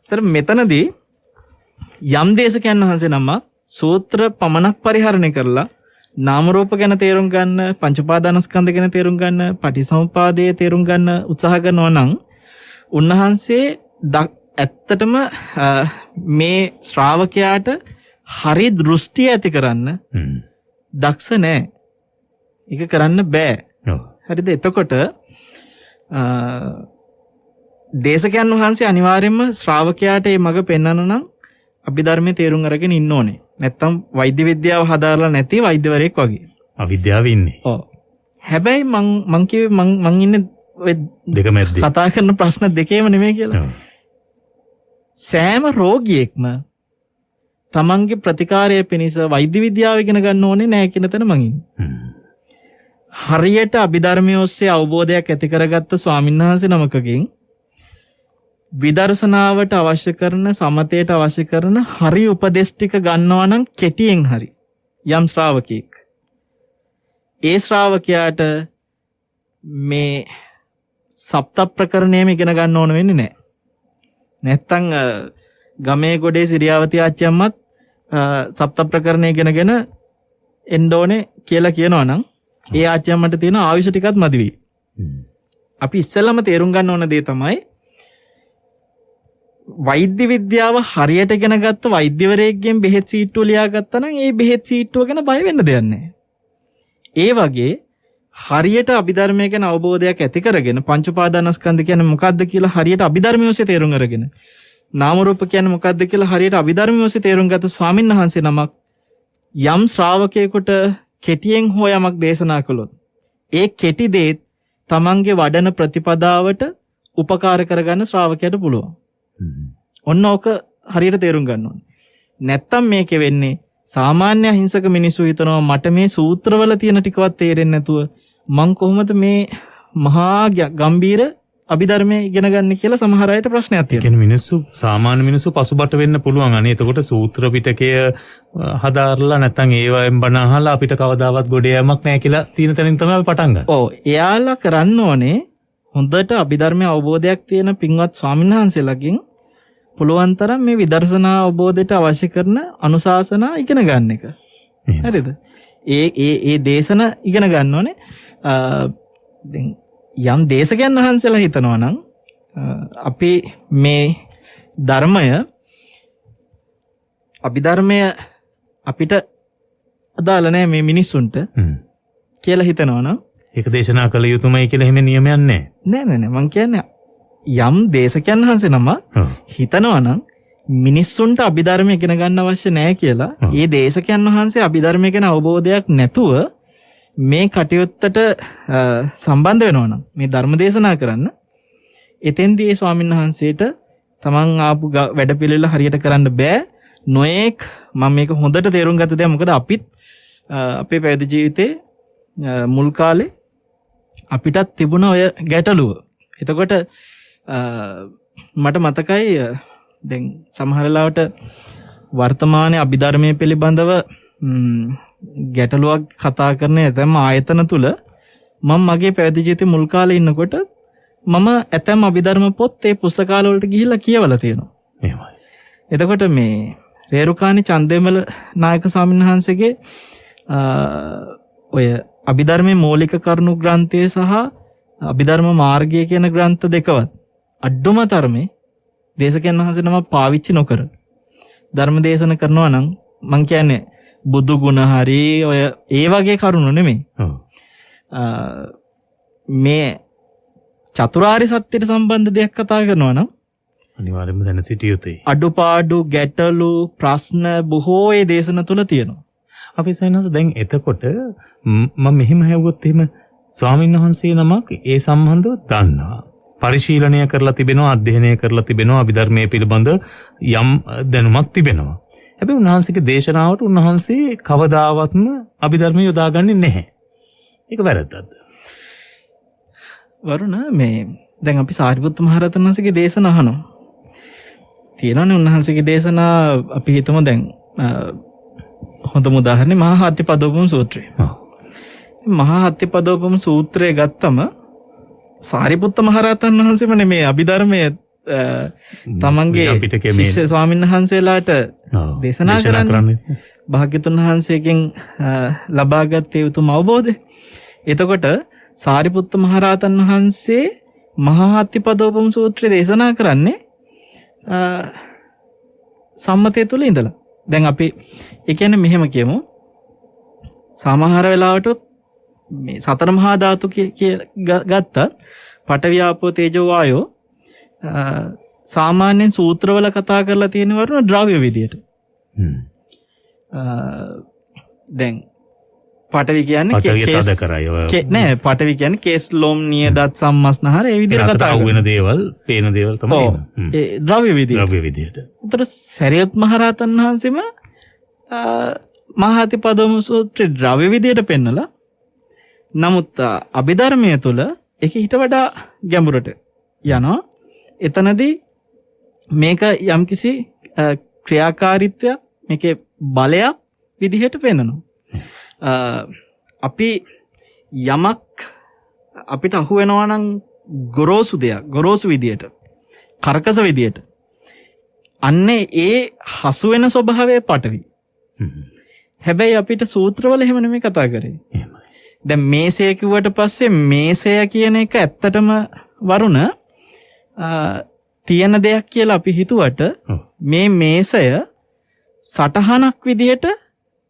ඒතර මෙතනදී යම් දේශකයන් වහන්සේ නමක් සූත්‍ර පමණක් පරිහරණය කරලා නාම රූප ගැන තේරුම් ගන්න, පංච උපාදානස්කන්ධ ගැන තේරුම් ගන්න, පටිසමුපාදයේ තේරුම් ගන්න උත්සාහ කරනවා නම් උන්වහන්සේ ඇත්තටම මේ ශ්‍රාවකයාට හරි දෘෂ්ටිය ඇති කරන්න දක්ෂ නැහැ. ඒක කරන්න බෑ. හරිද? එතකොට දේශකයන් වහන්සේ අනිවාර්යයෙන්ම ශ්‍රාවකයාට මේ මඟ පෙන්වන්න නම් අභිධර්මයේ තේරුම් අරගෙන ඉන්න ඕනේ. නැත්තම් වෛද්‍ය විද්‍යාව හදාarලා නැති වෛද්‍යවරයෙක් වගේ. අවිද්‍යාව ඉන්නේ. ඔව්. හැබැයි මං කිව්වේ මං ඉන්නේ ඔය දෙක මැද්දේ. කතා කරන ප්‍රශ්න දෙකේම නෙමෙයි කියලා. සෑම රෝගියෙක්ම තමන්ගේ ප්‍රතිකාරය පිණිස වෛද්‍ය විද්‍යාව ඉගෙන ගන්න ඕනේ නැහැ කියන තැන මං ඉන්නේ. හරියට අභිධර්මයේ ඔස්සේ අවබෝධයක් ඇති කරගත්ත ස්වාමින්වහන්සේ නමකගෙන් විදර්ශනාවට අවශ්‍ය කරන සමතයට අවශ්‍ය කරන හරි උපදේශ ටික ගන්නවා නම් කෙටියෙන් හරි යම් ශ්‍රාවකෙක් ඒ ශ්‍රාවකයාට මේ සප්ත ප්‍රකරණයම ඉගෙන ගන්න ඕන වෙන්නේ නැහැ. නැත්තම් ගමේ ගොඩේ සිරියාවති ආච්චියම්මත් සප්ත ප්‍රකරණය ඉගෙනගෙන එන්න ඕනේ කියලා කියනවා නම් ඒ ආච්චියම්මට තියෙන ආයුෂ ටිකත් මදි වෙයි. අපි ඉස්සෙල්ලාම තේරුම් ගන්න ඕන දේ තමයි වෛද්‍ය විද්‍යාව හරියට ඉගෙන ගත්ත වෛද්‍යවරයෙක්ගෙන් බෙහෙත් සීට්ටුව ලියා ගත්තා නම් ඒ බෙහෙත් සීට්ටුව ගැන බය වෙන්න දෙයක් නැහැ. ඒ වගේ හරියට අභිධර්මය ගැන අවබෝධයක් ඇති කරගෙන පංච උපාදානස්කන්ධ කියන්නේ මොකක්ද කියලා හරියට අභිධර්මය ඔස්සේ තේරුම් අරගෙන නාම රූප කියන්නේ මොකක්ද කියලා හරියට අභිධර්මය ඔස්සේ තේරුම් ගත්ත ස්වාමීන් වහන්සේ නමක් යම් ශ්‍රාවකයෙකුට කෙටියෙන් හෝ යමක් දේශනා කළොත් ඒ කෙටි දේ තමන්ගේ වඩන ප්‍රතිපදාවට උපකාර කරගන්න ශ්‍රාවකයට පුළුවන්. ඔන්න ඕක හරියට තේරුම් ගන්න ඕනේ. නැත්තම් මේකේ වෙන්නේ සාමාන්‍ය අහිංසක මිනිස්සු හිතනවා මට මේ සූත්‍රවල තියෙන ටිකවත් තේරෙන්නේ නැතුව මං කොහොමද මේ මහා ගම්බීර අභිධර්මයේ ඉගෙන ගන්න කියලා සමහර අයට ප්‍රශ්නයක් තියෙනවා. කියන්නේ මිනිස්සු සාමාන්‍ය මිනිස්සු පසුබට වෙන්න පුළුවන්. අනේ එතකොට සූත්‍ර පිටකය හදාarලා නැත්නම් ඒවයෙන් බණ අහලා අපිට කවදාවත් ගොඩ යෑමක් නැහැ කියලා තියෙන තැනින් තමයි අපි පටන් ගන්න. ඔව් එයාලා කරන්න ඕනේ හොඳට අභිධර්මයේ අවබෝධයක් තියෙන පින්වත් ස්වාමීන් වහන්සේලාගෙන් පුළුවන් තරම් මේ විදර්ශනා අවබෝධයට අවශ්‍ය කරන අනුශාසනා ඉගෙන ගන්න එක. හරිද? ඒ දේශන ඉගෙන ගන්න ඕනේ. දැන් යම් දේශකයන් වහන්සේලා හිතනවා නම් අපි මේ ධර්මය අභිධර්මය අපිට අදාළ නැහැ මේ මිනිස්සුන්ට කියලා හිතනවා නම් ඒක දේශනා කළ යුතුමයි කියලා එහෙම නියමයක් නැහැ. නෑ මං කියන්නේ යම් දේශකයන් වහන්සේ නම හිතනවා නම් මිනිස්සුන්ට අභිධර්මය ඉගෙන ගන්න අවශ්‍ය නැහැ කියලා ඒ දේශකයන් වහන්සේ අභිධර්මය ගැන අවබෝධයක් නැතුව මේ කටයුත්තට සම්බන්ධ වෙනවා නම් මේ ධර්ම දේශනා කරන්න එතෙන්දී ඒ ස්වාමීන් වහන්සේට තමන් ආපු වැඩපිළිවෙල හරියට කරන්න බෑ. නොඑක් මම මේක හොඳට තේරුම් ගත්ත දෙයක්. මොකද අපිත් අපේ පැවිදි ජීවිතේ මුල් කාලේ අපිටත් තිබුණ ඔය ගැටලුව. එතකොට මට මතකයි දැන් සමහර ලාවට වර්තමානයේ අභිධර්මයේ පිළිබඳව ගැටලුවක් කතා කරන ඇතැම් ආයතන තුල මම මගේ පැවිදි ජීවිතේ මුල් කාලේ ඉන්නකොට මම ඇතැම් අභිධර්ම පොත් ඒ පුස්තකාල වලට ගිහිල්ලා කියවලා තියෙනවා. එහෙමයි. එතකොට මේ රේරුකාණි චන්දේමල නායක ස්වාමීන් වහන්සේගේ ඔය අභිධර්මයේ මූලික කරුණු ග්‍රන්ථය සහ අභිධර්ම මාර්ගය කියන ග්‍රන්ථ දෙකවත් අඩුම තරමේ දේශකයන් වහන්සේ නම පාවිච්චි නොකර ධර්ම දේශන කරනවා නම් මං කියන්නේ බුදු ගුණ හරි ඔය ඒ වගේ කරුණු නෙමෙයි. මේ චතුරාර්ය සත්‍යයට සම්බන්ධ දෙයක් කතා කරනවා නම් අනිවාර්යයෙන්ම දැන සිටිය යුතුයි. අඩුපාඩු ගැටලු ප්‍රශ්න බොහෝ ඒ දේශන තුල තියෙනවා. අපි සයනස දැන් එතකොට මම මෙහෙම හැවුවොත් එහෙම ස්වාමීන් වහන්සේ නමක් ඒ සම්බන්ධව දන්නවා. පරිශීලනය කරලා තිබෙනවා, අධ්‍යයනය කරලා තිබෙනවා, අභිධර්මයේ පිළිබඳ යම් දැනුමක් තිබෙනවා. හැබැයි උන්වහන්සේගේ දේශනාවට උන්වහන්සේ කවදාවත්ම අභිධර්මය යොදාගන්නේ නැහැ. ඒක වැරද්දක්ද? වරුණ මේ දැන් අපි සාරිපුත්ත මහ රහතන් වහන්සේගේ දේශන අහනවා. තියෙනවනේ උන්වහන්සේගේ දේශනා අපි හිතමු දැන් හොඳම උදාහරණේ මහා හත්තිපදෝපම සූත්‍රය. මහා හත්තිපදෝපම සූත්‍රය ගත්තම සාරිපුත්ත මහ රහතන් වහන්සේම නෙමේ අභිධර්මයේ තමන්ගේ ශිෂ්‍ය ස්වාමීන් වහන්සේලාට දේශනා කරන්නේ. භාග්‍යතුන් වහන්සේගෙන් ලබාගත් ඒ උතුම් අවබෝධය. එතකොට සාරිපුත්ත මහ රහතන් වහන්සේ මහා හත්තිපදෝපම සූත්‍රය දේශනා කරන්නේ සම්මතය තුළ ඉඳලා. දැන් අපි ඒ කියන්නේ මෙහෙම කියමු. සමහර වෙලාවට මේ සතර මහා ධාතු ගත්තත් පඨවි ආපෝ තේජෝ වායෝ සාමාන්‍යයෙන් සූත්‍රවල කතා කරලා තියෙන වරුණ ද්‍රව්‍ය විදියට. දැන් පඨවි කියන්නේ නෑ පඨවි කියන්නේ කේස් ලොම් නියදත් සම්මස්නහර ඒ විදිහට කතා වෙන දේවල් පේන දේවල් තමයි ඒ ද්‍රව්‍ය විදියට. උතර සරියුත් මහ රහතන් වහන්සේම මහා හත්තිපදෝපම සූත්‍රයේ ද්‍රව්‍ය විදියට පෙන්නලා නමුත් අභිධර්මයේ තුල ඒක ඊට වඩා ගැඹුරට යනවා. එතනදී මේක යම්කිසි ක්‍රියාකාරීත්වයක් මේකේ බලයක් විදිහට පෙන්නනවා. අපි යමක් අපිට අහු වෙනවා නම් ගොරෝසු දෙයක් ගොරෝසු විදියට කරකස විදියට අන්නේ ඒ හසු වෙන ස්වභාවය පටවි. හැබැයි අපිට සූත්‍රවල එහෙම නෙමෙයි කතා කරේ. දැන් මේසය කිව්වට පස්සේ මේසය කියන එක ඇත්තටම වරුණ තියෙන දෙයක් කියලා අපි හිතුවට මේ මේසය සටහනක් විදිහට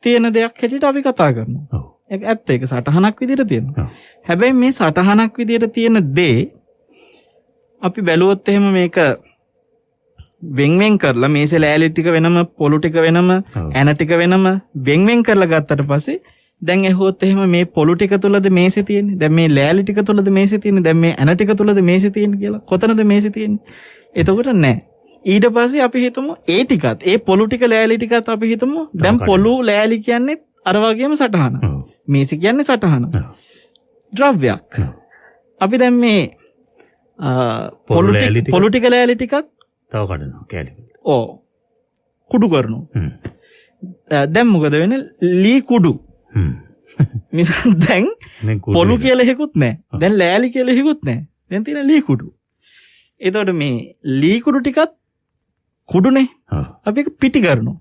තියෙන දෙයක් හැටියට අපි කතා කරනවා. ඒක ඇත්ත ඒක සටහනක් විදියට තියෙනවා. හැබැයි මේ සටහනක් විදියට තියෙන දේ අපි බැලුවොත් එහෙම මේක වෙන් කරලා මේසේ ලෑලි ටික වෙනම පොළු ටික වෙනම ඇන ටික වෙනම වෙන් කරලා ගත්තට පස්සේ දැන් ඇහුවොත් එහෙම මේ පොළු ටික තුලද මේසේ තියෙන්නේ? දැන් මේ ලෑලි ටික තුලද මේසේ තියෙන්නේ? දැන් මේ ඇන ටික තුලද මේසේ තියෙන්නේ කියලා? කොතනද මේසේ තියෙන්නේ? එතකොට නැහැ. ඊට පස්සේ අපි හිතමු ඒ ටිකත් ඒ පොළු ටික ලෑලි ටිකත් අපි හිතමු දැන් පොළු ලෑලි කියන්නේ අර වගේම සටහන. මේසේ කියන්නේ සටහන. ද්‍රව්‍යයක්. අපි දැන් මේ පොළු ටික ලෑලි ටිකත් තව කඩනවා කැලි. ඕ කුඩු කරනවා. දැන් මොකද වෙන්නේ? ලී කුඩු. මිසක් දැන් පොළු කියලා එකකුත් නැහැ. දැන් ලෑලි කියලා එකකුත් නැහැ. දැන් තියෙන ලී කුඩු. එතකොට මේ ලී කුඩු ටිකත් කුඩුනේ. අපි ඒක පිටි කරනවා.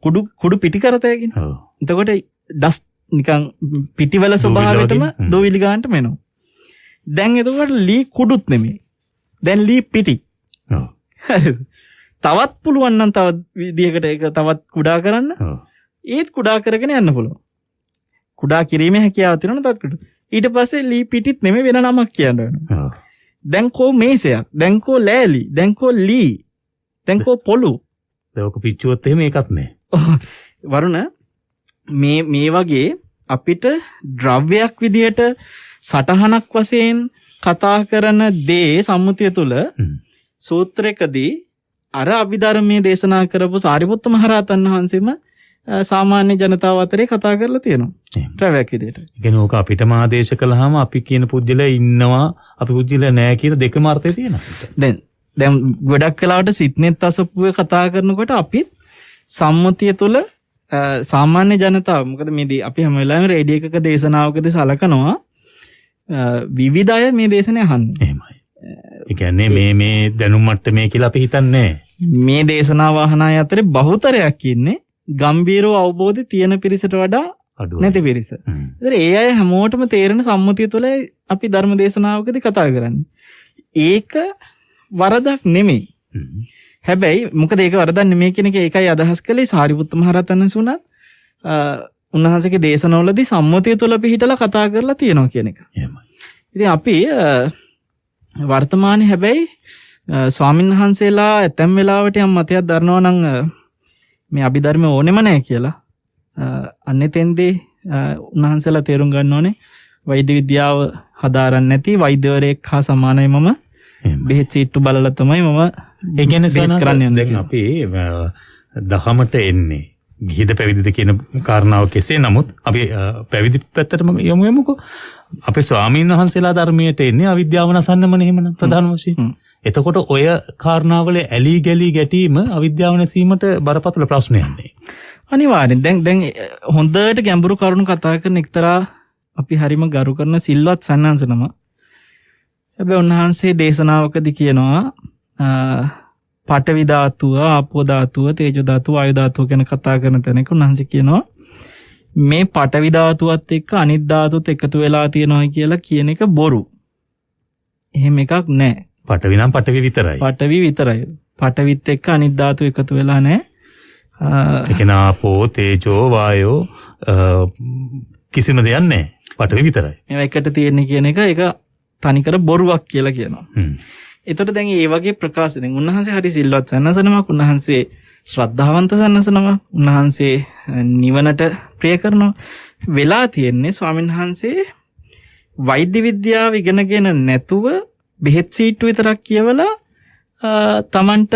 කුඩු පිටි කරතයකින්. එතකොට ඩස් නිකන් පිටිවල ස්වභාවයටම දෝවිලි ගන්නට මෙනවා. දැන් එතකොට ලී කුඩුත් නෙමෙයි. දැන් ලී පිටි. තවත් පුළුවන් නම් තවත් විදිහකට ඒක තවත් කුඩා කරන්න. ඒත් කුඩා කරගෙන යන්න පුළුවන්. කුඩා කිරීමේ හැකියාව තියෙනවා තවත් කුඩු. ඊට පස්සේ ලී පිටිත් නෙමෙයි වෙන නමක් කියන්න වෙනවා. දැන් කෝ මේසයක්, දැන් කෝ ලෑලි, දැන් කෝ ලී, දැන් කෝ පොළු. ඒක පිච්චුවොත් එහෙම ඒකත් නෑ. වරුණ මේ වගේ අපිට ද්‍රව්‍යයක් විදිහට සටහනක් වශයෙන් කතා කරන දේ සම්මුතිය තුළ සූත්‍රයකදී අර අභිධර්මයේ දේශනා කරපු සාරිපුත්ත මහරහතන් වහන්සේම සාමාන්‍ය ජනතාව අතරේ කතා කරලා තියෙනවා. ද්‍රව්‍යයක් විදිහට. ඒ කියන්නේ ඕක අපිටම ආදේශ කළාම අපි කියන පුජ්‍යල ඉන්නවා අපි පුජ්‍යල නැහැ කියන දෙකම අර්ථය තියෙනවා. දැන් ගොඩක් වෙලාවට සිත්නෙත් අසපුවේ කතා කරනකොට අපි සම්මුතිය තුළ සාමාන්‍ය ජනතාව මොකද මේදී අපි හැම වෙලාවෙම රේඩියෝ එකක දේශනාවකදී සලකනවා විවිධ අය මේ දේශනේ අහන්නේ. එහෙමයි. ඒ කියන්නේ මේ දැනුම් මට්ටමේ කියලා අපි හිතන්නේ මේ දේශනාව අහන අය අතරේ බහුතරයක් ඉන්නේ ගම්බීරව අවබෝධය තියෙන පිරිසට වඩා නැති පිරිස. ඒතර ඒ අය හැමෝටම තේරෙන සම්මුතිය තුළ අපි ධර්ම දේශනාවකදී කතා කරන්නේ. ඒක වරදක් නෙමෙයි. හැබැයි මොකද ඒක වරදක් නෙමෙයි කියන එක ඒකයි අදහස් කළේ සාරිපුත්ත මහරහතන් වහන්සේ උන්වහන්සේගේ දේශනාවලදී සම්මුතිය තුළ පිළිහිටලා කතා කරලා තියෙනවා කියන එක. එහෙමයි. ඉතින් අපි වර්තමානයේ හැබැයි ස්වාමීන් වහන්සේලා ඇතැම් වෙලාවට යම් මතයක් දරනවා නම් මේ අභිධර්ම ඕනෙම නැහැ කියලා අන්නෙතෙන්දී උන්වහන්සේලා තේරුම් ගන්න ඕනේ වෛද්‍ය විද්‍යාව හදාරන්නේ නැති වෛද්‍යවරයෙක් හා සමානයි මම බෙහෙත් සීට්ටු බලලා තමයි මම ඒ කියන්නේ කරන්නේ. දැන් අපි දහමට එන්නේ ගිහිද පැවිදිද කියන කාරණාව කෙසේ නමුත් අපි පැවිදි පැත්තටම යමුකෝ. අපේ ස්වාමීන් වහන්සේලා ධර්මයට එන්නේ අවිද්‍යාව නසන්නමනේ එහෙමනම් ප්‍රධාන වශයෙන්. එතකොට ඔය කාරණාවල ඇලි ගලි ගැටීම අවිද්‍යාව නැසීමට බරපතල ප්‍රශ්නයක් නේ. අනිවාර්යෙන්. දැන් හොඳට ගැඹුරු කරුණු කතා කරන එක්තරා අපි හරිම ගරු කරන සිල්වත් සන්නාංශනම. හැබැයි උන්වහන්සේ දේශනාවකදී කියනවා පඨවි ධාතුව, ආපෝ ධාතුව, තේජෝ ධාතුව, වායු ධාතුව ගැන කතා කරන තැනක උන්වහන්සේ කියනවා මේ පඨවි ධාතුවත් එක්ක අනිත් ධාතුත් එකතු වෙලා තියෙනවා කියලා කියන එක බොරු. එහෙම එකක් නැහැ. පඨවි නම් පඨවි විතරයි. පඨවි විතරයි. පඨවිත් එක්ක අනිත් ධාතු එකතු වෙලා නැහැ. ඒ කියන්නේ ආපෝ, තේජෝ, වායෝ කිසිම දෙයක් නැහැ. පඨවි විතරයි. මේවා එකට තියෙන්නේ කියන එක ඒක තනිකර බොරුවක් කියලා කියනවා. එතකොට දැන් මේ වගේ ප්‍රකාශ දැන් උන්වහන්සේ හරි සිල්වත් සන්නසනමක්, උන්වහන්සේ ශ්‍රද්ධාවන්ත සන්නසනමක්, උන්වහන්සේ නිවනට ප්‍රිය කරනවා. වෙලා තියෙන්නේ ස්වාමීන් වහන්සේ වෛද්‍ය විද්‍යාව ඉගෙනගෙන නැතුව බෙහෙත් සීට්ටු විතරක් කියවලා තමන්ට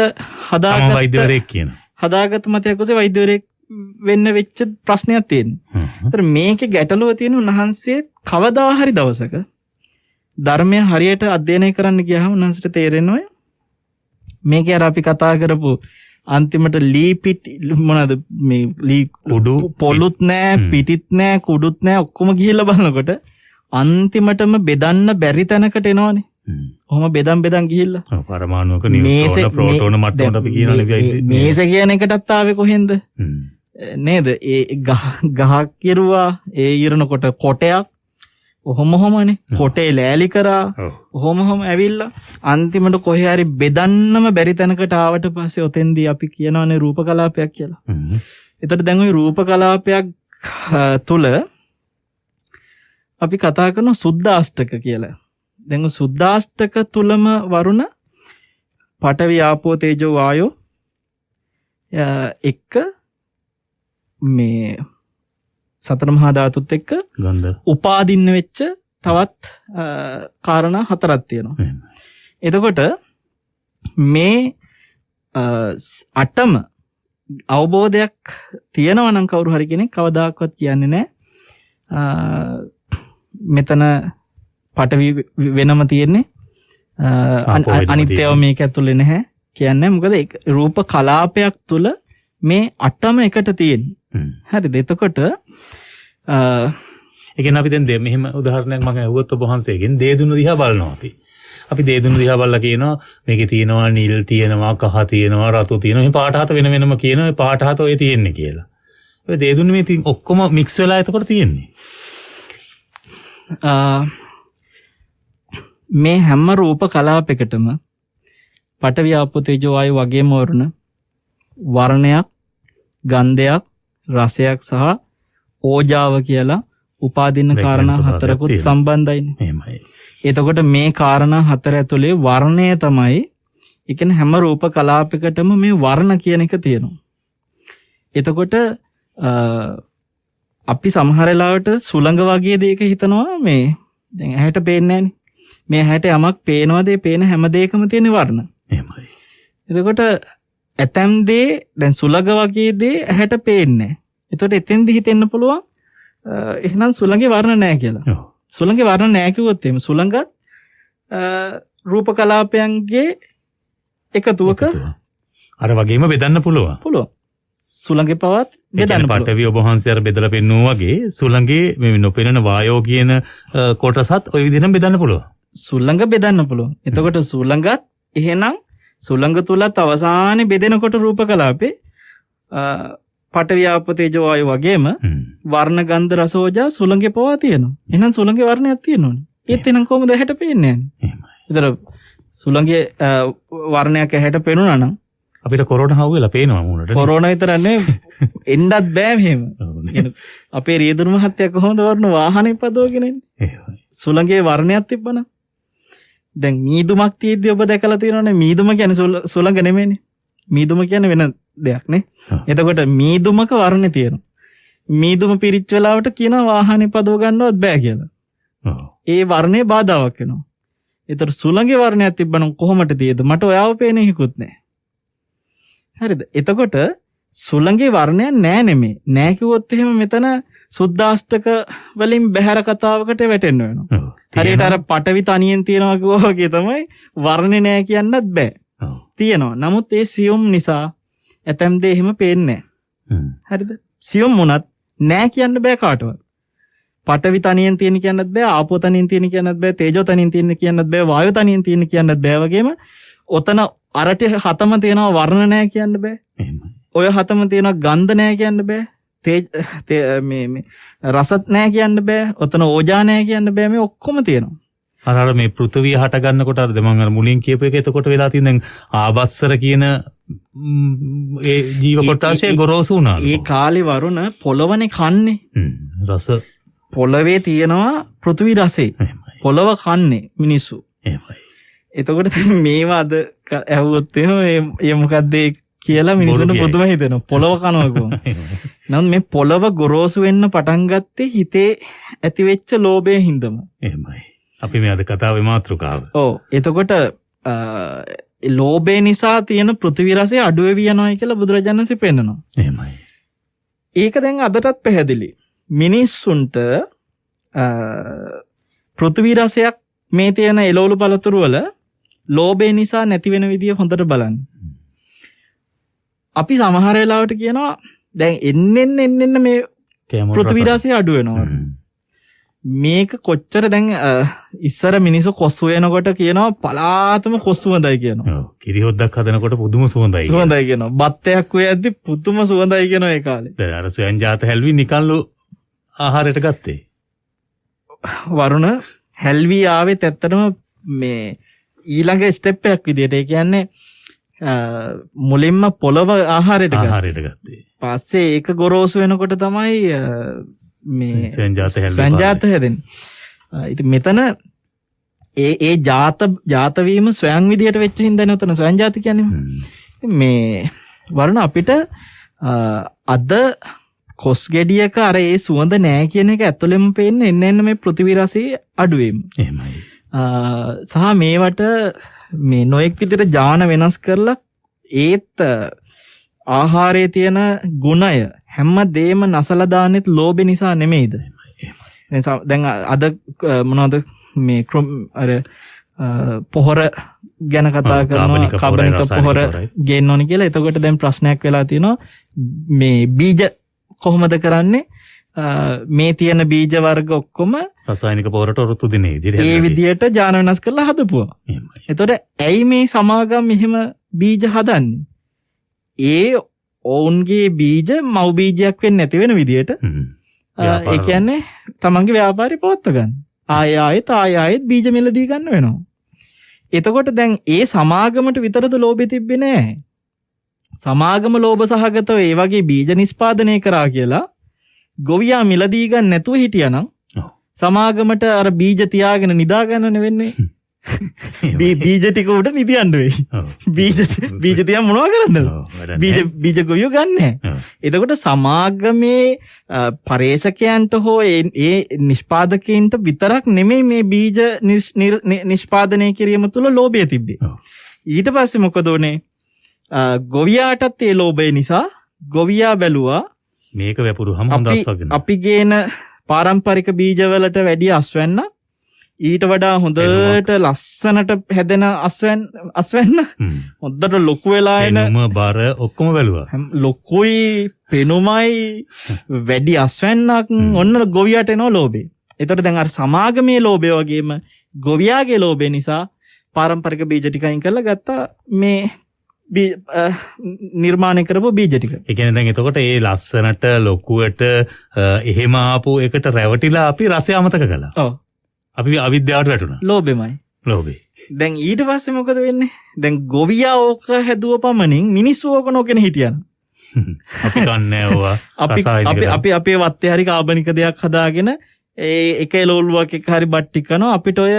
හදාගත්ත වෛද්‍යවරයෙක් කියනවා. හදාගත්ත මතයක් ඔස්සේ වෛද්‍යවරයෙක් වෙන්න වෙච්ච ප්‍රශ්නයක් තියෙනවා. ඒතර මේකේ ගැටලුව තියෙන උන්වහන්සේ කවදා හරි දවසක ධර්මය හරියට අධ්‍යයනය කරන්න ගියාම උන්වහන්සේට තේරෙනවා මේකේ අර අපි කතා කරපු අන්තිමට ලී පිටි මොනවාද මේ ලී කුඩු පොළුත් නෑ පිටිත් නෑ කුඩුත් නෑ ඔක්කොම ගිහිල්ලා බලනකොට අන්තිමටම බෙදන්න බැරි තැනකට එනවනේ. ඔහොම බෙදන් ගිහිල්ලා. පරමාණුක නියුට්‍රෝන ප්‍රෝටෝන මට්ටමට අපි කියනනේ මේස කියන එකටත් ආවේ කොහෙන්ද? නේද? ඒ ගහක් කිරුවා ඒ ඉරනකොට කොටයක් ඔහොමනේ කොටේ ලෑලි කරා ඔහොම ඇවිල්ලා අන්තිමට කොහේ හරි බෙදන්නම බැරි තැනකට ආවට පස්සේ ඔතෙන්දී අපි කියනවානේ රූප කලාපයක් කියලා. එතකොට දැන් ওই රූප කලාපයක් තුල අපි කතා කරන සුද්දාෂ්ටක කියලා. දැන් සුද්දාෂ්ටක තුලම වරුණ පඨවි ආපෝ තේජෝ වායෝ එක්ක මේ සතර මහා ධාතුත් එක්ක ගන්ධ උපාදින්න වෙච්ච තවත් කාරණා 4ක් තියෙනවා. එතකොට මේ 8ම අවබෝධයක් තියෙනවා නම් කවුරු හරි කෙනෙක් කවදාකවත් කියන්නේ නැහැ මෙතන පඨවි වෙනම තියෙන්නේ අනිත්‍යව මේක ඇතුලේ නැහැ කියන්නේ. මොකද රූප කලාපයක් තුල මේ 8ම එකට තියෙන්නේ. හරිද? එතකොට ඒ කියන්නේ අපි දැන් මෙහෙම උදාහරණයක් මම අහුවොත් ඔබ වහන්සේගෙන් දේදුණු දිහා බලනවා අපි. අපි දේදුණු දිහා බලලා කියනවා මේකේ තියෙනවා නිල් තියෙනවා කහ තියෙනවා රතු තියෙනවා. මේ පාට හත වෙන වෙනම කියනවා. මේ පාට හත ඔය තියෙන්නේ කියලා. ඔය දේදුණු මේ ඔක්කොම මික්ස් වෙලා එතකොට තියෙන්නේ. මේ හැම රූප කලාපයකටම පඨවි ආපෝ තේජෝ වායු වගේම වර්ණයක් ගන්ධයක් රසයක් සහ ඕජාව කියලා උපාදින්න කාරණා 4කුත් සම්බන්ධයිනේ. එහෙමයි. එතකොට මේ කාරණා 4 ඇතුලේ වර්ණය තමයි, ඒ කියන්නේ හැම රූප කලාපයකටම මේ වර්ණ කියන එක තියෙනවා. එතකොට අපි සමහර වෙලාවට සුළඟ වගේ දෙයක හිතනවා මේ දැන් ඇහැට පේන්නේ නැහනේ. මේ ඇහැට යමක් පේනවාද? ඒ පේන හැම දෙයකම තියෙන වර්ණ. එහෙමයි. එතකොට ඇතැම් දේ දැන් සුළඟ වගේ දේ ඇහැට පේන්නේ නැහැ. එතකොට එතෙන්දි හිතෙන්න පුළුවන් එහෙනම් සුළඟේ වර්ණ නැහැ කියලා. ඔව්. සුළඟේ වර්ණ නැහැ කිව්වොත් එහෙම සුළඟත් රූප කලාපයන්ගේ එකතුවක අර වගේම බෙදන්න පුළුවන්. පුළුවන්. සුළඟේ පවත් බෙදන්න පුළුවන්. පඨවි ඔබ වහන්සේ අර බෙදලා පෙන්නුවා වගේ සුළඟේ මේ නොපෙනෙන වායෝ කියන කොටසත් ওই විදිහටම බෙදන්න පුළුවන්. සුළඟ බෙදන්න පුළුවන්. එතකොට සුළඟත් එහෙනම් සුළඟ තුලත් අවසානයේ බෙදෙනකොට රූප කලාපේ පඨවි ආපෝ තේජෝ වායු වගේම වර්ණ ගන්ධ රස ඕජා සුළඟේ පවා තියෙනවා. එහෙනම් සුළඟේ වර්ණයක් තියෙනවනේ. ඒත් එහෙනම් කොහොමද ඇහැට පේන්නේ නැහැ? එහෙමයි. ඒතර සුළඟේ වර්ණයක් ඇහැට පේනුණා නම් අපිට කොරෝනා හවුවෙලා පේනවා මූණට. කොරෝනා විතරන්නේ එන්නත් බෑ මෙහෙම. අපේ රියදුරු මහත්තයා කොහොමද වර්ණ වාහනේ පදවගෙන ඉන්නේ? එහෙමයි. සුළඟේ වර්ණයක් තිබ්බනම් දැන් මීදුමක් තියෙද්දි ඔබ දැකලා තියෙනවනේ මීදුම කියන්නේ සුළඟ නෙමෙයිනේ. මීදුම කියන්නේ වෙන දෙයක් නේ. එතකොට මීදුමක වර්ණේ තියෙනවා. මීදුම පිරිච්ච වෙලාවට කියනවා වාහනේ පදව ගන්නවත් බෑ කියලා. ඒ වර්ණේ බාධාවක් වෙනවා. ඒතර සුළඟේ වර්ණයක් තිබ්බනම් කොහොමද තියෙද? මට ඔයාව පේන්නේ හිකුත් නැහැ. හරිද? එතකොට සුළඟේ වර්ණයක් නෑ නෙමෙයි. නෑ කිව්වොත් එහෙම මෙතන සුද්දාෂ්ටක වලින් බහැර කතාවකට වැටෙන්න වෙනවා. හරියට අර පටවි තනියෙන් තියනවා කිව්වා වගේ තමයි වර්ණේ නෑ කියන්නත් බෑ. තියෙනවා. නමුත් ඒ සියුම් නිසා ඇතැම් දේ එහෙම පේන්නේ නෑ. හරිද? සියුම් වුණත් නෑ කියන්න බෑ කාටවත්. පටවි තනියෙන් තියෙන කියන්නත් බෑ, ආපෝ තනියෙන් තියෙන කියන්නත් බෑ, තේජෝ තනියෙන් තියෙන කියන්නත් බෑ, වායෝ තනියෙන් තියෙන කියන්නත් බෑ වගේම ඔතන අරට හතම තියෙනවා වර්ණ නෑ කියන්න බෑ. ඔය හතම තියෙනවා ගන්ධ නෑ කියන්න බෑ. මේ රසත් නෑ කියන්න බෑ. ඔතන ඕජා නෑ කියන්න බෑ. මේ ඔක්කොම තියෙනවා. අර මේ පෘථිවිය හට ගන්නකොට අර මම අර මුලින් කියපු එක එතකොට වෙලා තියෙන දැන් ආබස්සර කියන ඒ ජීව කොටාසේ ගොරෝසු වුණා. ඒ කාලේ වරුණ පොළවනේ කන්නේ. රස පොළවේ තියෙනවා පෘථිවි රසේ. පොළව කන්නේ මිනිස්සු. එහෙමයි. එතකොට මේවා අද ඇහුවොත් එහෙම ඒ මොකද්ද කියලා මිනිස්සුන්ට පුදුම හිතෙනවා. පොළව කනවා කොහොමද? නමුත් මේ පොළව ගොරෝසු වෙන්න පටන් ගත්තේ හිතේ ඇතිවෙච්ච ලෝභයෙන් හින්දම. එහෙමයි. අපි මේ අද කතාවේ මාතෘකාව. ඔව්. එතකොට ලෝභය නිසා තියෙන පෘථිවි රසය අඩු වෙවි යනවා කියලා බුදුරජාණන් වහන්සේ පෙන්නනවා. එහෙමයි. ඒක දැන් අදටත් පැහැදිලි. මිනිස්සුන්ට පෘථිවි රසයක් මේ තියෙන එළවලු පළතුරු වල ලෝභය නිසා නැති වෙන විදිය හොඳට බලන්න. අපි සමහර වෙලාවට කියනවා දැන් එන්නෙන්න මේ පෘථිවි රසය අඩු වෙනවා. මේක කොච්චර දැන් ඉස්සර මිනිස්සු කොස්සු වෙනකොට කියනවා පලාතම කොස්සු හොඳයි කියනවා. ඔව්. කිරි හොද්දක් හදනකොට පුදුම සුවඳයි. සුවඳයි කියනවා. බත්තයක් වෙද්දි පුදුම සුවඳයි කියනවා ඒ කාලේ. දැන් අර සොයන්ජාත හැල්වි නිකන්ලු ආහාරයට ගත්තේ. වරුණ හැල්වි ආවෙත් ඇත්තටම මේ ඊළඟ ස්ටෙප් එකක් විදියට. ඒ කියන්නේ මුලින්ම පොළව ආහාරයට ගත්තේ. පස්සේ ඒක ගොරෝසු වෙනකොට තමයි මේ ස්වයංජාත හැදෙන්නේ. ඉතින් මෙතන ඒ ජාත වීම ස්වයං විදියට වෙච්ච හින්දා නේ උතන ස්වයංජාත කියන්නේ. මේ වරුණ අපිට අද කොස් ගෙඩියක අර ඒ සුවඳ නෑ කියන එක ඇතුළෙම පේන්නේ එන්න මේ පෘථිවි රසයේ අඩුවීම. එහෙමයි. සහ මේවට මේ නොඑක් විදිහට ජාන වෙනස් කරලා ඒත් ආහාරයේ තියෙන ගුණය හැම දෙයක්ම නසලා දාන්නෙත් ලෝභය නිසා නෙමෙයිද? දැන් අද මොනවද මේ අර පොහොර ගැන කතා කරනවා කාබනික පොහොර ගේන්න ඕනි කියලා. එතකොට දැන් ප්‍රශ්නයක් වෙලා තියෙනවා මේ බීජ කොහොමද කරන්නේ? මේ තියෙන බීජ වර්ග ඔක්කොම රසායනික පොහොරට ඔරොත්තු දෙන විදිහට ඒ විදිහට ජාන වෙනස් කරලා හදපුවා. එතකොට ඇයි මේ සමාගම් මෙහෙම බීජ හදන්නේ? ඒ ඔවුන්ගේ බීජ මව් බීජයක් වෙන්නේ නැති වෙන විදිහට ඒ කියන්නේ තමන්ගේ ව්‍යාපාරය පවත්වා ගන්න. ආයෙත් බීජ මිලදී ගන්න වෙනවා. එතකොට දැන් ඒ සමාගමට විතරද ලෝභය තිබ්බේ නෑ. සමාගම ලෝභ සහගතව ඒ වගේ බීජ නිෂ්පාදනය කරා කියලා ගොවියා මිලදී ගන්න නැතුව හිටියානම් සමාගමට අර බීජ තියාගෙන නිදා ගන්නනේ වෙන්නේ. බීජ ටික උඩ නිදියන්න වෙයි. බීජ තියන් මොනවා කරන්නද? බීජ ගොවියෝ ගන්නෑ. එතකොට සමාගමේ පරේෂකයන්ට හෝ ඒ නිෂ්පාදකයන්ට විතරක් නෙමෙයි මේ බීජ නිෂ්පාදනය කිරීම තුළ ලෝභය තිබ්බේ. ඊට පස්සේ මොකද උනේ? ගොවියාටත් ඒ ලෝභය නිසා ගොවියා බැලුවා මේක වැපුරුවම හොඳ අස්වැන්න. අපි ගේන පාරම්පරික බීජවලට වැඩිය අස්වැන්න ඊට වඩා හොඳට ලස්සනට හැදෙන අස්වැන්න හොඳට ලොකු වෙලා එන බර ඔක්කොම බැලුවා. ලොකුයි පෙනුමයි වැඩි අස්වැන්නක් ඔන්න ගොවියාට එනවා ලෝභය. ඒතකොට දැන් අර සමාගමේ ලෝභය වගේම ගොවියාගේ ලෝභය නිසා පාරම්පරික බීජ ටික අයින් කරලා ගත්තා මේ නිර්මාණය කරපු බීජ ටික. ඒ කියන්නේ දැන් එතකොට ඒ ලස්සනට ලොකුවට එහෙම ආපු එකට රැවටිලා අපි රසය අමතක කළා. ඔව්. අපි අවිද්‍යාවට වැටුණා. ලෝභෙමයි. ලෝභේ. දැන් ඊට පස්සේ මොකද වෙන්නේ? දැන් ගොවියා ඕක හැදුව පමණින් මිනිස්සු ඕක නොගෙන හිටියන. අපි කන්නේ ඕවා. අපි අපේ වත්තේ හරි කාබනික දෙයක් හදාගෙන ඒ එක එළවලුවක් එක හරි බට්ටි කරනවා. අපිට ඔය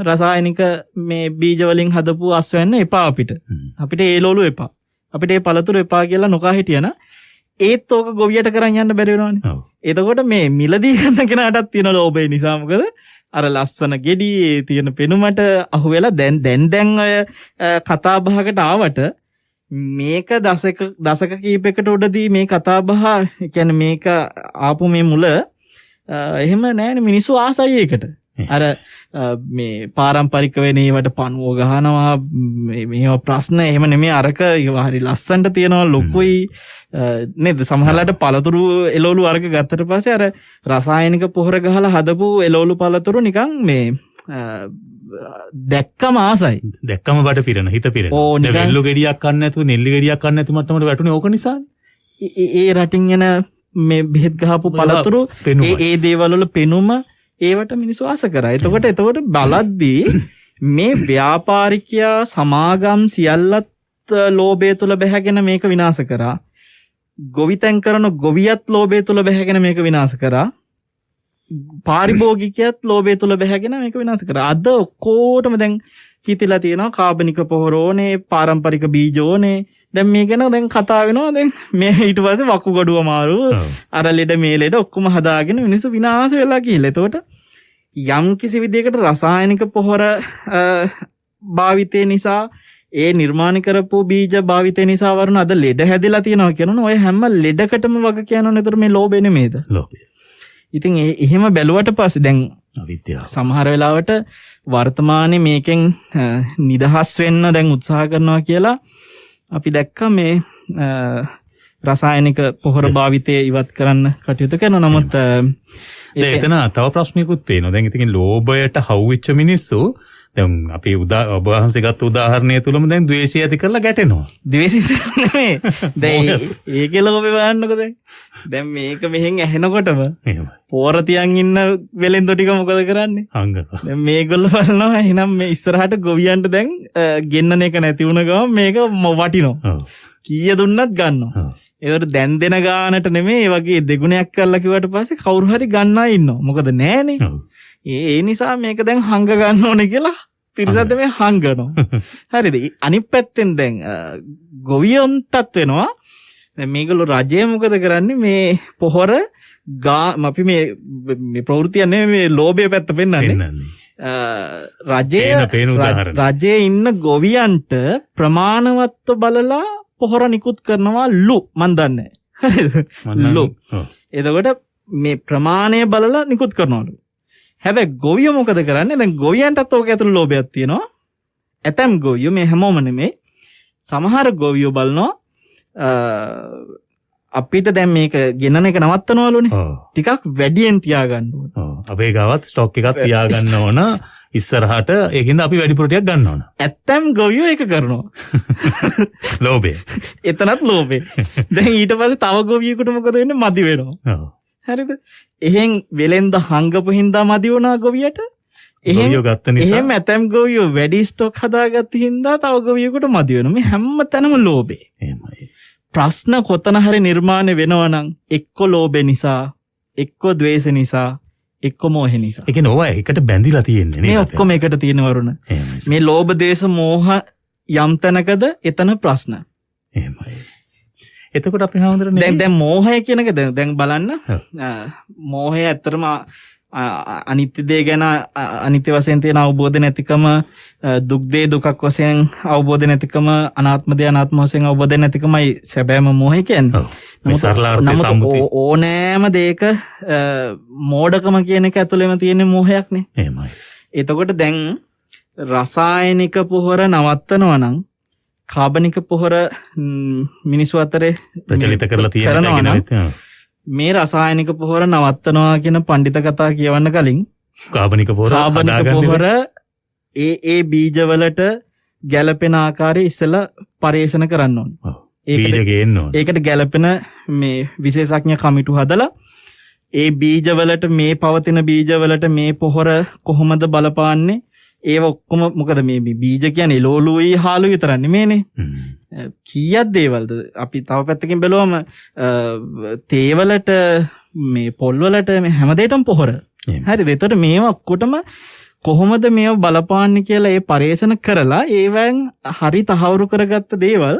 රසායනික මේ බීජ වලින් හදපු අස්වැන්න එපා අපිට. අපිට ඒ එළවලු එපා. අපිට ඒ පළතුරු එපා කියලා නොකා හිටියන ඒත් ඕක ගොවියට කරන් යන්න බැරි වෙනවනේ. එතකොට මේ මිලදී ගන්න කෙනාටත් තියෙන ලෝභය නිසා මොකද? අර ලස්සන ගෙඩි තියෙන පෙනුමට අහු වෙලා දැන් ඔය කතා බහකට ආවට මේක දශක කීපයකට උඩදී මේ කතා බහ කියන්නේ මේක ආපු මේ මුල එහෙම නෑනේ මිනිස්සු ආසයි ඒකට. අර මේ පාරම්පරික වෙන ඒවට පණුව ගහනවා මේව ප්‍රශ්න එහෙම නෙමෙයි අරක හරි ලස්සනට තියනවා ලොකුයි නේද සමහරලාට පළතුරු එළවලු අරක ගත්තට පස්සේ අර රසායනික පොහොර ගහලා හදපු එළවලු පළතුරු නිකන් මේ දැක්කම ආසයි දැක්කම බඩ පිරෙන හිත පිරෙන වෙල්ලු ගෙඩියක් කන්න නැතුව නෙල්ලි ගෙඩියක් කන්න නැති මට්ටමට වැටුනේ ඕක නිසානේ ඒ රටින් එන මේ බෙහෙත් ගහපු පළතුරු ඒ දේවල් වල පෙනුම ඒවට මිනිස්සු ආස කරා. එතකොට බලද්දී මේ ව්‍යාපාරිකයා සමාගම් සියල්ලත් ලෝභය තුල බැහැගෙන මේක විනාශ කරා. ගොවිතැන් කරන ගොවියත් ලෝභය තුල බැහැගෙන මේක විනාශ කරා. පාරිභෝගිකයත් ලෝභය තුල බැහැගෙන මේක විනාශ කරා. අද ඔක්කොටම දැන් හිතලා තියෙනවා කාබනික පොහොර ඕනේ, පාරම්පරික බීජ ඕනේ. දැන් මේ ගැන දැන් කතා වෙනවා. දැන් මේ ඊට පස්සේ වකුගඩුව අමාරු අර ලෙඩ මේ ලෙඩ ඔක්කොම හදාගෙන මිනිස්සු විනාශ වෙලා ගිහලා. එතකොට යම් කිසි විදිහකට රසායනික පොහොර භාවිතය නිසා ඒ නිර්මාණය කරපු බීජ භාවිතය නිසා වරුණ අද ලෙඩ හැදලා තියෙනවා කියනවනේ. ඔය හැම ලෙඩකටම වග කියනවනේ. ඒතර මේ ලෝභය නෙමෙයිද? ලෝභය. ඉතින් එහෙම බැලුවට පස්සේ දැන් අවිද්‍යාව සමහර වෙලාවට වර්තමානයේ මේකෙන් නිදහස් වෙන්න දැන් උත්සාහ කරනවා කියලා අපි දැක්කා මේ රසායනික පොහොර භාවිතය ඉවත් කරන්න කටයුතු කරනවා. නමුත් එතන තව ප්‍රශ්නයකුත් පේනවා. දැන් ඉතින් ලෝභයට හවුවෙච්ච මිනිස්සු දැන් අපි ඔබ වහන්සේ ගත්ත උදාහරණය තුලම දැන් ද්වේෂය ඇති කරලා ගැටෙනවා. ද්වේෂය නෙමෙයි. දැන් ඒකේ ලෝභය බලන්නකෝ දැන්. දැන් මේක මෙහෙන් ඇහෙනකොටම පෝර තියන් ඉන්න වෙලෙන්දෝ ටික මොකද කරන්නේ? හංගනවා. දැන් මේගොල්ලෝ බලනවා එහෙනම් මේ ඉස්සරහට ගොවියන්ට දැන් ගෙන්නන එක නැති වුණ ගමන් මේක වටිනවා. කීය දුන්නත් ගන්නවා. ඒකට දැන් දෙන ගානට නෙමෙයි ඒ වගේ දෙගුණයක් කරලා කිව්වට පස්සේ කවුරු හරි ගන්නා ඉන්නවා. මොකද නෑනේ. ඒ නිසා මේක දැන් හංග ගන්න ඕනේ කියලා පිරිසත් මේ හංගනවා. හරිද? අනිත් පැත්තෙන් දැන් ගොවියොන්ටත් වෙනවා. දැන් මේගොල්ලෝ රජය මොකද කරන්නේ මේ පොහොර අපි මේ ප්‍රවෘත්තිය නෙමෙයි මේ ලෝභය පැත්ත පෙන්නන්නේ. රජයේ ඉන්න ගොවියන්ට ප්‍රමාණවත්ව බලලා පොහොර නිකුත් කරනවාලු මන් දන්නේ. හරිද? ලු. එතකොට මේ ප්‍රමාණය බලලා නිකුත් කරනවලු. හැබැයි ගොවියෝ මොකද කරන්නේ? දැන් ගොවියන්ටත් ඕක ඇතුළේ ලෝභයක් තියෙනවා. ඇතම් ගොවියෝ මේ හැමෝම නෙමෙයි. සමහර ගොවියෝ බලනවා අපිට දැන් මේක ගෙනන එක නවත්තනවලුනේ. ටිකක් වැඩියෙන් තියාගන්න ඕන. අපේ ගාවත් ස්ටොක් එකක් තියාගන්න ඕන. ඉස්සරහට ඒකින්ද අපි වැඩිපුර ටිකක් ගන්න ඕන. ඇත්තම් ගොවියෝ ඒක කරනවා. ලෝභය. එතනත් ලෝභය. දැන් ඊට පස්සේ තව ගොවියෙකුට මොකද වෙන්නේ? මදි වෙනවා. හරිද? එහෙන් වෙලෙන්ද හංගපු හින්දා මදි වුණා ගොවියට. එහෙම ඇතම් ගොවියෝ වැඩි ස්ටොක් හදාගත්ත හින්දා තව ගොවියෙකුට මදි වෙනවා. මේ හැම තැනම ලෝභය. එහෙමයි. ප්‍රශ්න කොතන හරි නිර්මාණය වෙනවා නම් එක්ක ලෝභය නිසා, එක්ක ද්වේෂ නිසා, එක්ක මෝහ නිසා. ඒ කියන්නේ ඕවා එකට බැඳිලා තියෙන්නේ නේද? මේ ඔක්කොම එකට තියෙන වරුණ. මේ ලෝභ දේශ මෝහ යම් තැනකද එතන ප්‍රශ්න. එහෙමයි. එතකොට අපි හඳුනන්නේ දැන් මෝහය කියන එක දැන් බලන්න. මෝහය ඇත්තටම අනිත්‍ය දේ ගැන අනිත්‍ය වශයෙන් තියෙන අවබෝධ නැතිකම, දුක් දේ දුකක් වශයෙන් අවබෝධ නැතිකම, අනාත්ම දේ අනාත්ම වශයෙන් අවබෝධ නැතිකමයි සැබෑම මෝහය කියන්නේ. නමුත් ඕනෑම දෙයක මෝඩකම කියන එක ඇතුළේම තියෙන මෝහයක්නේ. එහෙමයි. එතකොට දැන් රසායනික පොහොර නවත්තනවා නම් කාබනික පොහොර මිනිස්සු අතරේ ප්‍රචලිත කරලා තියෙනවා. මේ රසායනික පොහොර නවත්තනවා කියන පඬිත කතා කියවන්න කලින් කාබනික පොහොර ඒ බීජවලට ගැළපෙන ආකාරය ඉස්සෙල්ලා පරීක්ෂණ කරන්න ඕනේ. බීජ ගේන්න ඕනේ. ඒකට ගැළපෙන මේ විශේෂඥ කමිටු හදලා ඒ බීජවලට මේ පවතින බීජවලට මේ පොහොර කොහොමද බලපාන්නේ? ඒව ඔක්කොම මොකද මේ බීජ කියන්නේ එළවලුයි හාලුයි විතරක් නෙමෙයිනේ. කීයක් දේවල්ද අපි තව පැත්තකින් බැලුවම තේවලට මේ පොල්වලට මේ හැමදේටම පොහොර. හරිද? එතකොට මේවා ඔක්කොටම කොහොමද මේව බලපාන්නේ කියලා ඒ පරීක්ෂණ කරලා ඒවෙන් හරි තහවුරු කරගත්ත දේවල්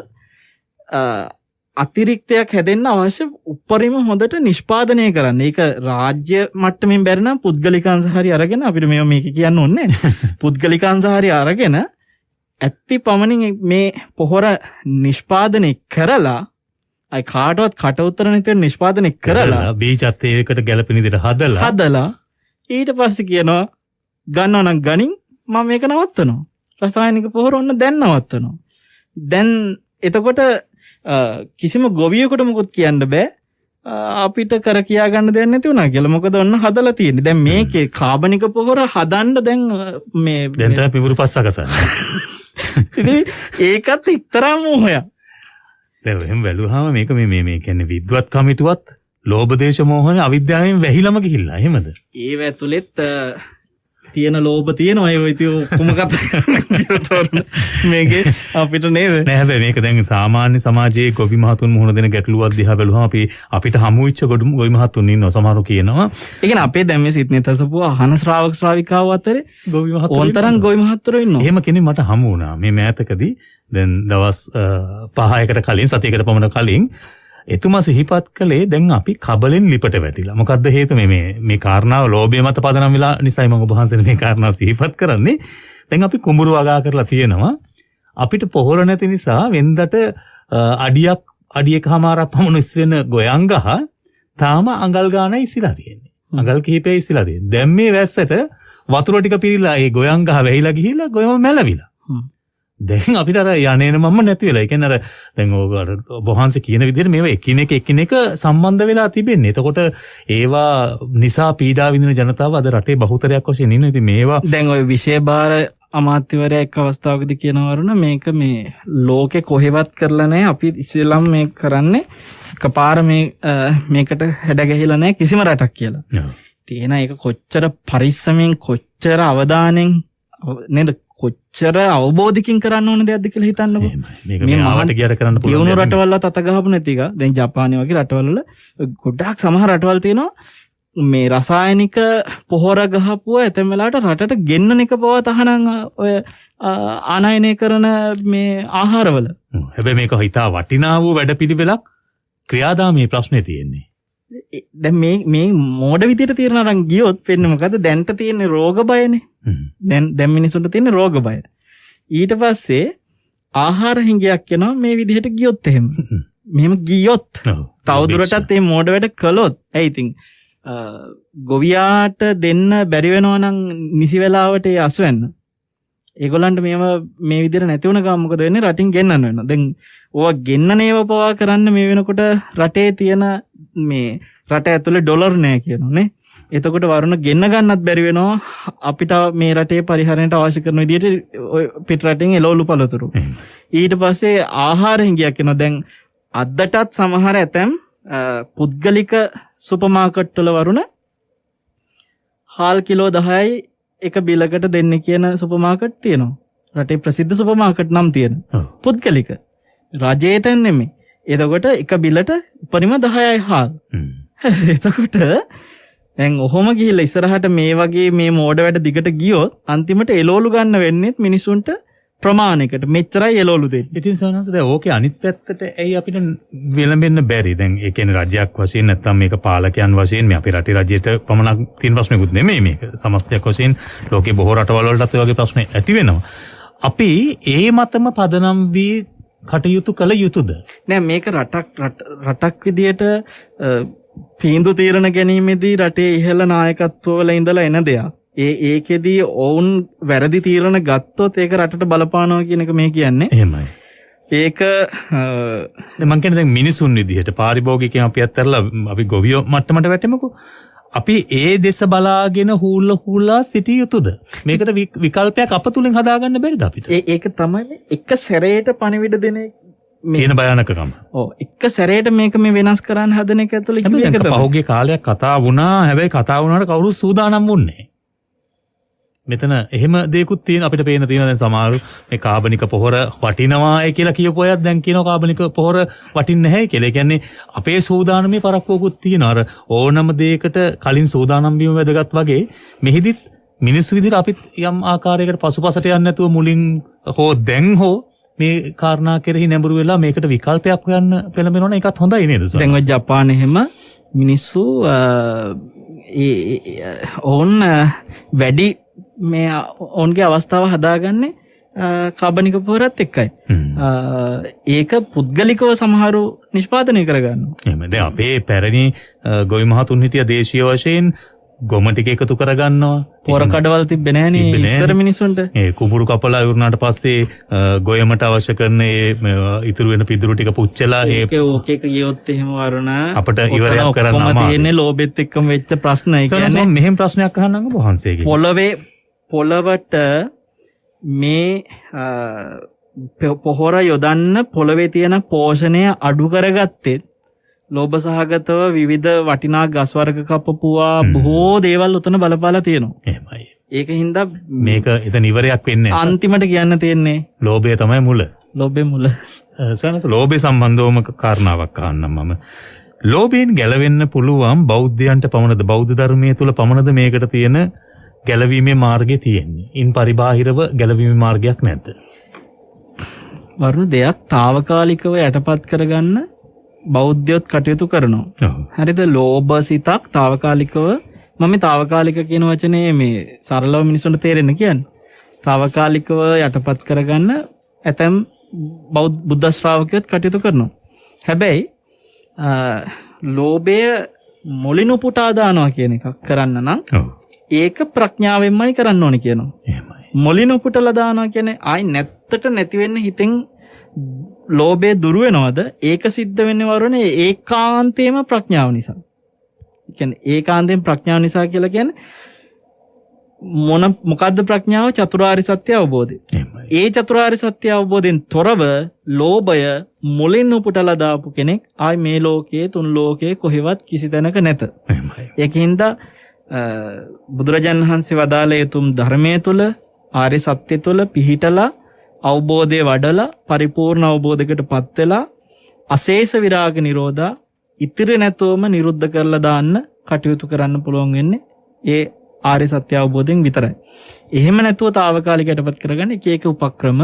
අතිරික්තයක් හැදෙන්න අවශ්‍ය උපරිම හොඳට නිෂ්පාදනය කරන්න. ඒක රාජ්‍ය මට්ටමින් බැරි නම් පුද්ගලිකාංශ හරි අරගෙන අපිට මේක කියන්න ඕනේ නැහැ. පුද්ගලිකාංශ හරි අරගෙන ඇත්ති පමණින් මේ පොහොර නිෂ්පාදනය කරලා අය කාටවත් කට උතර නැතිව නිෂ්පාදනය කරලා බීජත් ඒකට ගැළපෙන විදිහට හදලා ඊට පස්සේ කියනවා ගන්නවා නම් ගනින් මම මේක නවත්තනවා. රසායනික පොහොර ඔන්න දැන් නවත්තනවා. දැන් එතකොට කිසිම ගොවියෙකුට මොකුත් කියන්න බෑ අපිට කර කියා ගන්න දෙයක් නැති වුණා කියලා. මොකද ඔන්න හදලා තියෙන්නේ. දැන් මේකේ කාබනික පොහොර හදන්න දැන් මේ දැන් තමයි පිඹුරු පස් සකසන්නේ. ඉතින් ඒකත් එක්තරා මෝහයක්. දැන් එහෙම බැලුවාම මේක මේ කියන්නේ විද්වත් කමිටුවත් ලෝභ දේශ මෝහනේ අවිද්‍යාවෙන් වැහිලම ගිහිල්ලා. එහෙමද? ඒව ඇතුළෙත් තියෙන ලෝභ තියෙනවා. ඒ ඉතින් ඔක්කොම කතා මේකේ අපිට නේද? නෑ හැබැයි මේක දැන් සාමාන්‍ය සමාජයේ ගොවි මහතුන් මුහුණ දෙන ගැටලුවක් දිහා බැලුවම අපිට හමු වෙච්ච ගොවි මහතුන් ඉන්නවා. සමහරව කියනවා. ඒ කියන්නේ අපේ දැන් මේ සිත්නේ තසපුව අහන ශ්‍රාවක ශ්‍රාවිකාව අතරේ ගොවි මහතුන් ඕනතරම් ගොවි මහතුරෝ ඉන්නවා. එහෙම කෙනෙක් මට හමු වුණා. මේ මෑතකදී දැන් දවස් 5කට කලින් සතියකට පමණ කලින් එතුමා සිහිපත් කළේ දැන් අපි කබලෙන් ලිපට වැටිලා. මොකද්ද හේතුව? මේ කාරණාව ලෝභය මත පදනම් වෙලා නිසායි මම ඔබ වහන්සේට මේ කාරණාව සිහිපත් කරන්නේ. දැන් අපි කුඹුරු වගා කරලා තියෙනවා. අපිට පොහොර නැති නිසා වෙන්දට අඩියකමාරක් පමණ ඉස්සර වෙන ගොයන් ගහ තාම අඟල් ගානයි ඉස්සලා තියෙන්නේ. අඟල් කිහිපයයි ඉස්සලා තියෙන්නේ. දැන් මේ වැස්සට වතුර ටික පිරීලා ඒ ගොයන් ගහ වැහිලා ගිහිල්ලා ගොයම මැලවිලා. දැන් අපිට අර යන්නේන මම නැති වෙලා. ඒ කියන්නේ අර දැන් ඔබ වහන්සේ කියන විදිහට මේවා එකිනෙක සම්බන්ධ වෙලා තිබෙන්නේ. එතකොට ඒවා නිසා පීඩා විඳින ජනතාව අද රටේ බහුතරයක් වශයෙන් ඉන්නේ. ඉතින් මේවා දැන් ওই විෂය බාර අමාත්‍යවරයා එක් අවස්ථාවකදී කියනවා වරුණ මේක මේ ලෝකේ කොහෙවත් කරලා නැහැ. අපි ඉස්සෙල්ලාම මේක කරන්නේ එකපාර මේකට හැඩ ගැහිලා නැහැ කිසිම රටක් කියලා. තියෙන ඒක කොච්චර පරිස්සමෙන් කොච්චර අවධානයෙන් නේද කොච්චර අවබෝධකින් කරන්න ඕන දෙයක්ද කියලා හිතන්නකෝ. මේ ආවට ගියර කරන්න පුළුවන්. දියුණු රටවල්වත් අත ගහපු නැති එක. දැන් ජපානය වගේ රටවල් වල ගොඩාක් සමහර රටවල් තියෙනවා මේ රසායනික පොහොර ගහපුව ඇතැම් වෙලාවට රටට ගෙන්නන එක පවා තහනම් ඔය ආනයනය කරන මේ ආහාරවල. හැබැයි මේක හිතා වටිනා වූ වැඩපිළිවෙලක් ක්‍රියාදාමයේ ප්‍රශ්නේ තියෙන්නේ. දැන් මේ මෝඩ විදියට తీරන අරන් ගියොත් වෙන්නේ මොකද? දැන්ට තියෙන රෝග බයනේ. දැන් මිනිසුන්ට තියෙන රෝග බය. ඊට පස්සේ ආහාර හිඟයක් එනවා මේ විදිහට ගියොත් එහෙම. මෙහෙම ගියොත් තවදුරටත් මේ මෝඩ වැඩ කළොත් ඇයි ඉතින් ගොවියාට දෙන්න බැරි වෙනවා නම් නිසි වෙලාවට ඒ අසුවෙන්න. ඒගොල්ලන්ට මේ විදිහට නැති වුණ ගමන් මොකද වෙන්නේ? රටින් ගෙන්නන්න වෙනවා. දැන් ඕවා ගෙන්නන ඒවා පවා කරන්න මේ වෙනකොට රටේ තියෙන මේ රට ඇතුලේ ඩොලර් නැහැ කියනෝනේ. එතකොට වරුණ ගෙන්න ගන්නත් බැරි වෙනවා අපිට මේ රටේ පරිහරණයට අවශ්‍ය කරන විදිහට පිට රටින් එළවලු පළතුරු. ඊට පස්සේ ආහාර හිඟයක් එනවා. දැන් අදටත් සමහර ඇතැම් පුද්ගලික සුපර් මාකට් වල වරුණ හාල් කිලෝ 10යි එක බිලකට දෙන්න කියන සුපර් මාකට් තියෙනවා. රටේ ප්‍රසිද්ධ සුපර් මාකට් නම් තියෙන. පුද්ගලික. රජයට නෙමෙයි. එතකොට එක බිලට උපරිම 10යි හාල්. එතකොට දැන් ඔහොම ගිහිල්ලා ඉස්සරහට මේ වගේ මේ මෝඩ වැඩ දිගට ගියොත් අන්තිමට එළවලු ගන්න වෙන්නේ මිනිසුන්ට ප්‍රමාණයකට මෙච්චරයි එළවලු දෙන්නේ. ඉතින් සවනස දැන් ඕකේ අනිත් පැත්තට ඇයි අපිට විලඹෙන්න බැරි? දැන් ඒ කියන්නේ රජයක් වශයෙන් නැත්නම් මේක පාලකයන් වශයෙන් මේ අපේ රටේ රජයට පමණක් තියෙන ප්‍රශ්නයක්වත් නෙමෙයි මේක. සමස්තයක් වශයෙන් ලෝකේ බොහෝ රටවල් වලටත් ඒ වගේ ප්‍රශ්න ඇති වෙනවා. අපි ඒ මතම පදනම් වී කටයුතු කළ යුතුද? නෑ මේක රටක් විදියට තීන්දුව తీරන ගැනීමේදී රටේ ඉහළ නායකත්වවල ඉඳලා එන දෙයක්. ඒකෙදී ඔවුන් වැරදි තීරණ ගත්තොත් ඒක රටට බලපානවා කියන එක මේ කියන්නේ. එහෙමයි. ඒක මම කියන්නේ දැන් මිනිසුන් විදිහට පාරිභෝගිකයන් අපි අත්හැරලා අපි ගොවියෝ මට්ටමට වැටෙමුකෝ. අපි ඒ දෙස බලාගෙන හූල්ලා සිටිය යුතුද? මේකට විකල්පයක් අප තුලින් හදාගන්න බැරිද අපිට? ඒක තමයි එක සැරේට පණිවිඩ දෙන මේන භයානකකම. ඔව් එක සැරේට මේක මේ වෙනස් කරන්න හදන එක ඇතුළේ කිව්ව එක තමයි. පහුගිය කාලයක් කතා වුණා. හැබැයි කතා වුණාට කවුරුත් සූදානම් වුණේ. මෙතන එහෙම දෙයක්ත් තියෙන අපිට පේන තියෙන දැන් සමහර මේ කාබනික පොහොර වටිනවායි කියලා කියපු අයත් දැන් කියනවා කාබනික පොහොර වටින්නේ නැහැ කියලා. ඒ කියන්නේ අපේ සූදානමේ පරක්කුවකුත් තියෙනවා. අර ඕනම දෙයකට කලින් සූදානම් වීම වැදගත් වගේ මෙහිදිත් මිනිස්සු විදිහට අපිත් යම් ආකාරයකට පසුපසට යන්නේ නැතුව මුලින් හෝ දැන් හෝ මේ කාරණා කෙරෙහි නැඹුරු වෙලා මේකට විකල්පයක් හොයන්න පෙළඹෙනවා නම් ඒකත් හොඳයි නේද? දැන් ඔය ජපානයේ හැම මිනිස්සු ඕන් වැඩි මේ ඔවුන්ගේ අවස්ථාව හදාගන්නේ කාබනික පොහොරත් එක්කයි. ඒක පුද්ගලිකව සමහරු නිෂ්පාදනය කරගන්නවා. එහෙම දැන් අපේ පැරණි ගොවි මහතුන් හිටිය දේශීය වශයෙන් ගොම ටික එකතු කරගන්නවා. පොර කඩවල් තිබ්බේ නැහනේ ඉස්සර මිනිසුන්ට. ඒ කුඹුරු කපලා ඉවරනාට පස්සේ ගොයමට අවශ්‍ය කරන ඒ ඉතුරු වෙන පිදුරු ටික පුච්චලා ඕකේ ගියොත් එහෙම වරුණ අපිට ඉවරයක් කරන්න අමාරුයි. තියෙන්නේ ලෝබෙත් එක්කම වෙච්ච ප්‍රශ්න. ඒ කියන්නේ මෙහෙම ප්‍රශ්නයක් අහන්නම්ම වහන්සේගෙන්. පොළවට මේ පොහොර යොදන්න පොළවේ තියෙන පෝෂණය අඩු කරගත්තේ ලෝභ සහගතව විවිධ වටිනා ගස් වර්ග කපපුවා බොහෝ දේවල් උතන බලපාලා තියෙනවා. එහෙමයි. ඒක හින්දා මේක එතන ඉවරයක් වෙන්නේ නැහැ. අන්තිමට කියන්න තියෙන්නේ ලෝභය තමයි මුල. ලෝභය මුල. සනස ලෝභය සම්බන්ධවම කාරණාවක් අහන්නම් මම. ලෝභයෙන් ගැලවෙන්න පුළුවන් බෞද්ධයන්ට පමණද? බෞද්ධ ධර්මයේ තුල පමණද මේකට තියෙන ගැලවීමේ මාර්ගය තියෙන්නේ? ඉන් පරිබාහිරව ගැලවීමේ මාර්ගයක් නැද්ද? වරුණ දෙයක් తాවකාලිකව යටපත් කරගන්න බෞද්ධයොත් කටයුතු කරනවා. හරිද? ලෝභ සිතක් తాවකාලිකව මම මේ తాවකාලික කියන වචනේ මේ සරලව මිනිස්සුන්ට තේරෙන්න කියන්නේ. తాවකාලිකව යටපත් කරගන්න ඇතැම් බුද්ධ ශ්‍රාවකයොත් කටයුතු කරනවා. හැබැයි ලෝභය මොලිනු පුටා දානවා කියන එකක් කරන්න නම් ඒක ප්‍රඥාවෙන්මයි කරන්න ඕනේ කියනවා. එහෙමයි. මොලිනු පුටලා දානවා කියන්නේ ආයි නැත්තට නැති වෙන්න හිතෙන් ලෝභය දුරු වෙනවද? ඒක සිද්ධ වෙන්නේ වරුනේ ඒකාන්තේම ප්‍රඥාව නිසා. ඒ කියන්නේ ඒකාන්තයෙන් ප්‍රඥාව නිසා කියලා කියන්නේ මොකද්ද ප්‍රඥාව? චතුරාර්ය සත්‍ය අවබෝධය. ඒ චතුරාර්ය සත්‍ය අවබෝධයෙන් තොරව ලෝභය මුලින් උපුටලා දාපු කෙනෙක් ආයි මේ ලෝකයේ තුන් ලෝකයේ කොහෙවත් කිසි තැනක නැත. ඒකින්ද බුදුරජාණන් වහන්සේ වදාළේ තුම් ධර්මයේ තුල ආර්ය සත්‍ය තුල පිහිටලා අවබෝධය වඩලා පරිපූර්ණ අවබෝධයකටපත් වෙලා අශේෂ විරාග නිරෝධා ඉතිරි නැතෝම නිරුද්ධ කරලා දාන්න කටයුතු කරන්න පුළුවන් වෙන්නේ ඒ ආර්ය සත්‍ය අවබෝධයෙන් විතරයි. එහෙම නැතුව తాවකාලික යටපත් කරගන්න එක එක උපක්‍රම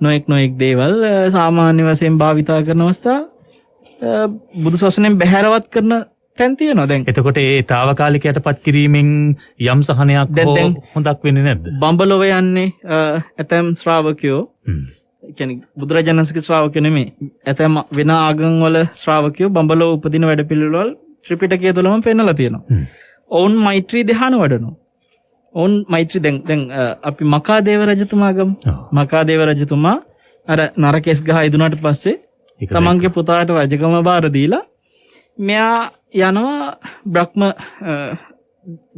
නොඑක් දේවල් සාමාන්‍ය වශයෙන් භාවිතා කරන අවස්ථා බුදු සසුනෙන් බැහැරවත් කරන තැන් තියෙනවා. දැන් එතකොට ඒ తాවකාලික යටපත් කිරීමෙන් යම් සහනයක් හොඳක් වෙන්නේ නැද්ද? බඹලොව යන්නේ ඇතැම් ශ්‍රාවකයෝ කියන්නේ බුදුරජාණන්සේගේ ශ්‍රාවකයෝ නෙමෙයි. ඇතැම් වෙන ආගම් වල ශ්‍රාවකයෝ බඹලොව උපදින වැඩපිළිවෙළ ත්‍රිපිටකය තුලම පෙන්නලා තියෙනවා. ඔවුන් මෛත්‍රී ධ්‍යාන වඩනවා. ඔවුන් මෛත්‍රී දැන් අපි මකාදේව රජතුමා ගමු. මකාදේව රජතුමා අර නරකෙස් ගහ ඉදුණාට පස්සේ තමන්ගේ පුතාට රජකම බාර දීලා මෙයා යනවා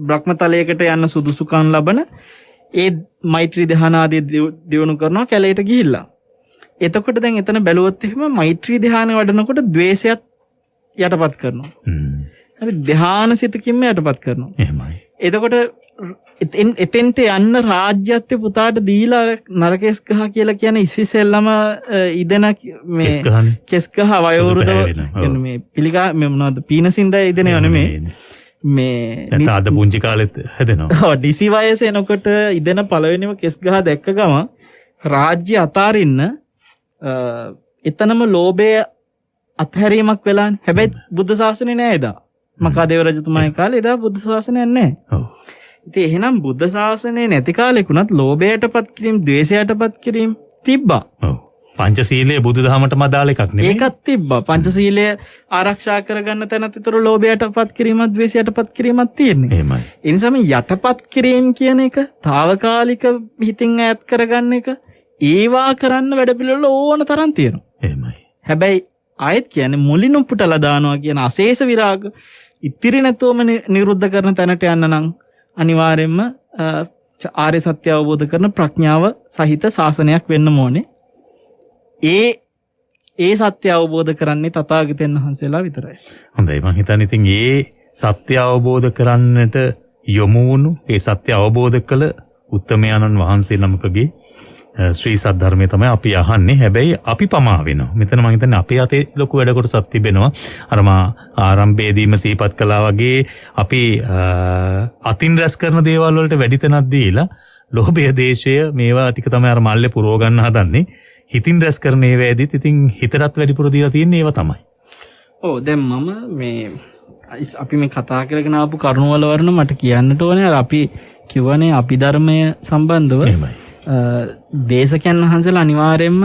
බ්‍රහ්ම තලයකට යන්න සුදුසුකම් ලබන ඒ මෛත්‍රී ධ්‍යාන ආදී දියුණු කරනවා කැලේට ගිහිල්ලා. එතකොට දැන් එතන බැලුවොත් එහෙම මෛත්‍රී ධ්‍යාන වඩනකොට ද්වේෂයත් යටපත් කරනවා. හරි ධ්‍යාන සිතකින්ම යටපත් කරනවා. එහෙමයි. එතකොට එතෙන්ට යන්න රාජ්‍යත්ව පුතාට දීලා නරකෙස් ගහ කියලා කියන්නේ ඉස්සෙල්ලම ඉදෙන මේ කෙස් ගහ වයෝවෘද මේ පිළිගා මේ මොනවද පීනසින්ද ඉදෙනව නෙමෙයි මේ අද පුංචි කාලෙත් හැදෙනවා. ඔව් ඩිසි වයසේ එනකොට ඉදෙන පළවෙනිම කෙස් ගහ දැක්ක ගම රාජ්‍ය අතාරින්න එතනම ලෝභය අත්හැරීමක් වෙලානේ. හැබැයි බුද්ධ ශාසනේ නෑ එදා. මකාදේව රජතුමාගේ කාලේ එදා බුද්ධ ශාසනයක් නෑ. ඔව්. ඉතින් එහෙනම් බුද්ධ ශාසනේ නැති කාලෙකුණත් ලෝභයටපත් කිරීම, ද්වේෂයටපත් කිරීම තිබ්බා. ඔව්. පංචශීලයේ බුදුදහමටම අදාළ එකක් නෙමෙයි. ඒකත් තිබ්බා. පංචශීලය ආරක්ෂා කරගන්න තැනත් විතර ලෝභයටපත් කිරීමත්, ද්වේෂයටපත් කිරීමත් තියෙන්නේ. එහෙමයි. ඒ නිසා මේ යටපත් කිරීම කියන එක, తాවකාලික හිතින් ඈත් කරගන්න එක, ඒවා කරන්න වැඩපිළිවෙල ඕන තරම් තියෙනවා. එහෙමයි. හැබැයි ආයෙත් කියන්නේ මුලින් උපුටලා දානවා කියන අශේෂ විරාග ඉතිරි නැතුවම නිරුද්ධ කරන තැනට යන්න නම් අනිවාර්යයෙන්ම ආර්ය සත්‍ය අවබෝධ කරන ප්‍රඥාව සහිත ශාසනයක් වෙන්න ඕනේ. ඒ සත්‍ය අවබෝධ කරන්නේ තථාගතයන් වහන්සේලා විතරයි. හොඳයි මම හිතන්නේ ඉතින් ඒ සත්‍ය අවබෝධ කරන්නට යොමු වුණු ඒ සත්‍ය අවබෝධ කළ උත්තමයන්න් වහන්සේ නමකගේ ශ්‍රී සද්ධර්මයේ තමයි අපි අහන්නේ. හැබැයි අපි පමා වෙනවා. මෙතන මම හිතන්නේ අපේ අතේ ලොකු වැඩ කොටසක් තිබෙනවා. අර මා ආරම්භයේදීම සිහිපත් කළා වගේ අපි අතින් රැස් කරන දේවල් වලට වැඩි තැනක් දීලා ලෝභය, දේශය මේවා ටික තමයි අර මල්ලේ පුරව ගන්න හදන්නේ. හිතින් රැස් කරන ඒවාෙදිත් ඉතින් හිතටත් වැඩිපුර දීලා තියෙන්නේ ඒවා තමයි. ඔව් දැන් මම මේ අපි මේ කතා කරගෙන ආපු කරුණවල වර්ණ මට කියන්නට ඕනේ අර අපි කියවනේ අභිධර්මය සම්බන්ධව. එහෙමයි. දේශකයන් වහන්සේලා අනිවාර්යයෙන්ම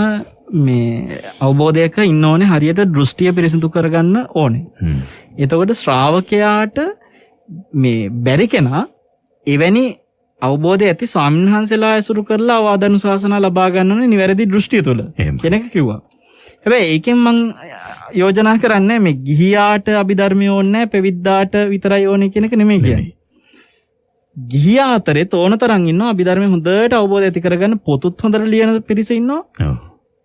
මේ අවබෝධයක ඉන්න ඕනේ, හරියට දෘෂ්ටිය පිරිසිදු කරගන්න ඕනේ. එතකොට ශ්‍රාවකයාට මේ බැරි කෙනා එවැනි අවබෝධය ඇති ස්වාමීන් වහන්සේලා ඇසුරු කරලා අවවාදනුශාසනා ලබා ගන්න ඕනේ නිවැරදි දෘෂ්ටිය තුළ කෙනෙක් කිව්වා. හැබැයි ඒකෙන් මම යෝජනා කරන්නේ මේ ගිහියාට අභිධර්මය ඕනේ නැහැ, පැවිද්දාට විතරයි ඕනේ කියන එක නෙමෙයි කියන්නේ. ගිහියා අතරේ තෝන තරම් ඉන්නවා අභිධර්මයේ හොඳට අවබෝධය ඇති කරගන්න, පොතුත් හොඳට ලියන පිරිස ඉන්නවා. ඔව්.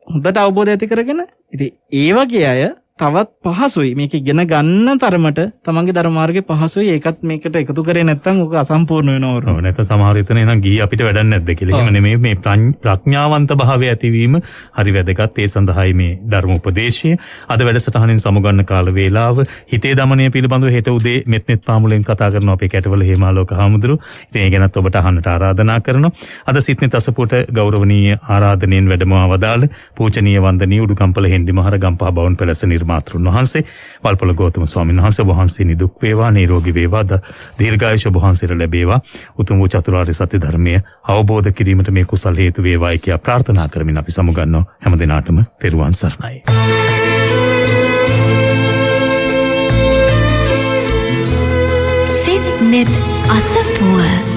හොඳට අවබෝධය ඇති කරගෙන ඉතින් ඒ වගේ අය තවත් පහසුයි මේක ඉගෙන ගන්න තරමට තමන්ගේ ධර්ම මාර්ගේ පහසුයි. ඒකත් මේකට එකතු කරේ නැත්නම් ඔක අසම්පූර්ණ වෙනවා. ඔව් නැත්නම් සමහර විට එනවා ගිහි අපිට වැඩක් නැද්ද කියලා. එහෙම නෙමෙයි මේ ප්‍රඥාවන්ත භාවය ඇතිවීම හරි වැදගත්. ඒ සඳහායි මේ ධර්ම උපදේශය. අද වැඩසටහනින් සමුගන්න කාල වේලාව හිතේ දමනය පිළිබඳව හෙට උදේ මෙත්නෙත් පාමුලෙන් කතා කරනවා අපේ කැටවල හේමාලෝක හාමුදුරු. ඉතින් ඒ ගැනත් ඔබට අහන්නට ආරාධනා කරනවා. අද සිත්නෙත් අසපුවට ගෞරවනීය ආරාධනෙන් වැඩමවා වදාළ පූජනීය වන්දනීය උඩුකම්පල හෙන්ඩි මහර ගම්පහ බවුන් පැලස මාතෘන් වහන්සේ වල්පොළ ගෞතම ස්වාමීන් වහන්සේ වහන්සේ නිදුක් වේවා, නිරෝගී වේවා, දීර්ඝායුෂ වහන්සේට ලැබේවා. උතුම් වූ චතුරාර්ය සත්‍ය ධර්මය අවබෝධ කිරීමට මේ කුසල් හේතු වේවායි කියා ප්‍රාර්ථනා කරමින් අපි සමුගන්නවා. හැම දිනාටම තෙරුවන් සරණයි. සිත් නෙත් අසපුව